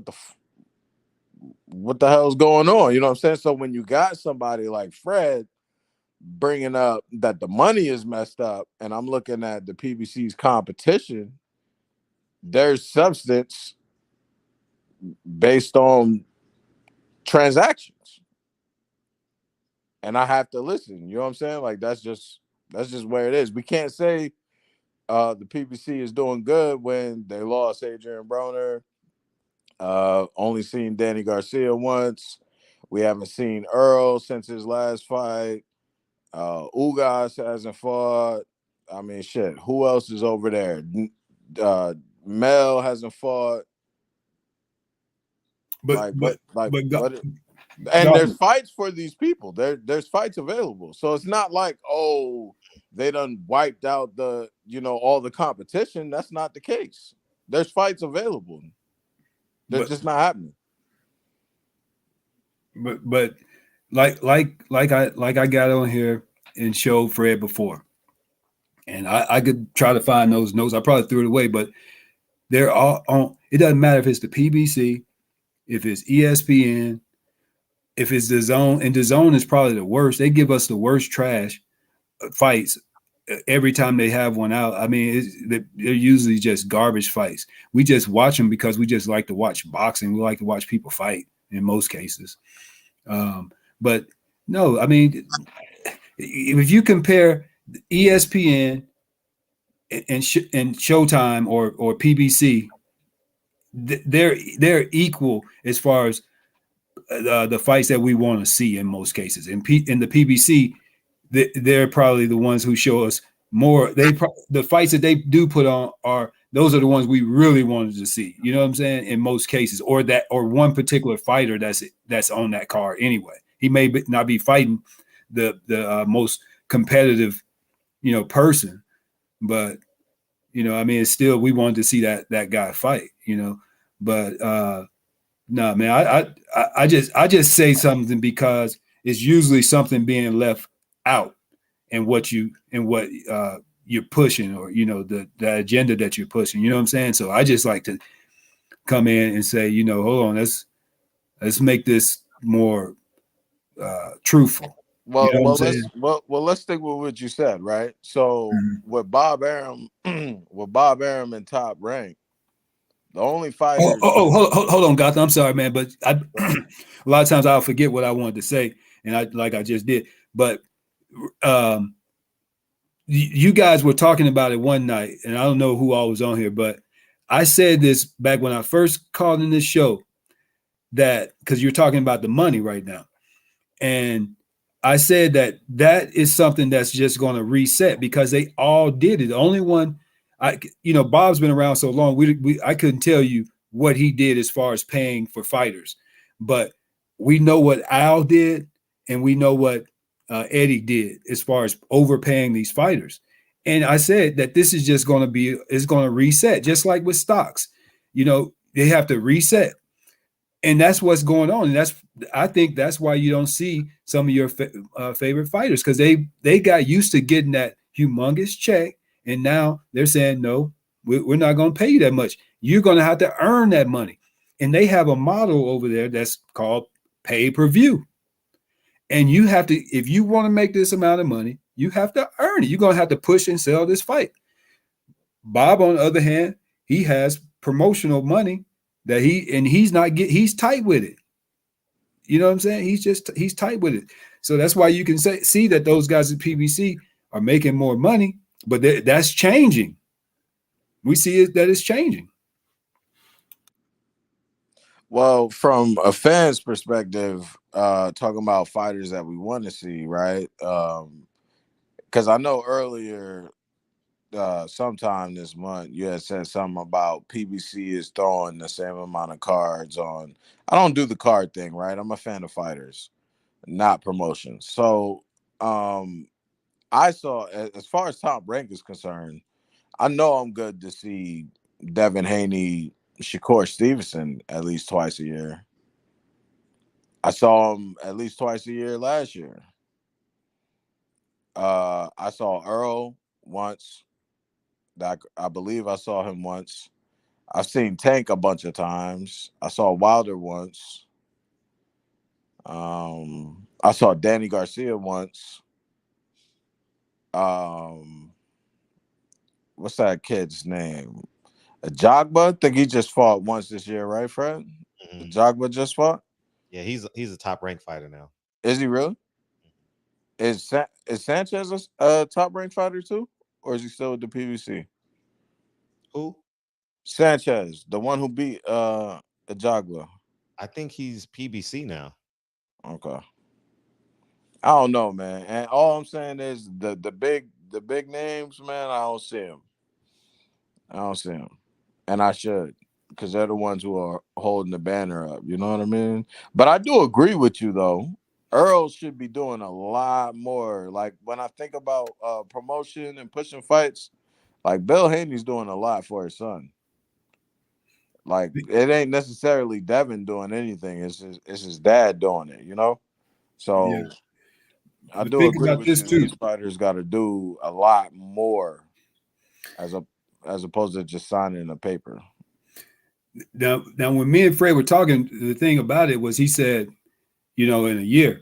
what the hell's going on? You know what I'm saying? So when you got somebody like Fred bringing up that the money is messed up, and I'm looking at the PBC's competition, there's substance based on transactions, and I have to listen. You know what I'm saying? Like, that's just where it is. We can't say the PBC is doing good when they lost Adrian Broner. Only seen Danny Garcia once. We haven't seen Earl since his last fight. Ugas hasn't fought. I mean, shit. Who else is over there? Mel hasn't fought. And there's fights for these people. There's fights available. So it's not like, oh, they done wiped out all the competition. That's not the case. There's fights available. They're just not happening. But like I got on here and showed Fred before, and I could try to find those notes. I probably threw it away, but they're all on. It doesn't matter if it's the PBC, if it's ESPN, if it's the Zone, and the Zone is probably the worst. They give us the worst trash fights every time they have one out. I mean, they're usually just garbage fights. We just watch them because we just like to watch boxing. We like to watch people fight in most cases. But no, I mean, if you compare ESPN and Showtime or PBC, they're equal as far as the fights that we want to see in most cases. In the PBC, they're probably the ones who show us more. The fights that they do put on those are the ones we really wanted to see. You know what I'm saying? In most cases, or one particular fighter that's on that card anyway. He may not be fighting the most competitive, person, but it's still, we wanted to see that guy fight, but no, man, I just say something because it's usually something being left out and what you're pushing, or the agenda that you're pushing. You know what I'm saying? So I just like to come in and say, hold on, let's make this more truthful. Well, let's stick with what you said, right? So with Bob Arum and Top Rank, the only fighters. Hold on, Gotham. I'm sorry, man, but a lot of times I'll forget what I wanted to say, and I just did. But you guys were talking about it one night, and I don't know who all was on here, but I said this back when I first called in this show, that because you're talking about the money right now, and I said that is something that's just going to reset because they all did it. The only one, Bob's been around so long, I couldn't tell you what he did as far as paying for fighters, but we know what Al did, and we know what Eddie did as far as overpaying these fighters. And I said that this is just going to reset, just like with stocks. They have to reset. And that's what's going on. And I think that's why you don't see some of your favorite fighters, because they got used to getting that humongous check. And now they're saying, no, we're not going to pay you that much. You're going to have to earn that money. And they have a model over there that's called pay-per-view. And you have to, if you want to make this amount of money, you have to earn it. You're going to have to push and sell this fight. Bob, on the other hand, he has promotional money that he's tight with it. You know what I'm saying? He's tight with it. So that's why you can see that those guys at PBC are making more money, but that's changing. We see that it's changing. Well, from a fan's perspective, talking about fighters that we want to see, right? Because I know earlier, sometime this month, you had said something about PBC is throwing the same amount of cards on. I don't do the card thing, right? I'm a fan of fighters, not promotions. So I saw, as far as Top Rank is concerned, I know I'm good to see Devin Haney, Shakur Stevenson at least twice a year. I saw him at least twice a year last year. I saw Earl once. I believe I saw him once. I've seen Tank a bunch of times. I saw Wilder once. I saw Danny Garcia once. What's that kid's name? Jogba? I think he just fought once this year, right, Fred? Mm-hmm. Jogba just fought? Yeah, he's a top ranked fighter now. Is he really? Is Sanchez a top ranked fighter too? Or is he still with the PBC? Who? Sanchez, the one who beat Jogba. I think he's PBC now. Okay. I don't know, man. And all I'm saying is the big names, man, I don't see them. And I should, because they're the ones who are holding the banner up. You know what I mean? But I do agree with you, though. Earl should be doing a lot more. Like, when I think about promotion and pushing fights, like, Bill Haney's doing a lot for his son. Like, it ain't necessarily Devin doing anything. It's his dad doing it, you know? So, yeah. I do agree with you. These fighters got to do a lot more as opposed to just signing a paper. Now, when me and Fred were talking, the thing about it was he said, in a year.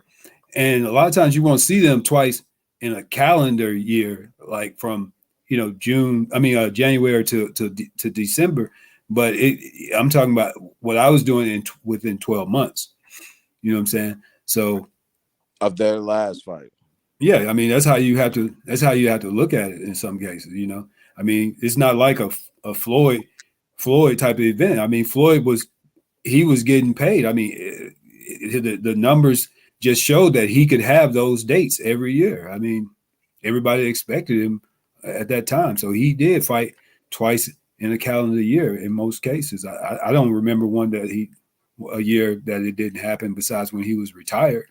And a lot of times you won't see them twice in a calendar year, like from, January to December. But I'm talking about what I was doing within 12 months. You know what I'm saying? So of their last fight. Yeah, I mean, that's how you have to look at it in some cases, I mean, it's not like a Floyd type of event. I mean, Floyd was getting paid. I mean, the numbers just showed that he could have those dates every year. I mean, everybody expected him at that time. So he did fight twice in a calendar year in most cases. I don't remember a year that it didn't happen besides when he was retired,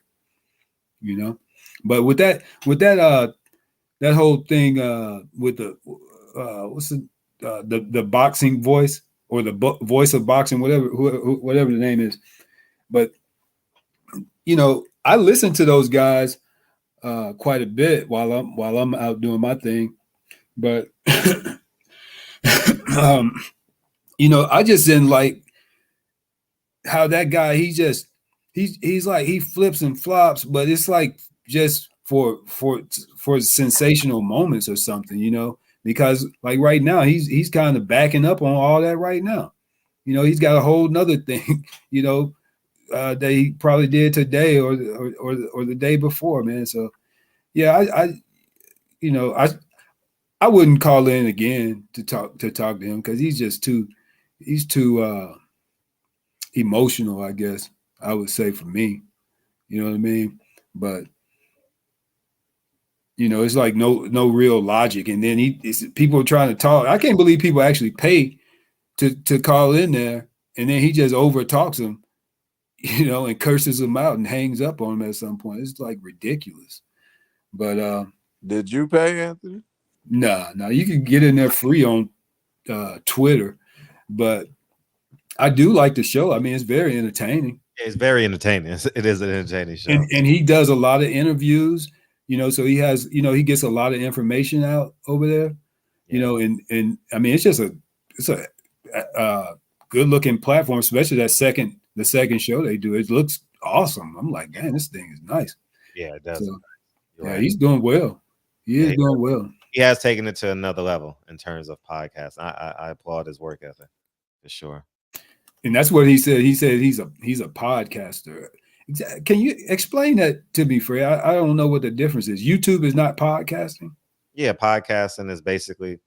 you know. But with that whole thing with the what's the boxing voice or the voice of boxing, whatever the name is. But you know, I listen to those guys quite a bit while I'm out doing my thing. But you know, I just didn't like how that guy, he's like, he flips and flops, but it's like just for sensational moments or something, you know, because like right now he's kind of backing up on all that right now. You know, he's got a whole nother thing, you know, that he probably did today or the day before, man. So yeah, you know, I wouldn't call in again to talk to him because he's too emotional, I guess I would say, for me. You know what I mean? But you know, it's like no real logic. And then people are trying to talk. I can't believe people actually pay to call in there, and then he just over talks them, you know, and curses them out and hangs up on them at some point. It's like ridiculous. But did you pay, Anthony? Nah, you can get in there free on Twitter, but I do like the show. I mean, it's very entertaining. It's very entertaining. It is an entertaining show. And he does a lot of interviews, you know, so he has, you know, he gets a lot of information out over there, you know, and I mean, it's a good looking platform, especially the second show they do. It looks awesome. I'm like, man, this thing is nice. Yeah, it does. So, yeah, he's doing well. He is doing well. He has taken it to another level in terms of podcasts. I applaud his work ethic for sure. And that's what he said. He said he's a podcaster. Can you explain that to me, Fred? I don't know what the difference is. YouTube is not podcasting? Yeah, podcasting is basically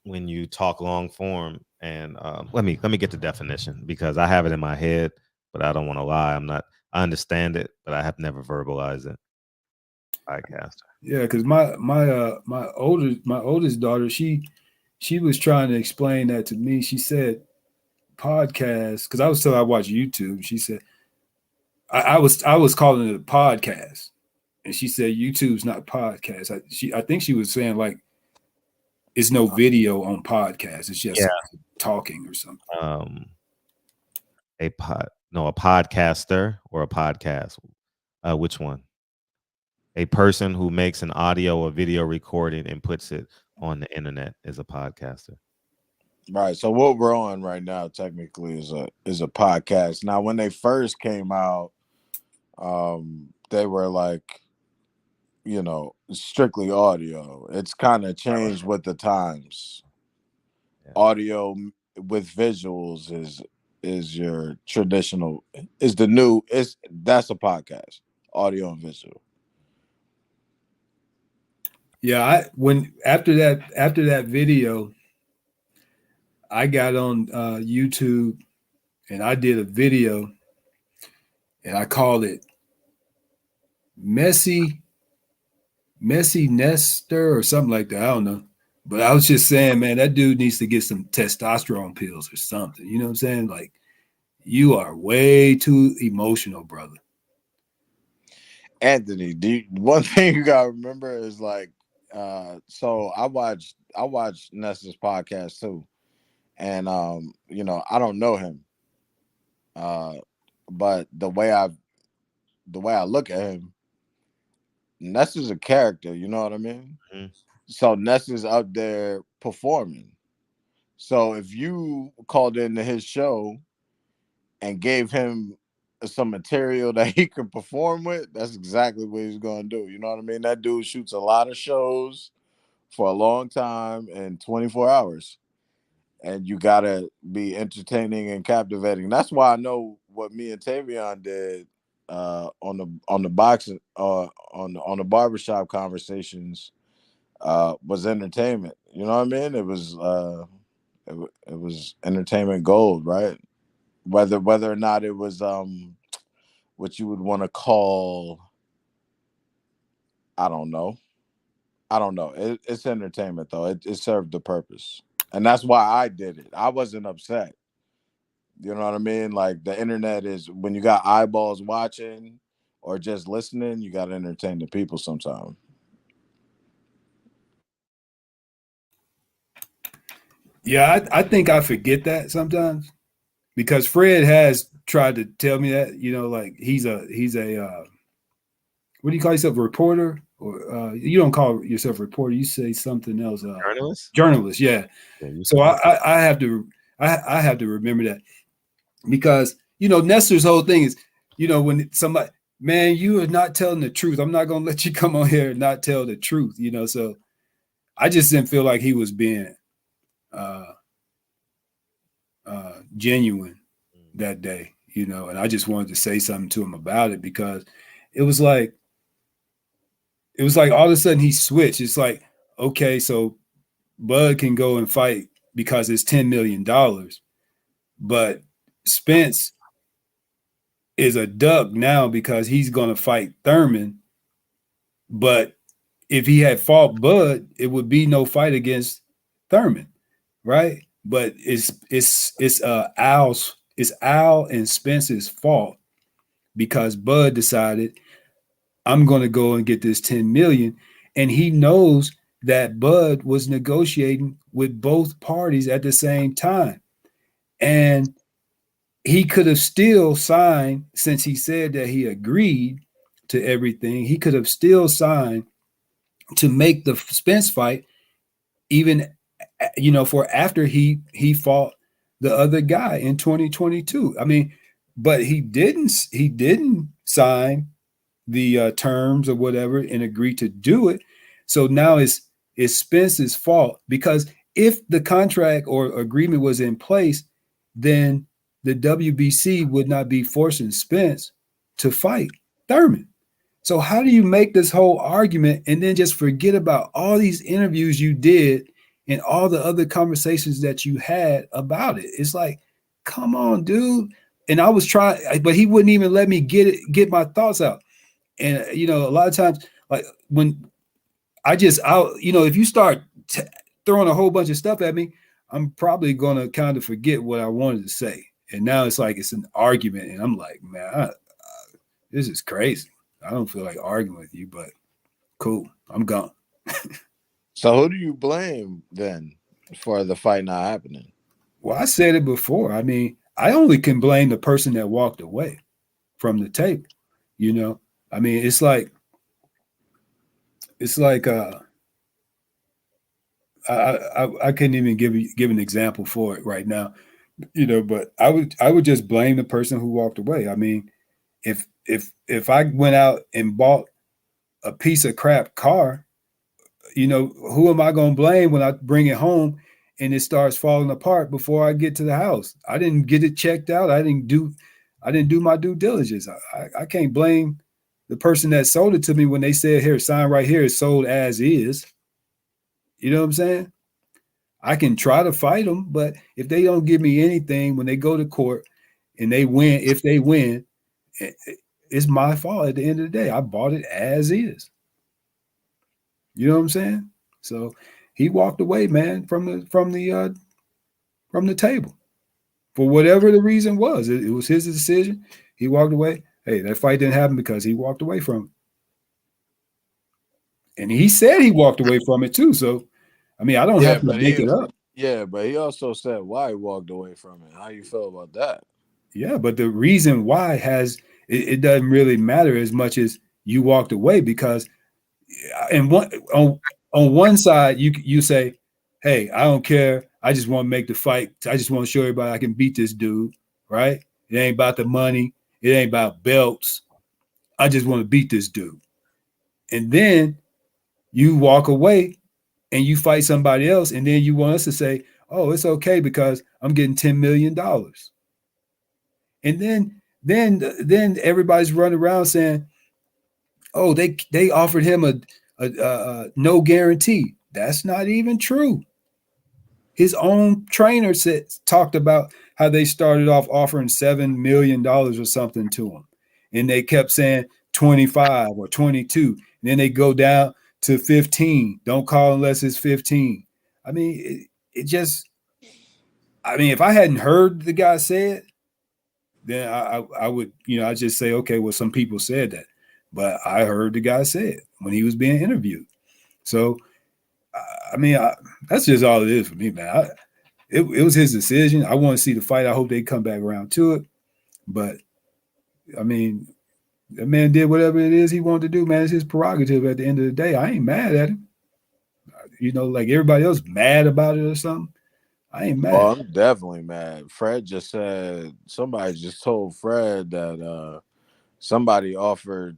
when you talk long form. And let me get the definition because I have it in my head, but I don't want to lie. I understand it, but I have never verbalized it. Podcaster. Yeah, because my oldest daughter, she was trying to explain that to me. She said podcast, because I was telling her I watch YouTube. She said I was calling it a podcast, and she said YouTube's not podcast. I think she was saying like it's no video on podcast. It's just talking or something. A podcaster or a podcast. Which one? A person who makes an audio or video recording and puts it on the internet is a podcaster. Right. So what we're on right now technically is a podcast. Now, when they first came out, they were like, you know, strictly audio. It's kind of changed with the times. Yeah. Audio with visuals is your traditional, is the new, that's a podcast. Audio and visual. Yeah, after that video, I got on YouTube and I did a video and I called it Messy Nester or something like that. I don't know. But I was just saying, man, that dude needs to get some testosterone pills or something. You know what I'm saying? Like, you are way too emotional, brother. Anthony, one thing you gotta remember is like, so I watched Nessa's podcast too, and you know, I don't know him, but the way I look at him, Nessa's a character. You know what I mean? Mm-hmm. So Nessa's up there performing. So if you called into his show and gave him some material that he can perform with, that's exactly what he's going to do. You know what I mean? That dude shoots a lot of shows for a long time in 24 hours. And you got to be entertaining and captivating. That's why I know what me and Tavion did on the boxing on the barbershop conversations. was entertainment. You know what I mean? It was it was entertainment gold, right? Whether or not it was what you would want to call, I don't know. It's entertainment though. It served the purpose, and that's why I did it. I wasn't upset. You know what I mean? Like the internet is, when you got eyeballs watching or just listening, you got to entertain the people sometimes. Yeah, I think I forget that sometimes, because Fred has tried to tell me that, you know, like he's a what do you call yourself, a reporter? Or you don't call yourself a reporter, you say something else. Journalist, yeah. So I have to remember that, because, you know, Nestor's whole thing is, you know, when somebody, man, you are not telling the truth, I'm not gonna let you come on here and not tell the truth, you know. So I just didn't feel like he was being genuine that day, you know, and I just wanted to say something to him about it, because it was like all of a sudden he switched. It's like, okay, so Bud can go and fight because it's $10 million, but Spence is a duck now because he's going to fight Thurman. But if he had fought Bud, it would be no fight against Thurman, right? But it's Al and Spence's fault, because Bud decided, I'm going to go and get this 10 million. And he knows that Bud was negotiating with both parties at the same time. And he could have still signed, since he said that he agreed to everything, he could have still signed to make the Spence fight, even, you know, for after he fought the other guy in 2022. I mean, but he didn't sign the terms or whatever and agree to do it. So now it's Spence's fault, because if the contract or agreement was in place, then the WBC would not be forcing Spence to fight Thurman. So how do you make this whole argument and then just forget about all these interviews you did and all the other conversations that you had about it? It's like, come on, dude. And I was trying, but he wouldn't even let me get my thoughts out. And, you know, a lot of times, like when you know, if you start throwing a whole bunch of stuff at me, I'm probably going to kind of forget what I wanted to say. And now it's like it's an argument. And I'm like, man, this is crazy. I don't feel like arguing with you, but cool. I'm gone. So who do you blame then for the fight not happening? Well, I said it before. I mean, I only can blame the person that walked away from the table, you know. I mean, it's like I couldn't even give an example for it right now, you know, but I would just blame the person who walked away. I mean, if I went out and bought a piece of crap car, you know, who am I going to blame when I bring it home and it starts falling apart before I get to the house? I didn't get it checked out. I didn't do my due diligence. I can't blame the person that sold it to me when they said, here, sign right here, it's sold as is. You know what I'm saying? I can try to fight them, but if they don't give me anything when they go to court and they win, if they win, it's my fault at the end of the day. I bought it as is. You know what I'm saying? So he walked away, man, from the table for whatever the reason was. It was his decision. He walked away. Hey, that fight didn't happen because he walked away from it. And he said he walked away from it too. So, I mean, I don't have to make it up. Yeah, but he also said why he walked away from it. How you feel about that? Yeah, but the reason why it doesn't really matter as much as you walked away, because on one side you say, hey, I don't care. I just want to make the fight. I just want to show everybody I can beat this dude, right? It ain't about the money. It ain't about belts. I just want to beat this dude. And then you walk away and you fight somebody else, and then you want us to say, oh, it's okay because I'm getting $10 million. And then everybody's running around saying, oh, they offered him a no guarantee. That's not even true. His own trainer talked about how they started off offering $7 million or something to him. And they kept saying 25 or 22. And then they go down to 15. Don't call unless it's 15. I mean, it just, I mean, if I hadn't heard the guy say it, then I would, I just say, okay, well, some people said that. But I heard the guy say it when he was being interviewed. So, I mean, that's just all it is for me, man. It was his decision. I want to see the fight. I hope they come back around to it. But, I mean, that man did whatever it is he wanted to do, man. It's his prerogative at the end of the day. I ain't mad at him. Like everybody else mad about it or something. I ain't mad. Oh, I'm definitely mad. Fred just said, somebody just told Fred that somebody offered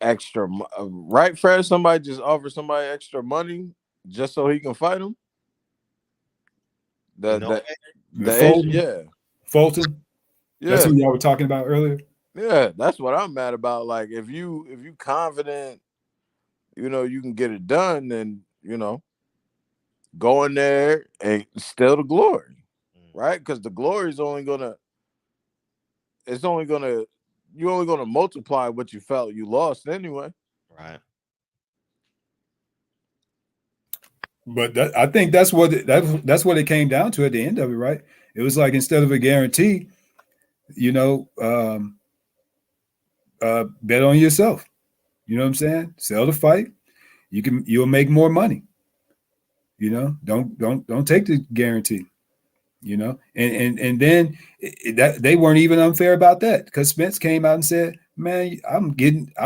extra, right, Fred? Somebody just offered somebody extra money just so he can fight him. The Fulton? yeah. Fulton? Yeah. That's who y'all were talking about earlier? Yeah, that's what I'm mad about. Like, if you confident, you can get it done, then, go in there and steal the glory, right? Because the glory is only gonna multiply what you felt you lost anyway. Right. But I think that's what it came down to at the end of it, right? It was like, instead of a guarantee, bet on yourself. You know what I'm saying? Sell the fight. You'll make more money. Don't take the guarantee. And then that they weren't even unfair about that, because Spence came out and said, man, I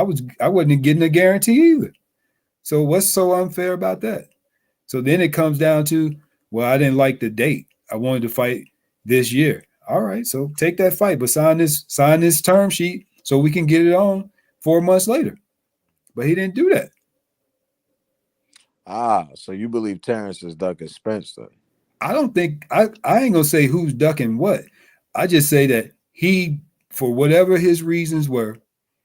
wasn't getting a guarantee either. So what's so unfair about that? So then it comes down to, well, I didn't like the date. I wanted to fight this year. All right, so take that fight, but sign this term sheet so we can get it on 4 months later. But he didn't do that. So you believe Terrence is ducking Spence then? I don't think I ain't gonna say who's ducking what. I just say that he, for whatever his reasons were,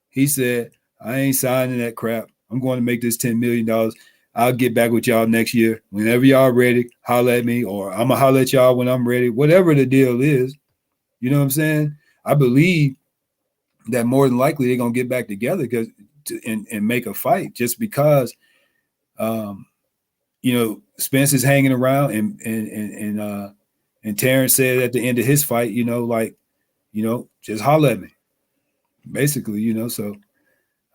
he said, I ain't signing that crap. I'm going to make this $10 million. I'll get back with y'all next year. Whenever y'all ready, holler at me, or I'm gonna holler at y'all when I'm ready. Whatever the deal is, you know what I'm saying? I believe that more than likely they're gonna get back together and make a fight, just because Spence is hanging around, and Terrence said at the end of his fight, just holler at me, basically, so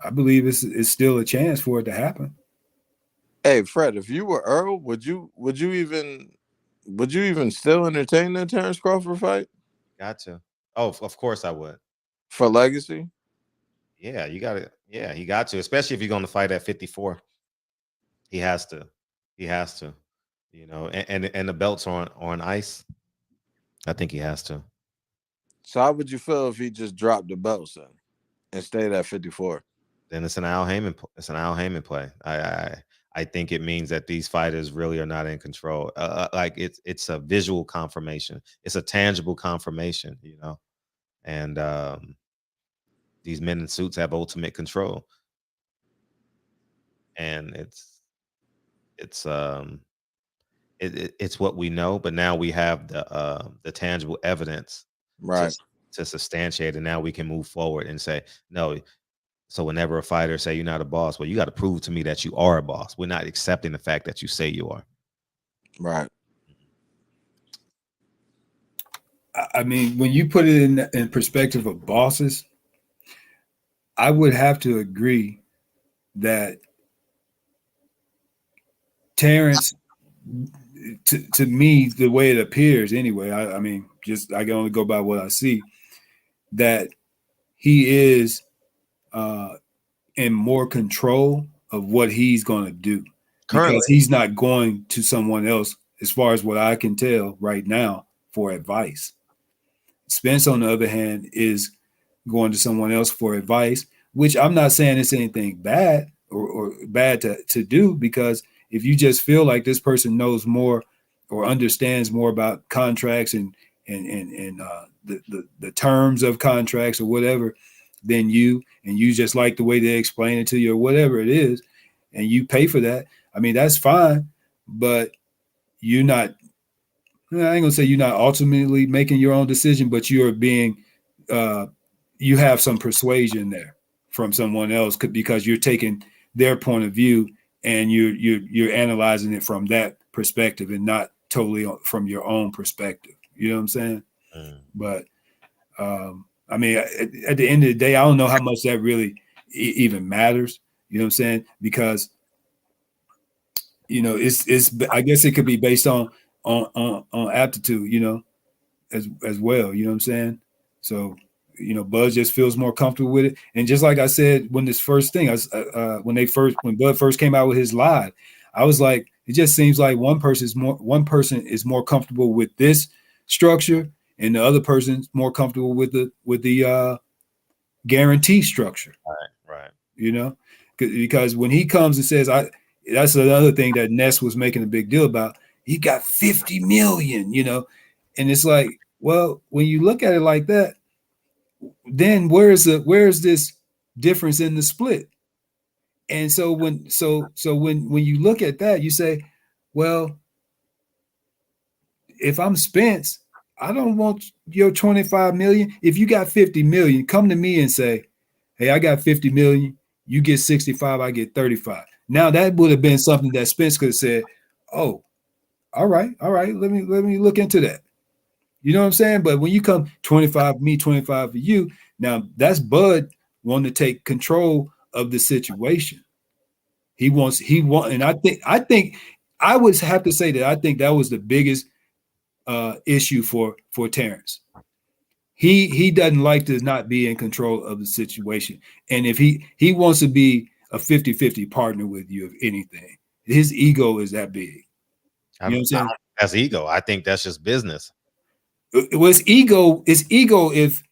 I believe it's still a chance for it to happen. Hey, Fred, if you were Earl, would you even still entertain that Terrence Crawford fight? Gotcha. Oh, of course I would. For legacy? Yeah, you got it. Yeah, he got to, especially if you're going to fight at 54. He has to. And the belts on ice. I think he has to. So how would you feel if he just dropped the belts then and stayed at 54? Then it's an Al Haymon play. I think it means that these fighters really are not in control. Like it's a visual confirmation. It's a tangible confirmation, And these men in suits have ultimate control. And it's what we know, but now we have the tangible evidence, right, to substantiate, and now we can move forward and say no. So whenever a fighter say you're not a boss, well, you got to prove to me that you are a boss. We're not accepting the fact that you say you are. Right. I mean, when you put it in perspective of bosses, I would have to agree that Terrence, to me, the way it appears anyway, I mean, just I can only go by what I see, that he is in more control of what he's going to do. Currently, because he's not going to someone else, as far as what I can tell right now, for advice. Spence, on the other hand, is going to someone else for advice, which I'm not saying it's anything bad or bad to do, because if you just feel like this person knows more or understands more about contracts and the terms of contracts or whatever, than you, and you just like the way they explain it to you or whatever it is, and you pay for that. I mean, that's fine, but you're not, I ain't gonna say you're not ultimately making your own decision, but you are being, you have some persuasion there from someone else because you're taking their point of view and you're analyzing it from that perspective and not totally from your own perspective. You know what I'm saying? But I mean, at the end of the day, I don't know how much that really even matters. You know what I'm saying? Because it's I guess it could be based on aptitude, as well. You know what I'm saying? So, Bud just feels more comfortable with it. And just like I said, when this first thing, when Bud first came out with his live, I was like, it just seems like one person is more comfortable with this structure, and the other person's more comfortable with the guarantee structure. Right. Because when he comes and says, that's another thing that Ness was making a big deal about. He got 50 million, and it's like, well, when you look at it like that, then where's this difference in the split? And so when you look at that, you say, well, if I'm Spence, I don't want your 25 million. If you got 50 million, come to me and say, hey, I got 50 million. You get 65, I get 35. Now that would have been something that Spence could have said, oh, all right. Let me look into that. You know what I'm saying? But when you come 25 for me, 25 for you, now that's Bud wanting to take control of the situation. And I think I would have to say that I think that was the biggest issue for Terrence. He doesn't like to not be in control of the situation. And if he wants to be a 50-50 partner with you, if anything, his ego is that big. You know what I'm saying? That's ego. I think that's just business. It was ego. It's ego if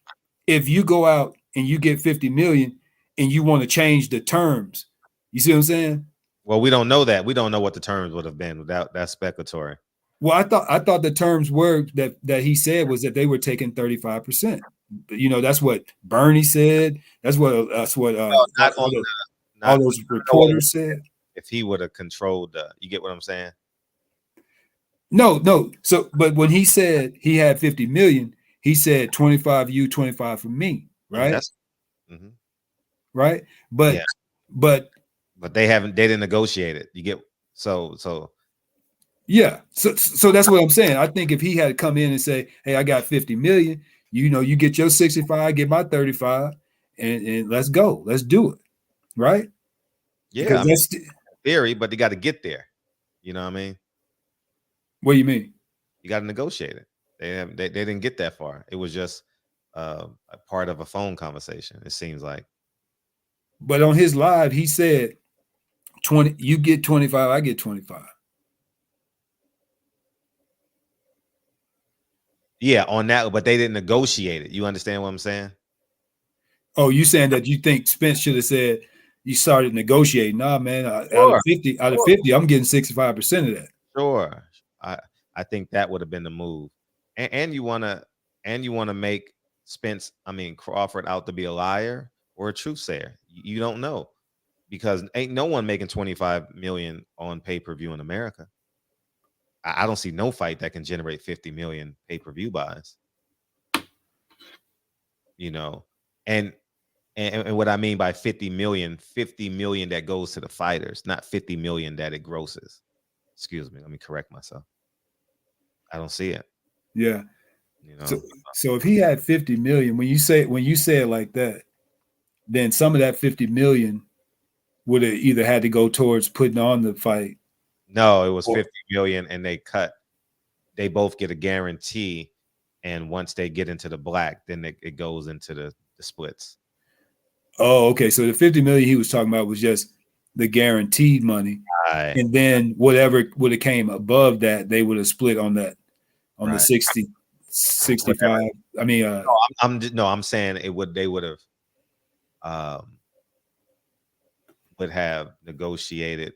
you go out and you get 50 million and you want to change the terms. You see what I'm saying? Well, we don't know that. We don't know what the terms would have been without that speculatory. Well, I thought the terms were that he said was that they were taking 35%. That's what Bernie said. That's what all those reporters said. If he would have controlled, you get what I'm saying? No. So, but when he said he had 50 million, he said 25 you, 25 for me, right? Right. But they didn't negotiate it. You get so. Yeah. So that's what I'm saying. I think if he had come in and say, hey, I got 50 million, you get your 65, I get my 35, and let's go. Let's do it. Right? Yeah. That's theory, but they got to get there. You know what I mean? What do you mean? You got to negotiate it. They didn't get that far. It was just a part of a phone conversation, it seems like. But on his live, he said 20, you get 25, I get 25. Yeah, on that, but they didn't negotiate it. You understand what I'm saying? Oh, you saying that you think Spence should have said you started negotiating? Nah, man. Out of 50, I'm getting 65% of that. Sure, I think that would have been the move. And you wanna make Crawford out to be a liar or a truth sayer. You don't know, because ain't no one making 25 million on pay-per-view in America. I don't see no fight that can generate 50 million pay-per-view buys. And what I mean by 50 million that goes to the fighters, not 50 million that it grosses. Excuse me, let me correct myself. I don't see it. Yeah. So if he had 50 million, when you say it like that, then some of that 50 million would have either had to go towards putting on the fight. No, it was 50 million, and they both get a guarantee, and once they get into the black, then it goes into the splits. Oh, okay. So the 50 million he was talking about was just the guaranteed money. Right. And then whatever would have came above that, they would have split on that, on the 60, 65. I mean, I'm saying they would have negotiated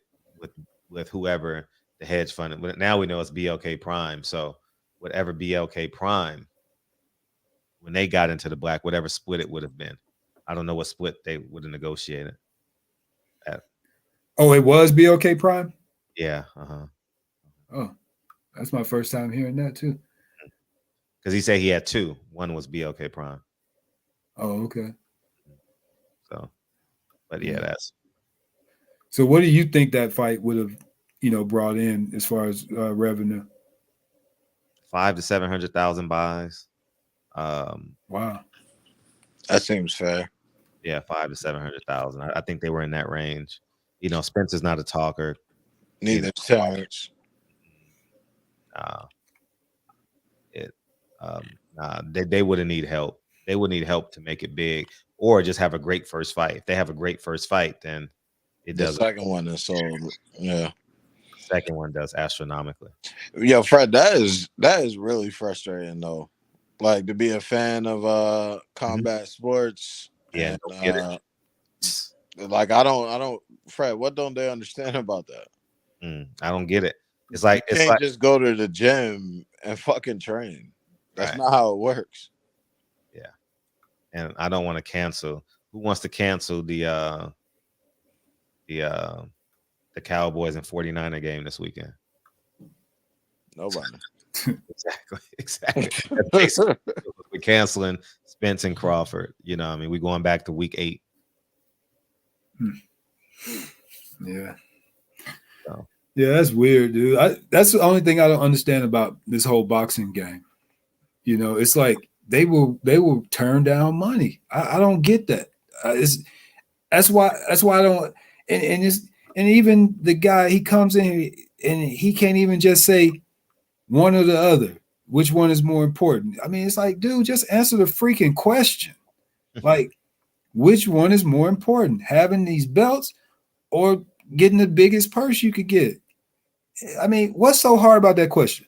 with whoever the hedge fund. But now we know it's BLK Prime. So whatever BLK Prime, when they got into the black, whatever split it would have been, I don't know what split they would have negotiated at. Oh, it was BLK Prime? Yeah. Oh, that's my first time hearing that too. Because he said he had 2. One was BLK Prime. Oh, okay. So, but yeah, that's. So what do you think that fight would have, brought in as far as revenue? 500,000 to 700,000 buys. Wow, that seems fair. Yeah, 500,000 to 700,000. I think they were in that range. Spencer's not a talker. Neither Terrence. They wouldn't need help. They would need help to make it big, or just have a great first fight. If they have a great first fight, then it does. The second one is sold. Yeah. The second one does astronomically. Yo, Fred, that is really frustrating though. Like to be a fan of combat sports. Yeah, and, don't get it. Like I don't Fred, what don't they understand about that? I don't get it. It's like you can't just go to the gym and fucking train. That's not how it works. Yeah. And I don't want to cancel. Who wants to cancel the Cowboys and 49er game this weekend? Nobody. Exactly. We're canceling Spence and Crawford. We're going back to week 8. Yeah. So. Yeah, that's weird, dude. That's the only thing I don't understand about this whole boxing game. It's like they will turn down money. I don't get that. That's why I don't. And even the guy, he comes in and he can't even just say one or the other. Which one is more important? I mean, it's like, dude, just answer the freaking question. Like, which one is more important? Having these belts or getting the biggest purse you could get? I mean, what's so hard about that question?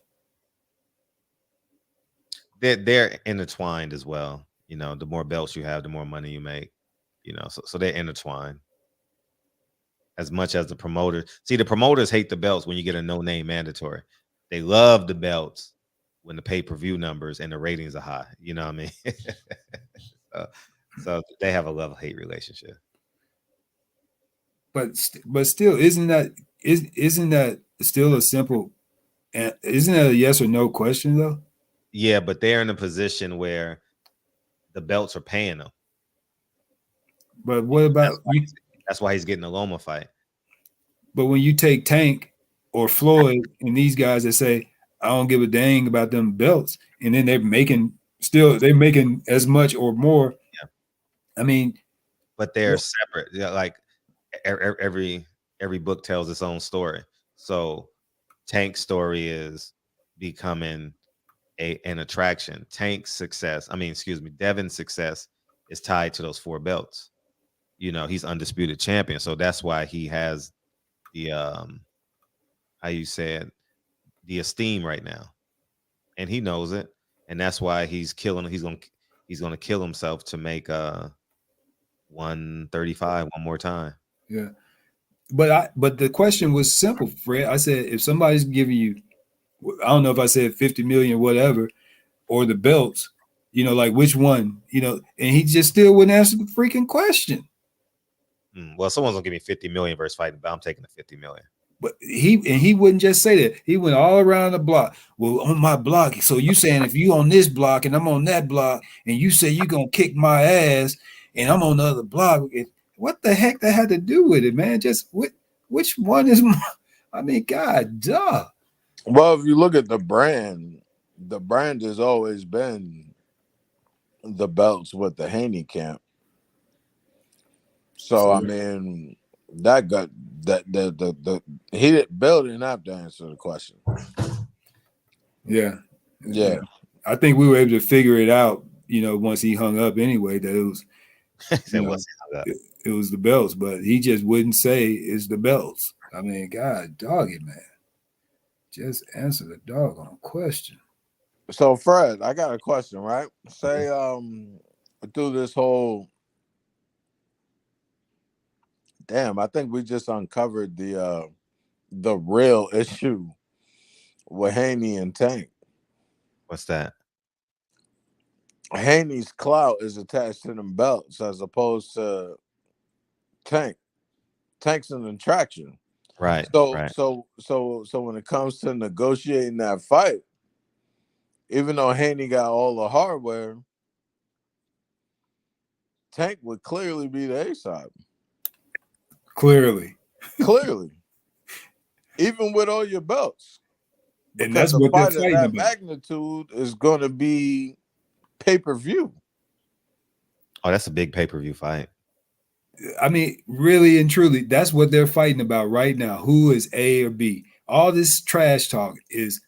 They're intertwined as well. The more belts you have, the more money you make. So they're intertwined. As much as the promoters. See, the promoters hate the belts when you get a no-name mandatory. They love the belts when the pay-per-view numbers and the ratings are high. You know what I mean? So they have a love-hate relationship. But still, isn't that still a simple? Isn't that a yes or no question though? Yeah, but they're in a position where the belts are paying them. But what about that's why he's getting a Loma fight. But when you take Tank or Floyd and these guys that say, I don't give a dang about them belts, and then they're making as much or more. Yeah. I mean, but they're separate. Yeah, like every book tells its own story. So Tank's story is becoming an attraction. Tank's success, Devin's success is tied to those 4 belts. He's undisputed champion. So that's why he has the the esteem right now. And he knows it. And that's why he's gonna kill himself to make 135 one more time. Yeah. But the question was simple, Fred. I said, if somebody's giving you, I don't know if I said 50 million, whatever, or the belts, like which one, and he just still wouldn't answer the freaking question. Well, someone's gonna give me 50 million versus fighting, but I'm taking the 50 million. But he wouldn't just say that. He went all around the block. Well, on my block. So you saying if you on this block and I'm on that block, and you say you're gonna kick my ass, and I'm on the other block. What the heck that had to do with it, man? Just which one is more? I mean, God, duh. Well, if you look at the brand has always been the belts with the Haney camp. So I mean, that got the Bill didn't have to answer the question. Yeah. I think we were able to figure it out. Once he hung up anyway, that it was. It was the belts, but he just wouldn't say it's the belts. I mean, God, dog it, man. Just answer the doggone question. So, Fred, I got a question, right? Say, through this whole, I think we just uncovered the real issue with Haney and Tank. What's that? Haney's clout is attached to them belts as opposed to Tank. Tank's an attraction. Right. So when it comes to negotiating that fight, even though Haney got all the hardware, Tank would clearly be the A side. Clearly. Even with all your belts. And that's what they're fighting that about. Magnitude is going to be pay-per-view. Oh, that's a big pay-per-view fight. I mean, really and truly, that's what they're fighting about right now. Who is A or B? All this trash talk is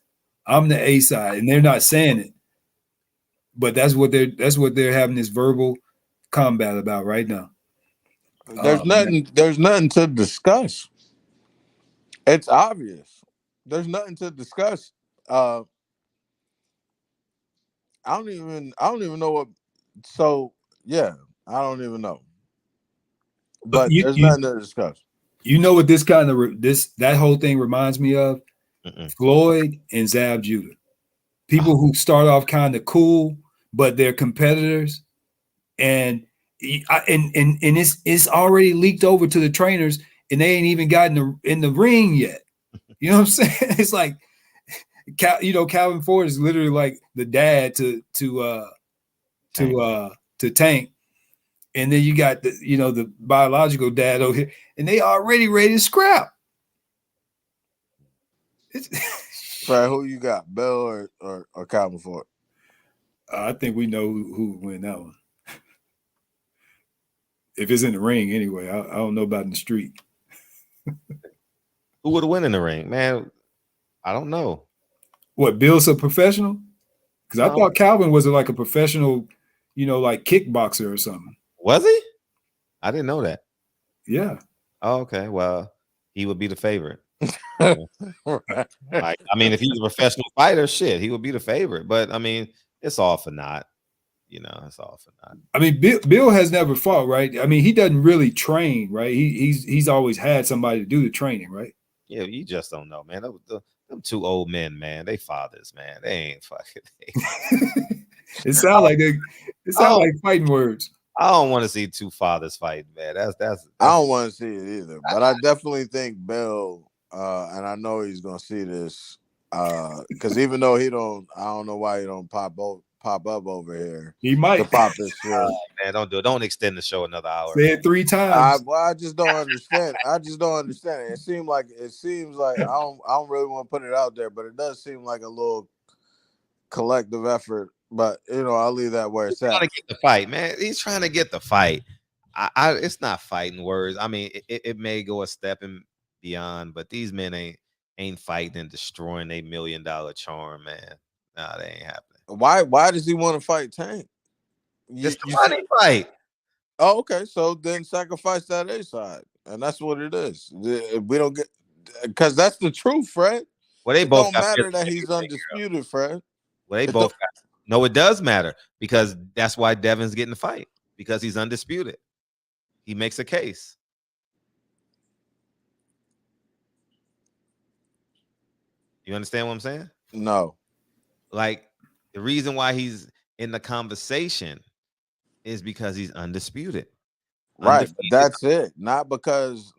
I'm the A side, and they're not saying it. But that's what they're having this verbal combat about right now. There's nothing to discuss. It's obvious. There's nothing to discuss. I don't even know what. So yeah, I don't even know. But there's nothing to discuss. You know what this kind of that whole thing reminds me of? Floyd and Zab Judah. People who start off kind of cool, but they're competitors, and it's already leaked over to the trainers, and they ain't even gotten in the ring yet. You know what I'm saying? It's like, Calvin Ford is literally like the dad to Tank, and then you got the biological dad over here, and they already ready to scrap. Fred, who you got, Bill or Calvin Ford? I think we know who would win that one. If it's in the ring, anyway. I don't know about in the street. Who would win in the ring, man? I don't know. What, Bill's a professional? Because I thought Calvin was like a professional, like kickboxer or something. Was he? I didn't know that. Yeah. Oh, okay. Well, he would be the favorite. I mean, if he's a professional fighter, shit, he would be the favorite. But I mean, it's all for naught. It's all for naught. I mean, Bill has never fought, right? I mean, he doesn't really train, right? He's always had somebody to do the training, right? Yeah, you just don't know, man. Them two old men, man, they fathers, man. They ain't fucking. It sounds like fighting words. I don't want to see two fathers fighting, man. That's I don't want to see it either. But I definitely think Bill, and I know he's gonna see this, because even though I don't know why he don't pop up over here. He might to pop this shit. Man, don't do it. Don't extend the show another hour. Say it 3 times. I just don't understand. It seems like I don't really want to put it out there, but it does seem like a little collective effort. But I'll leave that where it's at. He's trying to get the fight, man. He's trying to get the fight. It's not fighting words. I mean, it may go a step and beyond, but these men ain't fighting and destroying a $1 million charm, man. Nah, they ain't happening. Why does he want to fight Tank? It's the money fight. Oh, okay. So then sacrifice that A side, and that's what it is. We don't get, because that's the truth, Fred. Well, they both don't matter that he's undisputed, Fred. Well, they both got. No, it does matter, because that's why Devin's getting the fight, because he's undisputed. He makes a case. You understand what I'm saying? No. Like, the reason why he's in the conversation is because he's undisputed. Right. That's it. Not because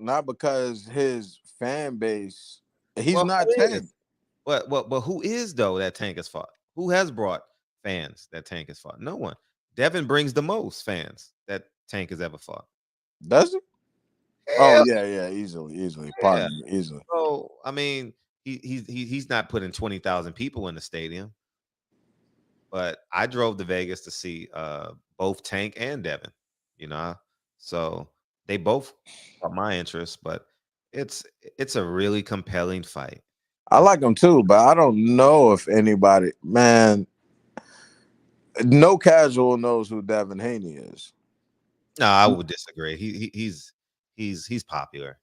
his fan base. He's not Tank. But who is, though, that Tank has fought? Who has brought fans that Tank has fought? No one. Devin brings the most fans that Tank has ever fought. Does he? Oh yeah, easily. Pardon me, easily. So I mean, he's not putting 20,000 people in the stadium. But I drove to Vegas to see both Tank and Devin. So they both are my interest. But it's a really compelling fight. I like him too, but I don't know if anybody, man. No casual knows who Devin Haney is. No, I would disagree. He's popular.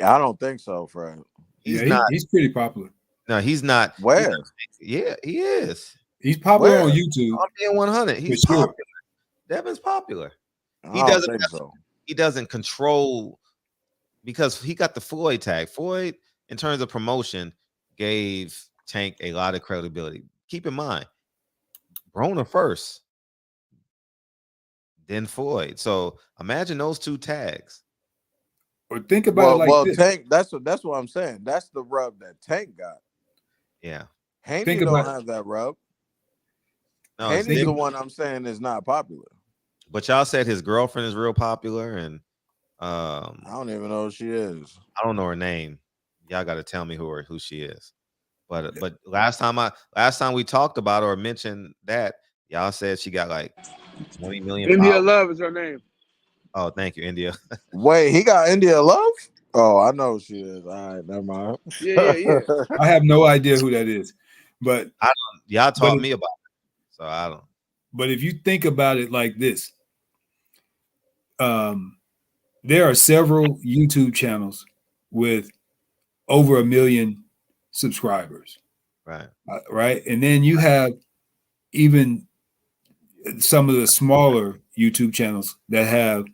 I don't think so, Fred. He's pretty popular. No, he's not. Where? He is. He's popular on YouTube. I'm being 100. He's popular. Devin's popular. He doesn't control, because he got the Floyd tag. Floyd, in terms of promotion, gave Tank a lot of credibility. Keep in mind, Broner first. than Floyd. So imagine those two tags. Or think about it like this. Tank. That's what I'm saying. That's the rub that Tank got. Yeah. Haney don't have that rub. No, Haney's the one I'm saying is not popular. But y'all said his girlfriend is real popular, and I don't even know who she is. I don't know her name. Y'all got to tell me who she is. But last time we talked about her or mentioned that, y'all said she got like 20 million. India Love is her name. Oh, thank you, India. Wait, he got India Love? Oh, I know who she is. All right, never mind. Yeah. I have no idea who that is, but y'all taught me about it, so I don't. But if you think about it like this, there are several YouTube channels with over 1 million subscribers, right, and then you have even some of the smaller YouTube channels that have,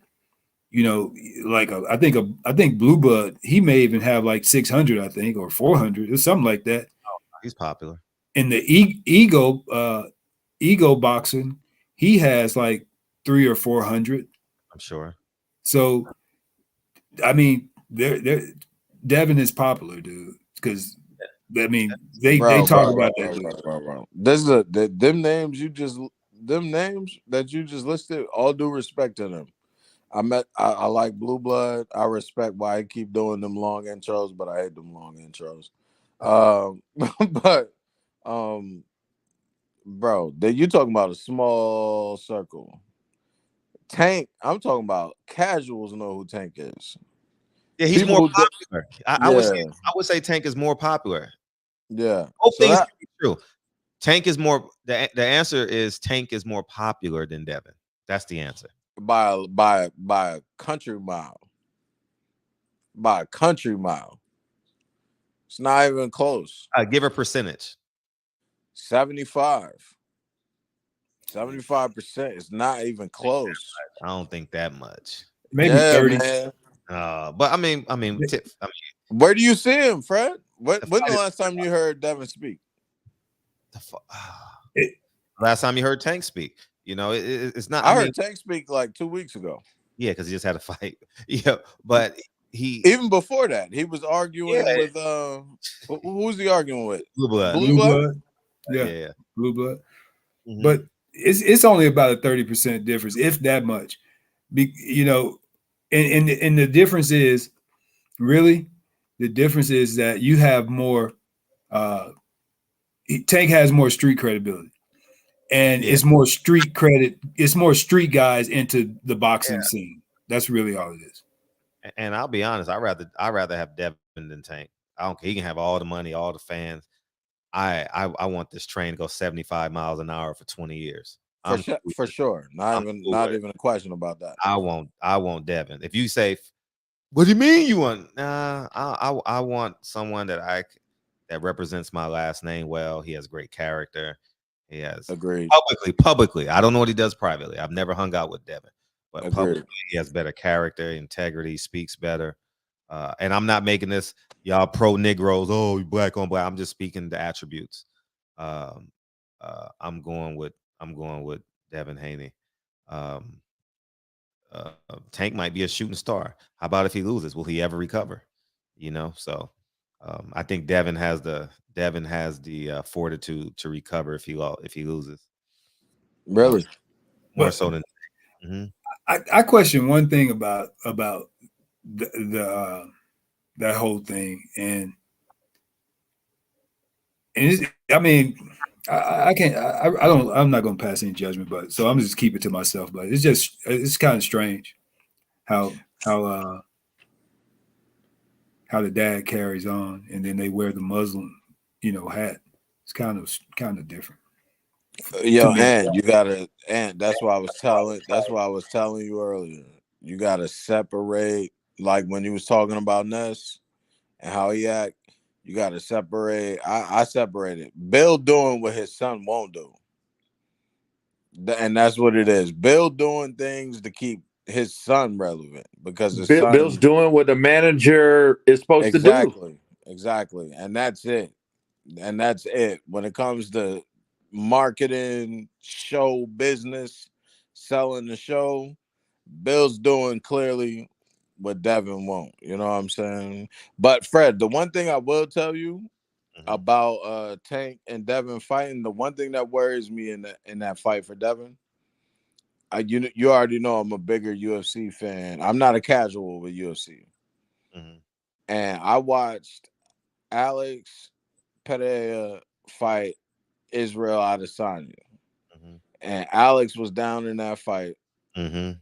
like I think Blue Blood, he may even have like 600, I think, or 400 or something like that. Oh, he's popular. In the ego boxing, he has like 300 or 400. I'm sure. So, I mean, Devin is popular, dude, because I mean they talk about that. Bro. This is them names that you just listed. All due respect to them. I like Blue Blood. I respect why I keep doing them long intros, but I hate them long intros. Bro, you talking about a small circle. Tank, I'm talking about casuals know who Tank is. Yeah, he's more popular. I would say Tank is more popular. Yeah. Both things can be true. Tank is more the answer is Tank is more popular than Devin. That's the answer. By a country mile. By a country mile. It's not even close. Give a percentage. 75%. 75% is not even close. I don't think that much. Maybe 30. Man. But I mean, where do you see him, Fred? When's the last time you heard Devin speak? Last time you heard Tank speak. It's not. I heard Tank speak like 2 weeks ago. Yeah, because he just had a fight. Yeah, but even before that, he was arguing with who's he arguing with? Blue Blood. Blue Blood. Yeah. Blue Blood. Mm-hmm. But it's only about a 30% difference, if that much. And the difference is really that you have more. Tank has more street credibility. And it's more street credit. It's more street guys into the boxing scene. That's really all it is. And I'll be honest, I'd rather have Devin than Tank. I don't care. He can have all the money, all the fans. I want this train to go 75 miles an hour for 20 years. For sure. Not even a question about that. I want Devin. If you say, what do you mean you want? I want someone that represents my last name well. He has great character. He has agreed publicly. I don't know what he does privately. I've never hung out with Devin, but publicly he has better character, integrity, speaks better. And I'm not making this y'all pro Negroes. Oh, you black on black. I'm just speaking the attributes. I'm going with Devin Haney. Tank might be a shooting star. How about if he loses? Will he ever recover? So I think Devin has the fortitude to recover if he loses. Really, more so than. Mm-hmm. I question one thing about the that whole thing, and I mean, I can't. I'm not going to pass any judgment, but so I'm just keep it to myself. But it's kind of strange how the dad carries on, and then they wear the Muslim, hat. It's kind of different. And you gotta, and that's why I was telling you earlier. You gotta separate, like when you was talking about Ness and how he act. You gotta separate. I separated Bill doing what his son won't do, and that's what it is. Bill doing things to keep his son relevant because Bill's doing what the manager is supposed to do. Exactly, and that's it. When it comes to marketing, show business, selling the show. Bill's doing clearly what Devin won't. You know what I'm saying? But Fred, the one thing I will tell you about Tank and Devin fighting, the one thing that worries me in that fight for Devin, you already know I'm a bigger UFC fan. I'm not a casual with UFC. And I watched Alex Pereira fight Israel Adesanya. And Alex was down in that fight. And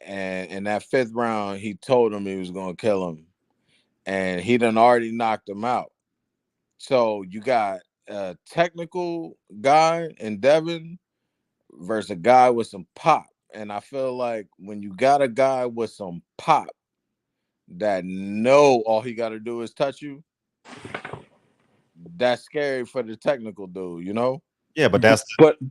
in that 5th round, he told him he was going to kill him. And he done already knocked him out. So you got a technical guy in Devin versus a guy with some pop. And I feel like when you got a guy with some pop that know all he got to do is touch you, that's scary for the technical dude, you know? Yeah, but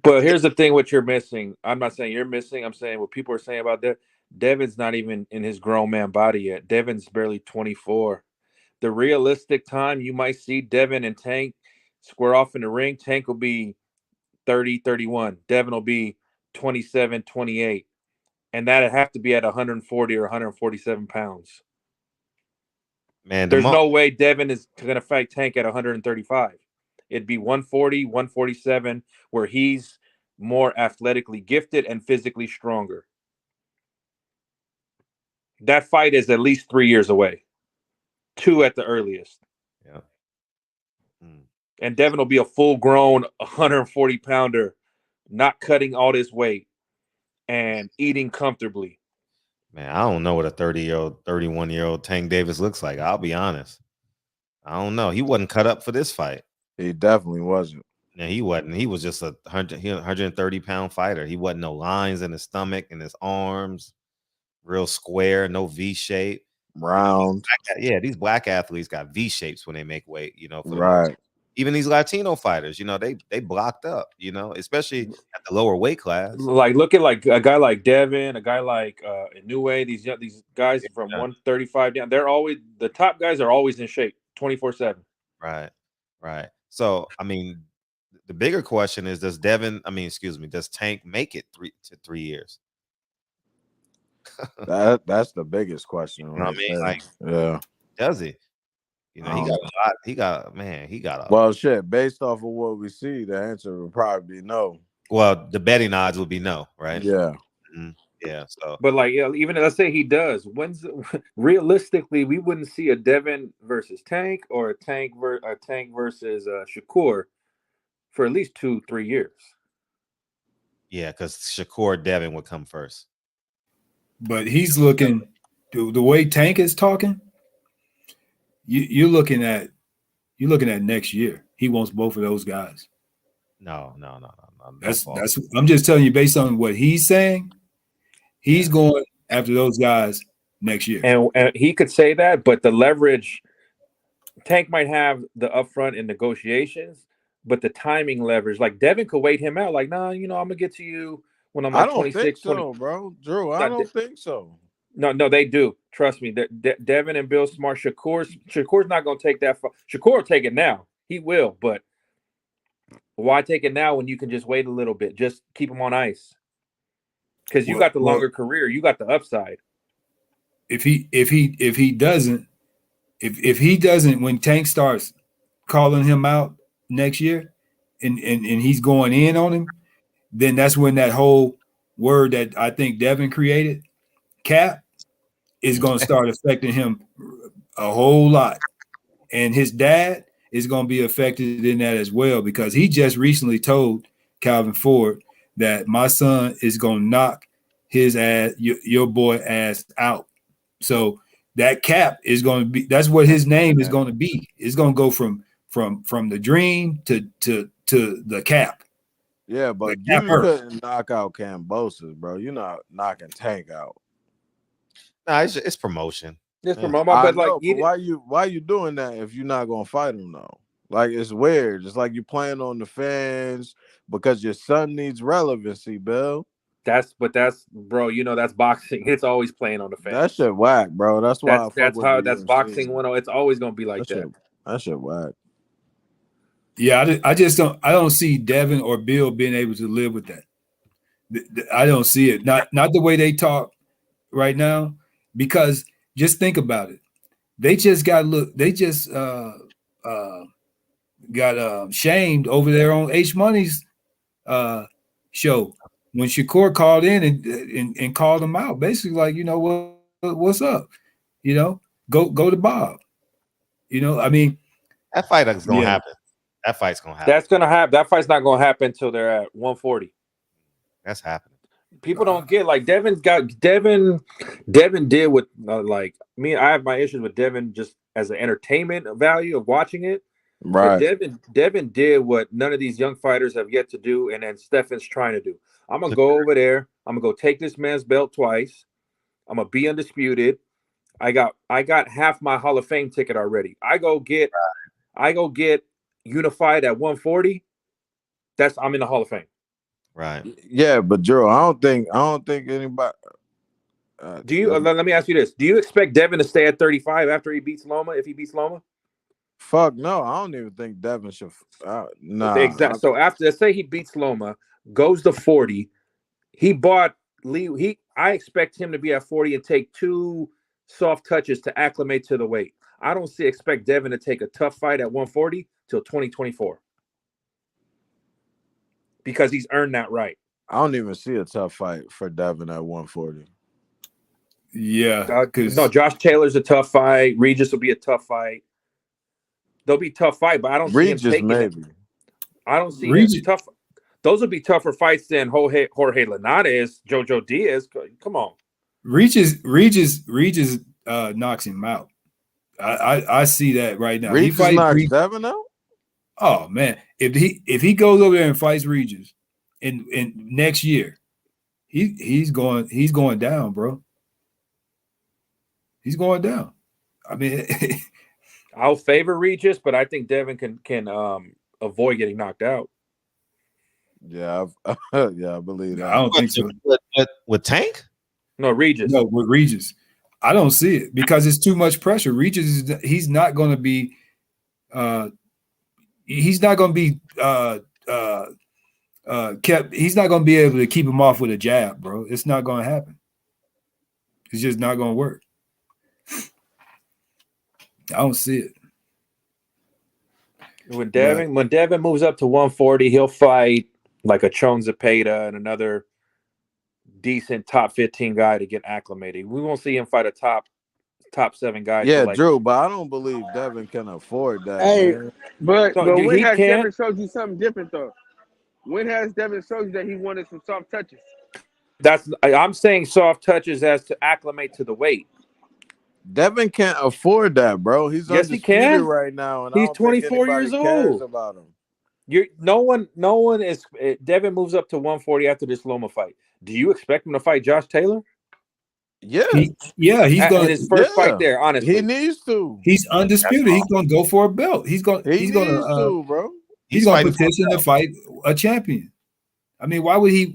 but here's the thing: what you're missing. I'm not saying you're missing. I'm saying what people are saying about that. Devin's not even in his grown man body yet. Devin's barely 24. The realistic time you might see Devin and Tank square off in the ring, Tank will be 30, 31. Devin will be 27, 28. And that'd have to be at 140 or 147 pounds. Man, there's no way Devin is going to fight Tank at 135. It'd be 140, 147, where he's more athletically gifted and physically stronger. That fight is at least 3 years away. 2 at the earliest. Yeah. And Devin will be a full-grown 140-pounder, not cutting all this weight and eating comfortably. Man, I don't know what a 30-year-old, 31-year-old Tank Davis looks like. I'll be honest. I don't know. He wasn't cut up for this fight. He definitely wasn't. No, he wasn't. He was just a 130-pound fighter. He wasn't no lines in his stomach and his arms. Real square, no V shape. Round. Yeah, these black athletes got V shapes when they make weight, you know. Right. Even these Latino fighters, you know, they blocked up, you know, especially at the lower weight class. Like look at like a guy like Devin, a guy like Inoue, these guys from 135 down. They're always the top guys are always in shape 24/7. Right. So I mean, the bigger question is, does Tank make it 3 years? That's the biggest question. You know what I mean? Like, yeah. Does he? You know, he got a lot. He got a well, shit. Based off of what we see, the answer would probably be no. Well, the betting odds would be no, right? Yeah. Yeah. So, but like, even let's say he does. Realistically, we wouldn't see a Devin versus Tank or a Tank versus Shakur for at least 2-3 years. Yeah, because Shakur Devin would come first. But he's looking the way Tank is talking. You're looking at next year. He wants both of those guys. No. That's I'm just telling you based on what he's saying. He's going after those guys next year. And he could say that, but the leverage, Tank might have the upfront in negotiations, but the timing leverage, like Devin could wait him out. Like, nah, you know, I'm gonna get to you when I'm like 26. I don't think so, bro. Drew, I don't think so. No, they do. Trust me. Devin and Bill Smart. Shakur's not going to take that. Shakur will take it now. He will. But why take it now when you can just wait a little bit? Just keep him on ice. Because you got the longer career. You got the upside. If he doesn't, when Tank starts calling him out next year, and he's going in on him, then that's when that whole word that I think Devin created, cap, is going to start affecting him a whole lot. And his dad is going to be affected in that as well, because he just recently told Calvin Ford that my son is going to knock his ass, your boy ass out. So that cap is going to be, that's what his name is going to be. It's going to go from the dream to the cap. Yeah, but you couldn't knock out Kambosos, bro. You're not knocking Tank out. Nah, it's promotion. It's promotion. But why you doing that if you're not gonna fight him though? Like, it's weird. It's like you're playing on the fans because your son needs relevancy, Bill. That's bro. You know that's boxing. It's always playing on the fans. That shit whack, bro. That's why that's boxing. It's always gonna be like that. That shit whack. Yeah, I don't see Devin or Bill being able to live with that. I don't see it. Not the way they talk right now, because just think about it. They just got shamed over there on H Money's show when Shakur called in and called them out, basically like, you know, what's up, you know, go to Bob, you know. I mean, that fight is gonna happen. That fight's gonna happen. That's gonna happen. That fight's not gonna happen until they're at 140. That's happening. People don't get like Devin did what like me. I have my issues with Devin just as an entertainment value of watching it. Right. But Devin did what none of these young fighters have yet to do, and then Stefan's trying to do. I'm gonna go over there. I'm gonna go take this man's belt twice. I'm gonna be undisputed. I got half my Hall of Fame ticket already. I go get unified at 140. I'm in the Hall of Fame. Right. Yeah, but Jerome, I don't think anybody. Do you? Let me ask you this: do you expect Devin to stay at 35 after he beats Loma? If he beats Loma? Fuck no, I don't even think Devin should. Nah. Exactly. So after, let's say he beats Loma, goes to 40. He bought Lee. I expect him to be at 40 and take 2 soft touches to acclimate to the weight. I don't expect Devin to take a tough fight at 140 till 2024 because he's earned that right. I don't even see a tough fight for Devin at 140. Yeah, no, Josh Taylor's a tough fight. Regis will be a tough fight. They'll be tough fight, but I don't see him taking maybe. I don't see him tough. Those would be tougher fights than Jorge Linares, Jojo Diaz. Come on. Regis knocks him out. I see that right now. Regis knocks Devin out? Oh man. If he goes over there and fights Regis in next year, he's going down, bro. He's going down. I mean, I'll favor Regis, but I think Devin can avoid getting knocked out. Yeah, I believe that. I don't think so. With Tank? No, Regis. No, with Regis. I don't see it because it's too much pressure. Regis he's not going to be kept. He's not going to be able to keep him off with a jab, bro. It's not going to happen. It's just not going to work. I don't see it. When Devin moves up to 140, he'll fight like a Chon Zepeda and another decent top 15 guy to get acclimated. We won't see him fight a top 7 guy. Yeah, Drew, but I don't believe Devin can afford that. Hey, man. but when has Devin showed you something different though? When has Devin showed you that he wanted some soft touches? I'm saying soft touches as to acclimate to the weight. Devin can't afford that, bro. He's undisputed right now, and he's 24 years old. About him. No one is. Devin moves up to 140 after this Loma fight. Do you expect him to fight Josh Taylor? Yeah, he's going his first fight there. Honestly, he needs to. He's undisputed. He's going to go for a belt. He's going to, bro. He's going to petition to fight a champion. I mean, why would he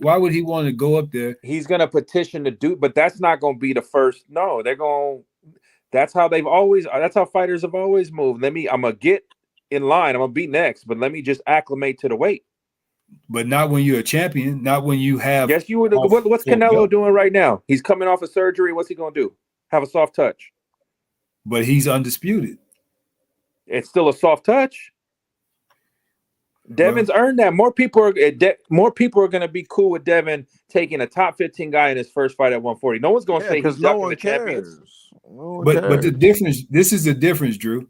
want to go up there? He's going to petition to do, but that's not going to be the first. No, they're going. That's how fighters have always moved. I'm going to get in line. I'm going to be next, but let me just acclimate to the weight. But not when you're a champion, not when you have. Yes, you would. What's Canelo doing right now? He's coming off of surgery. What's he going to do? Have a soft touch. But he's undisputed. It's still a soft touch. Devin's earned that. More people are going to be cool with Devin taking a top 15 guy in his first fight at 140. No one's going to say he's ducking the champions. But the difference. This is the difference, Drew.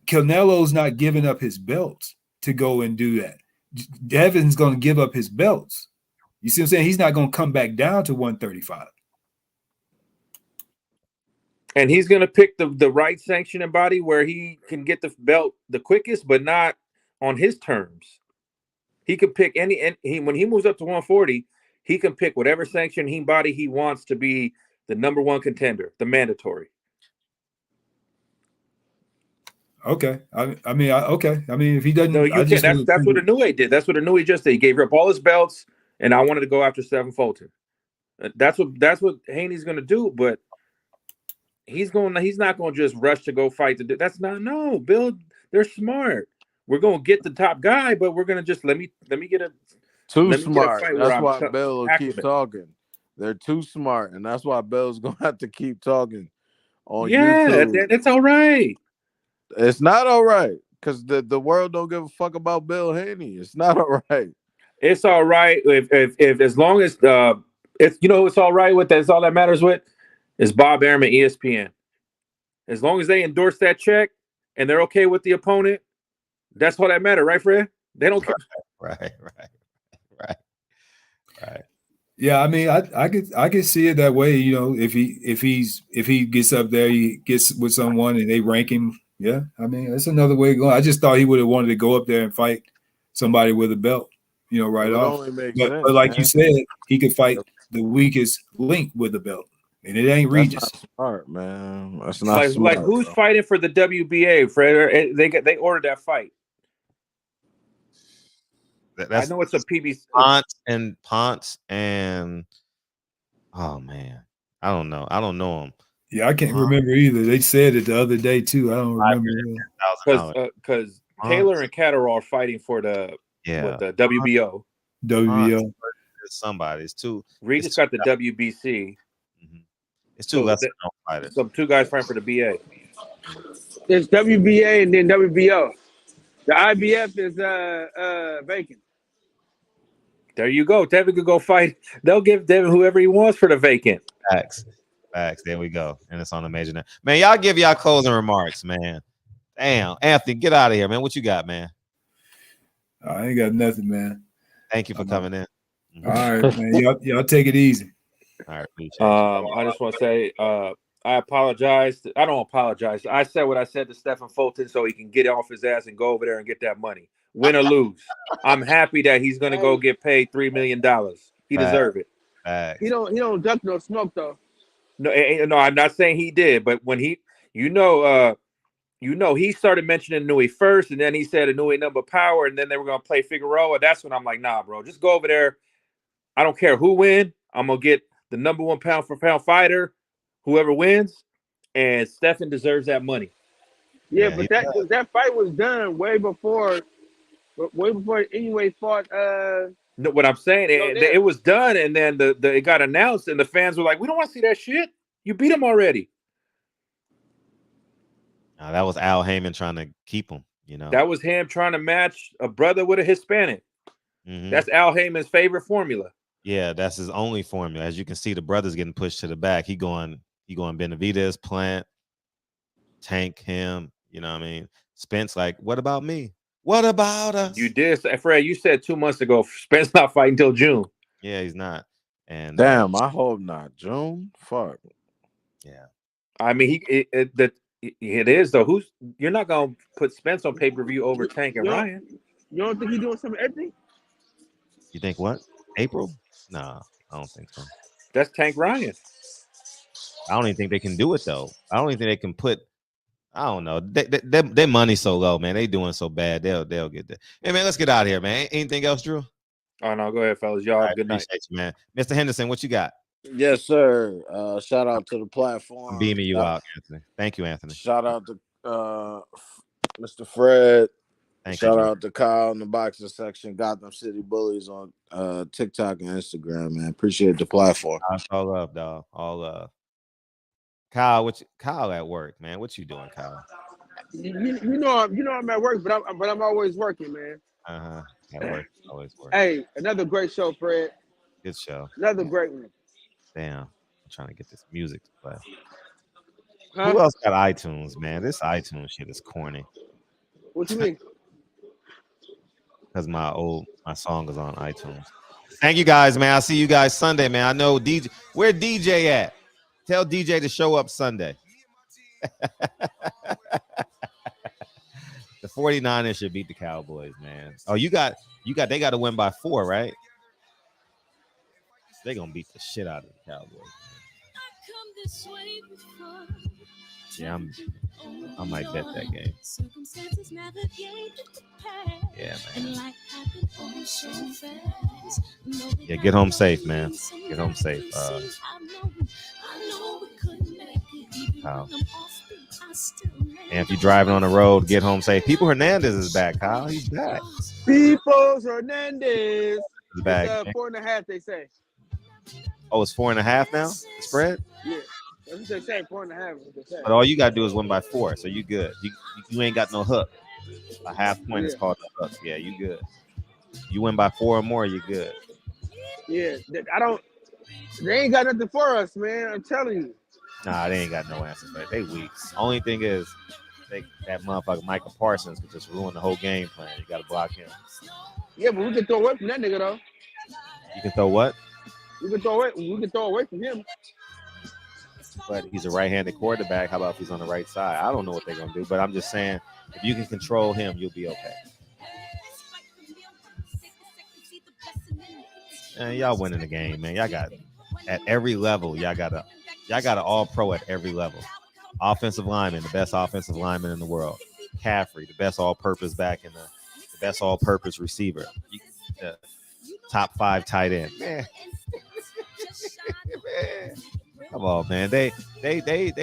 Canelo's not giving up his belts to go and do that. Devin's going to give up his belts. You see what I'm saying? He's not going to come back down to 135. And he's going to pick the right sanctioning body where he can get the belt the quickest, but not on his terms. He could pick when he moves up to 140, he can pick whatever sanctioning body he wants to be the number one contender, the mandatory. Okay. I mean, if he doesn't, no, you can't. That's what Inoue did. That's what Inoue just did. He gave up all his belts, and I wanted to go after Stephen Fulton. That's what Haney's going to do. But he's not going to just rush to go fight. Bill. They're smart. We're going to get the top guy, but we're going to just let me get Too Let me get a smart. fight where That's I'm why Bill will keep accurate. talking. They're too smart, and that's why Bill's gonna have to keep talking on Yeah, YouTube. it's all right. It's not all right because the world don't give a fuck about Bill Haney. It's not all right. It's all right if as long as it's it's all right with that. It's all that matters with is Bob Arum and ESPN. As long as they endorse that check and they're okay with the opponent, that's all that matters, right, Fred? They don't care. Right. Yeah, I mean, I could see it that way. You know, if he gets up there, he gets with someone and they rank him. Yeah, I mean, that's another way to go. I just thought he would have wanted to go up there and fight somebody with a belt, you know, right off. But like you said, he could fight the weakest link with the belt, and it ain't Regis. That's not smart, man. That's not smart. Like who's fighting for the WBA, Fred? They ordered that fight. I know it's a PBC. Ponce and oh man, I don't know him. Yeah, I can't remember either. They said it the other day too. I don't remember. Because Taylor and Catterall are fighting for the WBO. WBO. Somebody. It's two. Regis got the WBC. It's two lesser known fighters. So two guys fighting for the BA. It's WBA and then WBO. The IBF is vacant. There you go. Devin could go fight. They'll give Devin whoever he wants for the vacant. Facts. There we go. And it's on the major. Man, y'all give y'all closing remarks, man. Damn. Anthony, get out of here, man. What you got, man? I ain't got nothing, man. Thank you for coming in. All right, man. Y'all take it easy. All right. I just want to say I apologize. I don't apologize. I said what I said to Stephen Fulton so he can get off his ass and go over there and get that money. Win or lose. I'm happy that he's going to go get paid $3 million. He deserves it. He don't duck no smoke though. No, I'm not saying he did, but when he, he started mentioning Nui first, and then he said a Nui number power, and then they were going to play Figueroa. That's when I'm like, nah, bro, just go over there. I don't care who win. I'm going to get the number one pound for pound fighter, whoever wins, and Stephen deserves that money. Yeah, but that fight was done way before anyway fought. No, what I'm saying, it was done, and then it got announced, and the fans were like, "We don't want to see that shit. You beat him already." That was Al Haymon trying to keep him. You know, that was him trying to match a brother with a Hispanic. Mm-hmm. That's Al Haymon's favorite formula. Yeah, that's his only formula. As you can see, the brother's getting pushed to the back. He going Benavidez, Plant, Tank him. You know what I mean? Spence like, what about me? What about us? You did, Fred. You said 2 months ago Spence not fighting until June. Yeah, he's not. And damn, I hope not. June. Fuck. Yeah. I mean, it is though. You're not gonna put Spence on pay-per-view over Tank and Ryan? You don't think he's doing something Ebony? You think what? April? No, I don't think so. That's Tank Ryan. I don't even think they can do it though. I don't even think they can put. I don't know. Their money's so low, man. They doing so bad. They'll get there. Hey man, let's get out of here, man. Anything else, Drew? Oh no, go ahead, fellas. Y'all have a good night, you, man. Mr. Henderson, what you got? Yes, sir. Shout out to the platform. I'm beaming you out, Anthony. Thank you, Anthony. Shout out to Mr. Fred. Thank Shout you, out to Kyle in the boxing section. Gotham City Bullies on TikTok and Instagram, man. Appreciate the platform. All love, dog. All love. Kyle, Kyle at work, man. What you doing, Kyle? You know I'm at work, but I'm always working, man. At work, always work. Hey, another great show, Fred. Good show. Another great one. Damn, I'm trying to get this music to play. Huh? Who else got iTunes, man? This iTunes shit is corny. What you mean? Because my song is on iTunes. Thank you guys, man. I'll see you guys Sunday, man. I know DJ. Where DJ at? Tell DJ to show up Sunday. The 49ers should beat the Cowboys, man. Oh, they got to win by 4, right? They're gonna beat the shit out of the Cowboys. Yeah, I might bet that game. Yeah, man. Yeah, get home safe, man. Get home safe. Kyle. And if you're driving on the road, get home safe. People Hernandez is back, Kyle. He's back. Peoples Hernandez. the bag. It's 4.5. They say. Oh, it's 4.5 now. The spread. Yeah, that's what they say. 4.5. But all you gotta do is win by 4, so you good. You ain't got no hook. A half point is called a hook. Yeah, you good. You win by 4 or more, you good. Yeah, they ain't got nothing for us, man. I'm telling you. Nah, they ain't got no answers. Man. They weak. Only thing is, that motherfucker Michael Parsons could just ruin the whole game plan. You got to block him. Yeah, but we can throw away from that nigga though. You can throw what? We can throw away from him. But he's a right-handed quarterback. How about if he's on the right side? I don't know what they're gonna do, but I'm just saying, if you can control him, you'll be okay. And y'all winning the game, man. Y'all got at every level. Y'all got an all-pro at every level. Offensive lineman, the best offensive lineman in the world. Caffrey, the best all-purpose back and the best all-purpose receiver. Top 5 tight end. Man. Man. Come on, man. They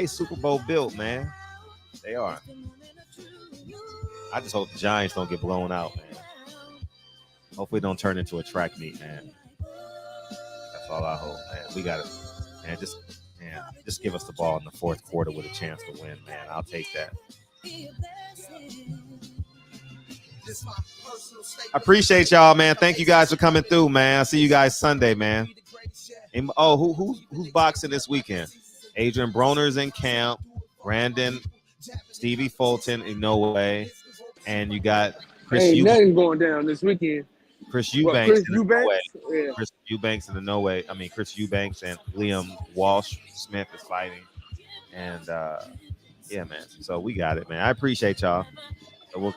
Super Bowl built, man. They are. I just hope the Giants don't get blown out, man. Hopefully, don't turn into a track meet, man. That's all I hope, man. We got it, man. Just give us the ball in the fourth quarter with a chance to win, man. I'll take that. I appreciate y'all, man. Thank you guys for coming through, man. I'll see you guys Sunday, man. Oh, who's boxing this weekend? Adrian Broner's in camp. Brandon, Stevie Fulton in no way, and you got Chris. Nothing going down this weekend. Chris Eubanks. Chris Eubanks? Yeah. Chris Eubanks in the no way. I mean, Chris Eubanks and Liam Walsh Smith is fighting, and yeah, man. So we got it, man. I appreciate y'all. So we'll